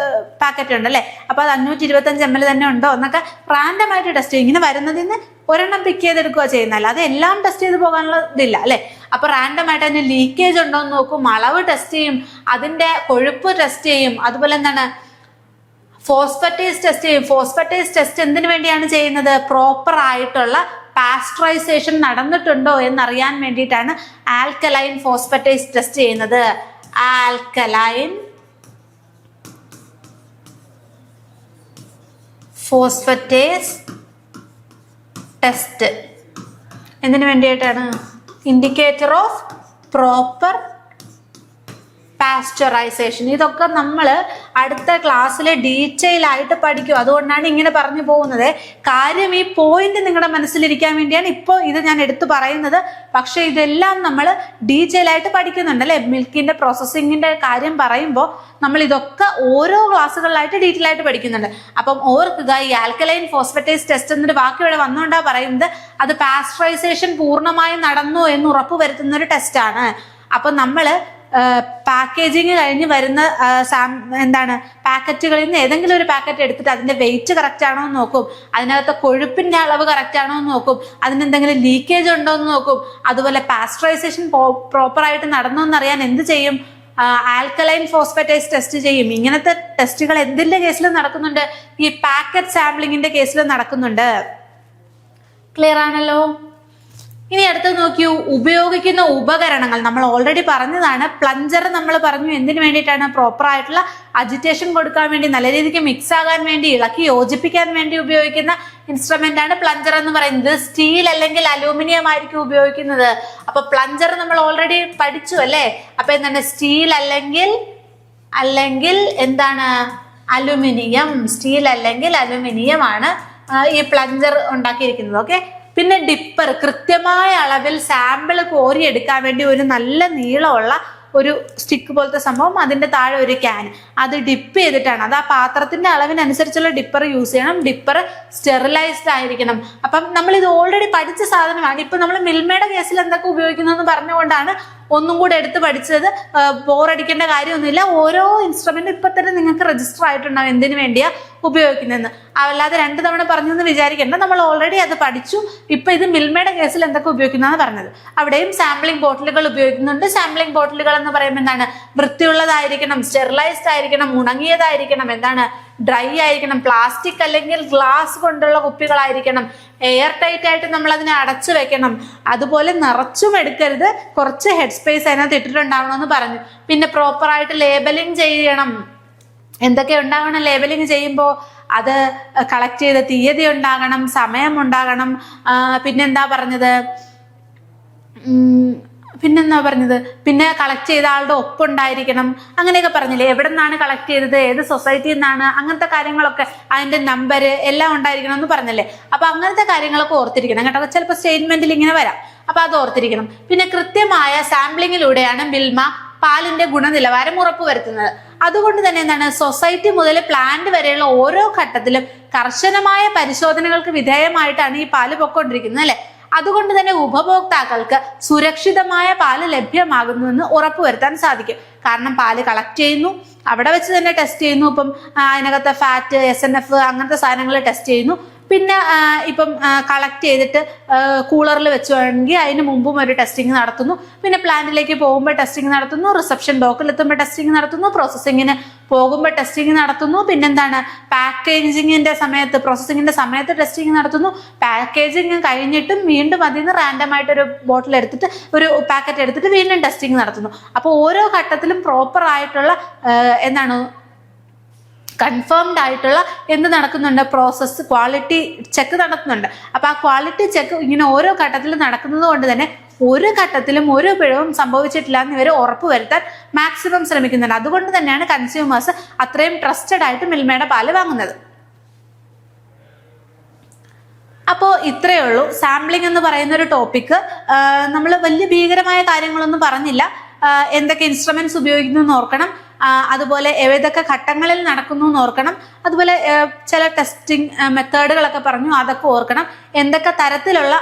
പാക്കറ്റ് ഉണ്ടല്ലേ, അപ്പൊ അത് 525 ml തന്നെ ഉണ്ടോ എന്നൊക്കെ റാൻഡം ആയിട്ട് ടെസ്റ്റ് ചെയ്യും. ഇങ്ങനെ വരുന്നതിൽ നിന്ന് ഒരെണ്ണം പിക്ക് ചെയ്തെടുക്കുക ചെയ്യുന്നല്ല, അത് എല്ലാം ടെസ്റ്റ് ചെയ്ത് പോകാനുള്ള ഇതില്ല അല്ലെ. അപ്പൊ റാൻഡം ആയിട്ട് അതിന് ലീക്കേജ് ഉണ്ടോ എന്ന് നോക്കും, അളവ് ടെസ്റ്റ് ചെയ്യും, അതിന്റെ കൊഴുപ്പ് ടെസ്റ്റ് ചെയ്യും, അതുപോലെ എന്താണ് ഫോസ്ഫറ്റേസ് ടെസ്റ്റ് ചെയ്യും. ഫോസ്ഫറ്റേസ് ടെസ്റ്റ് എന്തിനു വേണ്ടിയാണ് ചെയ്യുന്നത്? പ്രോപ്പർ ആയിട്ടുള്ള പാസ്ചറൈസേഷൻ നടന്നിട്ടുണ്ടോ എന്നറിയാൻ വേണ്ടിയിട്ടാണ് ആൽക്കലൈൻ ഫോസ്ഫറ്റേസ് ടെസ്റ്റ് ചെയ്യുന്നത്. Alkaline ഫോസ്ഫറ്റേസ് test. എന്തിനു വേണ്ടിയിട്ടാണ്? Indicator of proper pasteurisation. ഇതൊക്കെ നമ്മൾ അടുത്ത ക്ലാസ്സിൽ ഡീറ്റെയിൽ ആയിട്ട് പഠിക്കും. അതുകൊണ്ടാണ് ഇങ്ങനെ പറഞ്ഞു പോകുന്നത്. കാര്യം ഈ പോയിന്റ് നിങ്ങളുടെ മനസ്സിലിരിക്കാൻ വേണ്ടിയാണ് ഇപ്പോൾ ഇത് ഞാൻ എടുത്തു പറയുന്നത്. പക്ഷെ ഇതെല്ലാം നമ്മൾ ഡീറ്റെയിൽ ആയിട്ട് പഠിക്കുന്നുണ്ട് അല്ലെ. മിൽക്കിന്റെ പ്രോസസ്സിങ്ങിന്റെ കാര്യം പറയുമ്പോൾ നമ്മൾ ഇതൊക്കെ ഓരോ ക്ലാസ്സുകളിലായിട്ട് ഡീറ്റെയിൽ ആയിട്ട് പഠിക്കുന്നുണ്ട്. അപ്പം ഓർക്കുക, ഈ ആൽക്കലൈൻ ഫോസ്ഫറ്റേസ് ടെസ്റ്റ് എന്നൊരു വാക്ക് ഇവിടെ വന്നുകൊണ്ടാ പറയുന്നത് അത് പാസ്ചറൈസേഷൻ പൂർണ്ണമായും നടന്നു എന്ന് ഉറപ്പ് വരുത്തുന്ന ഒരു ടെസ്റ്റാണ്. അപ്പൊ നമ്മള് പാക്കേജിങ് കഴിഞ്ഞ് വരുന്ന പാക്കറ്റുകളിൽ നിന്ന് ഏതെങ്കിലും ഒരു പാക്കറ്റ് എടുത്തിട്ട് അതിന്റെ വെയിറ്റ് കറക്റ്റ് ആണോ എന്ന് നോക്കും, അതിനകത്ത് കൊഴുപ്പിന്റെ അളവ് കറക്റ്റ് ആണോ എന്ന് നോക്കും, അതിനെന്തെങ്കിലും ലീക്കേജ് ഉണ്ടോ എന്ന് നോക്കും. അതുപോലെ പാസ്ചറൈസേഷൻ പ്രോപ്പർ ആയിട്ട് നടന്നോ എന്നറിയാൻ എന്ത് ചെയ്യും? ആൽക്കലൈൻ ഫോസ്ഫറ്റേസ് ടെസ്റ്റ് ചെയ്യും. ഇങ്ങനത്തെ ടെസ്റ്റുകൾ എന്തിന്റെ കേസിലും നടക്കുന്നുണ്ട്? ഈ പാക്കറ്റ് സാമ്പിളിങ്ങിന്റെ കേസിലും നടക്കുന്നുണ്ട്. ക്ലിയർ ആണല്ലോ? ഇനി അടുത്ത് നോക്കിയൂ, ഉപയോഗിക്കുന്ന ഉപകരണങ്ങൾ നമ്മൾ ഓൾറെഡി പറഞ്ഞതാണ്. പ്ലഞ്ചർ നമ്മൾ പറഞ്ഞു എന്തിനു വേണ്ടിയിട്ടാണ്? പ്രോപ്പർ ആയിട്ടുള്ള അജിറ്റേഷൻ കൊടുക്കാൻ വേണ്ടി, നല്ല രീതിക്ക് മിക്സ് ആകാൻ വേണ്ടി, ഇളക്കി യോജിപ്പിക്കാൻ വേണ്ടി ഉപയോഗിക്കുന്ന ഇൻസ്ട്രുമെന്റ് ആണ് പ്ലഞ്ചർ എന്ന് പറയുന്നത്. സ്റ്റീൽ അല്ലെങ്കിൽ അലൂമിനിയം ആയിരിക്കും ഉപയോഗിക്കുന്നത്. അപ്പൊ പ്ലഞ്ചർ നമ്മൾ ഓൾറെഡി പഠിച്ചു അല്ലേ. അപ്പൊ എന്താണ്? സ്റ്റീൽ അല്ലെങ്കിൽ എന്താണ്? അലുമിനിയം. സ്റ്റീൽ അല്ലെങ്കിൽ അലുമിനിയം ആണ് ഈ പ്ലഞ്ചർ ഉണ്ടാക്കിയിരിക്കുന്നത്. ഓക്കെ. പിന്നെ ഡിപ്പർ, കൃത്യമായ അളവിൽ സാമ്പിൾ കോരിയെടുക്കാൻ വേണ്ടി ഒരു നല്ല നീളമുള്ള ഒരു സ്റ്റിക്ക് പോലത്തെ സംഭവം, അതിന്റെ താഴെ ഒരു ക്യാൻ, അത് ഡിപ്പ് ചെയ്തിട്ടാണ്. അത് ആ പാത്രത്തിന്റെ അളവിനനുസരിച്ചുള്ള ഡിപ്പർ യൂസ് ചെയ്യണം. ഡിപ്പർ സ്റ്റെറിലൈസ്ഡ് ആയിരിക്കണം. അപ്പം നമ്മൾ ഇത് ഓൾറെഡി പഠിച്ച സാധനമാണ്. ഇപ്പൊ നമ്മൾ മിൽമയുടെ കേസിൽ എന്തൊക്കെ ഉപയോഗിക്കുന്നു എന്ന് പറഞ്ഞുകൊണ്ടാണ് ഒന്നും കൂടെ എടുത്ത് പഠിച്ചത്. ബോറടിക്കേണ്ട കാര്യമൊന്നുമില്ല. ഓരോ ഇൻസ്ട്രുമെന്റ് ഇപ്പൊ തന്നെ നിങ്ങൾക്ക് രജിസ്റ്റർ ആയിട്ടുണ്ടാവും എന്തിനു വേണ്ടിയാ ഉപയോഗിക്കുന്നതെന്ന്. അല്ലാതെ 2 തവണ പറഞ്ഞു എന്ന് വിചാരിക്കേണ്ട. നമ്മൾ ഓൾറെഡി അത് പഠിച്ചു. ഇപ്പൊ ഇത് മിൽമയുടെ കേസിൽ എന്തൊക്കെ ഉപയോഗിക്കുന്നതാണ് പറഞ്ഞത്. അവിടെയും സാമ്പിളിംഗ് ബോട്ടിലുകൾ ഉപയോഗിക്കുന്നുണ്ട്. സാമ്പിളിംഗ് ബോട്ടിലുകൾ എന്ന് പറയുമ്പോൾ എന്താണ്? വൃത്തിയുള്ളതായിരിക്കണം, സ്റ്റെറിലൈസ്ഡ് ആയിരിക്കണം, ഉണങ്ങിയതായിരിക്കണം, എന്താണ്? ഡ്രൈ ആയിരിക്കണം. പ്ലാസ്റ്റിക് അല്ലെങ്കിൽ ഗ്ലാസ് കൊണ്ടുള്ള കുപ്പികളായിരിക്കണം. എയർ ടൈറ്റ് ആയിട്ട് നമ്മൾ അതിനെ അടച്ചു വെക്കണം. അതുപോലെ നിറച്ചും എടുക്കരുത്. കുറച്ച് ഹെഡ് സ്പേസ് അതിനകത്ത് ഇട്ടിട്ടുണ്ടാവണമെന്ന് പറഞ്ഞു. പിന്നെ പ്രോപ്പർ ആയിട്ട് ലേബലിംഗ് ചെയ്യണം. എന്തൊക്കെ ഉണ്ടാകണം ലേബലിംഗ് ചെയ്യുമ്പോൾ? അത് കളക്ട് ചെയ്ത തീയതി ഉണ്ടാകണം, സമയം ഉണ്ടാകണം, പിന്നെന്താ പറഞ്ഞത്, പിന്നെ കളക്ട് ചെയ്ത ആളുടെ ഒപ്പുണ്ടായിരിക്കണം. അങ്ങനെയൊക്കെ പറഞ്ഞില്ലേ. എവിടെ നിന്നാണ് കളക്ട് ചെയ്തത്, ഏത് സൊസൈറ്റിയിൽ നിന്നാണ്, അങ്ങനത്തെ കാര്യങ്ങളൊക്കെ, അതിന്റെ നമ്പർ എല്ലാം ഉണ്ടായിരിക്കണം എന്ന് പറഞ്ഞല്ലേ. അപ്പൊ അങ്ങനത്തെ കാര്യങ്ങളൊക്കെ ഓർത്തിരിക്കണം കേട്ടോ. ചിലപ്പോൾ സ്റ്റേറ്റ്മെന്റിൽ ഇങ്ങനെ വരാം. അപ്പൊ അത് ഓർത്തിരിക്കണം. പിന്നെ കൃത്യമായ സാമ്പിളിങ്ങിലൂടെയാണ് മിൽമ പാലിന്റെ ഗുണനിലവാരം ഉറപ്പുവരുത്തുന്നത്. അതുകൊണ്ട് തന്നെ എന്താണ്? സൊസൈറ്റി മുതൽ പ്ലാന്റ് വരെയുള്ള ഓരോ ഘട്ടത്തിലും കർശനമായ പരിശോധനകൾക്ക് വിധേയമായിട്ടാണ് ഈ പാല് പൊക്കോണ്ടിരിക്കുന്നത് അല്ലെ. അതുകൊണ്ട് തന്നെ ഉപഭോക്താക്കൾക്ക് സുരക്ഷിതമായ പാല് ലഭ്യമാകുന്നുവെന്ന് ഉറപ്പുവരുത്താൻ സാധിക്കും. കാരണം പാല് കളക്ട് ചെയ്യുന്നു, അവിടെ വെച്ച് തന്നെ ടെസ്റ്റ് ചെയ്യുന്നു. ഇപ്പം അതിനകത്തെ ഫാറ്റ്, SNF അങ്ങനത്തെ സാധനങ്ങൾ ടെസ്റ്റ് ചെയ്യുന്നു. പിന്നെ ഇപ്പം കളക്ട് ചെയ്തിട്ട് കൂളറിൽ വെച്ചുവാണെങ്കിൽ അതിന് മുമ്പും ഒരു ടെസ്റ്റിംഗ് നടത്തുന്നു. പിന്നെ പ്ലാന്റിലേക്ക് പോകുമ്പോൾ ടെസ്റ്റിംഗ് നടത്തുന്നു, റിസപ്ഷൻ ഡോക്കിൽ എത്തുമ്പോൾ ടെസ്റ്റിംഗ് നടത്തുന്നു, പ്രോസസ്സിങ്ങിന് പോകുമ്പോൾ ടെസ്റ്റിംഗ് നടത്തുന്നു. പിന്നെന്താണ്? പാക്കേജിങ്ങിന്റെ സമയത്ത്, പ്രോസസ്സിങ്ങിന്റെ സമയത്ത് ടെസ്റ്റിംഗ് നടത്തുന്നു. പാക്കേജിങ് കഴിഞ്ഞിട്ടും വീണ്ടും അതിൽ നിന്ന് റാൻഡം ആയിട്ട് ഒരു ബോട്ടിൽ എടുത്തിട്ട്, ഒരു പാക്കറ്റ് എടുത്തിട്ട് വീണ്ടും ടെസ്റ്റിംഗ് നടത്തുന്നു. അപ്പോൾ ഓരോ ഘട്ടത്തിലും പ്രോപ്പർ ആയിട്ടുള്ള കൺഫേംഡ് ആയിട്ടുള്ള എന്ത് നടക്കുന്നുണ്ട്? പ്രോസസ്സ്, ക്വാളിറ്റി ചെക്ക് നടത്തുന്നുണ്ട്. അപ്പൊ ആ ക്വാളിറ്റി ചെക്ക് ഇങ്ങനെ ഓരോ ഘട്ടത്തിലും നടക്കുന്നത് കൊണ്ട് തന്നെ ഒരു ഘട്ടത്തിലും ഒരു പിഴവും സംഭവിച്ചിട്ടില്ല എന്ന് ഇവർ ഉറപ്പുവരുത്താൻ മാക്സിമം ശ്രമിക്കുന്നുണ്ട്. അതുകൊണ്ട് തന്നെയാണ് കൺസ്യൂമേഴ്സ് അത്രയും ട്രസ്റ്റഡ് ആയിട്ട് മിൽമയുടെ പാല് വാങ്ങുന്നത്. അപ്പോൾ ഇത്രയേ ഉള്ളൂ. സാമ്പിളിംഗ് എന്ന് പറയുന്ന ഒരു ടോപ്പിക്ക് നമ്മൾ വലിയ ഭീകരമായ കാര്യങ്ങളൊന്നും പറഞ്ഞില്ല. എന്തൊക്കെ ഇൻസ്ട്രുമെന്റ്സ് ഉപയോഗിക്കുന്നു എന്ന് ഓർക്കണം. അതുപോലെ ഏതൊക്കെ ഘട്ടങ്ങളിൽ നടക്കുന്നു എന്ന് ഓർക്കണം. അതുപോലെ ചില ടെസ്റ്റിംഗ് മെത്തേഡുകളൊക്കെ പറഞ്ഞു, അതൊക്കെ ഓർക്കണം. എന്തൊക്കെ തരത്തിലുള്ള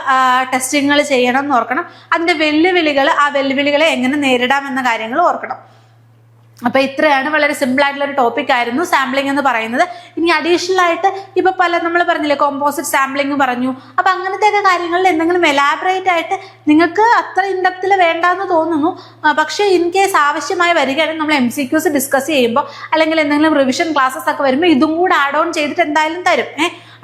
ടെസ്റ്റിങ്ങുകൾ ചെയ്യണം എന്ന് ഓർക്കണം. അതിന്റെ വെല്ലുവിളികൾ, ആ വെല്ലുവിളികളെ എങ്ങനെ നേരിടാം എന്ന കാര്യങ്ങൾ ഓർക്കണം. അപ്പൊ ഇത്രയാണ്. വളരെ സിമ്പിൾ ആയിട്ടുള്ള ഒരു ടോപ്പിക് ആയിരുന്നു സാമ്പിളിംഗ് എന്ന് പറയുന്നത്. ഇനി അഡീഷണൽ ആയിട്ട് ഇപ്പൊ നമ്മൾ പറഞ്ഞില്ലേ, കോമ്പോസിറ്റ് സാമ്പിളിംഗ് പറഞ്ഞു. അപ്പൊ അങ്ങനത്തെയൊക്കെ കാര്യങ്ങളിൽ എന്തെങ്കിലും എലാബറേറ്റ് ആയിട്ട് നിങ്ങൾക്ക് അത്ര ഇൻഡെപ്തിൽ വേണ്ടാന്ന് തോന്നുന്നു. പക്ഷേ ഇൻ കേസ് ആവശ്യമായി വരികയാണെങ്കിൽ നമ്മൾ MCQs ഡിസ്കസ് ചെയ്യുമ്പോൾ അല്ലെങ്കിൽ എന്തെങ്കിലും റിവിഷൻ ക്ലാസ്സസ് ഒക്കെ വരുമ്പോൾ ഇതും കൂടെ ആഡ് ഓൺ ചെയ്തിട്ട് എന്തായാലും തരും.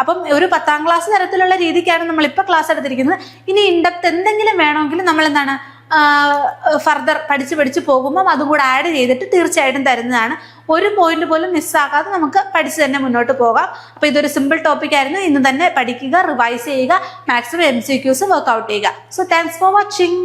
അപ്പം ഒരു 10ാം ക്ലാസ് തരത്തിലുള്ള രീതിക്കാണ് നമ്മളിപ്പോൾ ക്ലാസ് എടുത്തിരിക്കുന്നത്. ഇനി ഇൻഡെപ്ത് എന്തെങ്കിലും വേണമെങ്കിൽ നമ്മൾ എന്താണ് ഫർദർ പഠിച്ച് പോകുമ്പം അതും കൂടെ ആഡ് ചെയ്തിട്ട് തീർച്ചയായിട്ടും തരുന്നതാണ്. ഒരു പോയിന്റ് പോലും മിസ്സാക്കാതെ നമുക്ക് പഠിച്ച് തന്നെ മുന്നോട്ട് പോകാം. അപ്പൊ ഇതൊരു സിമ്പിൾ ടോപ്പിക് ആയിരുന്നു. ഇന്ന് തന്നെ പഠിക്കുക, റിവൈസ് ചെയ്യുക, മാക്സിമം MCQs വർക്ക്ഔട്ട് ചെയ്യുക. So thanks for watching.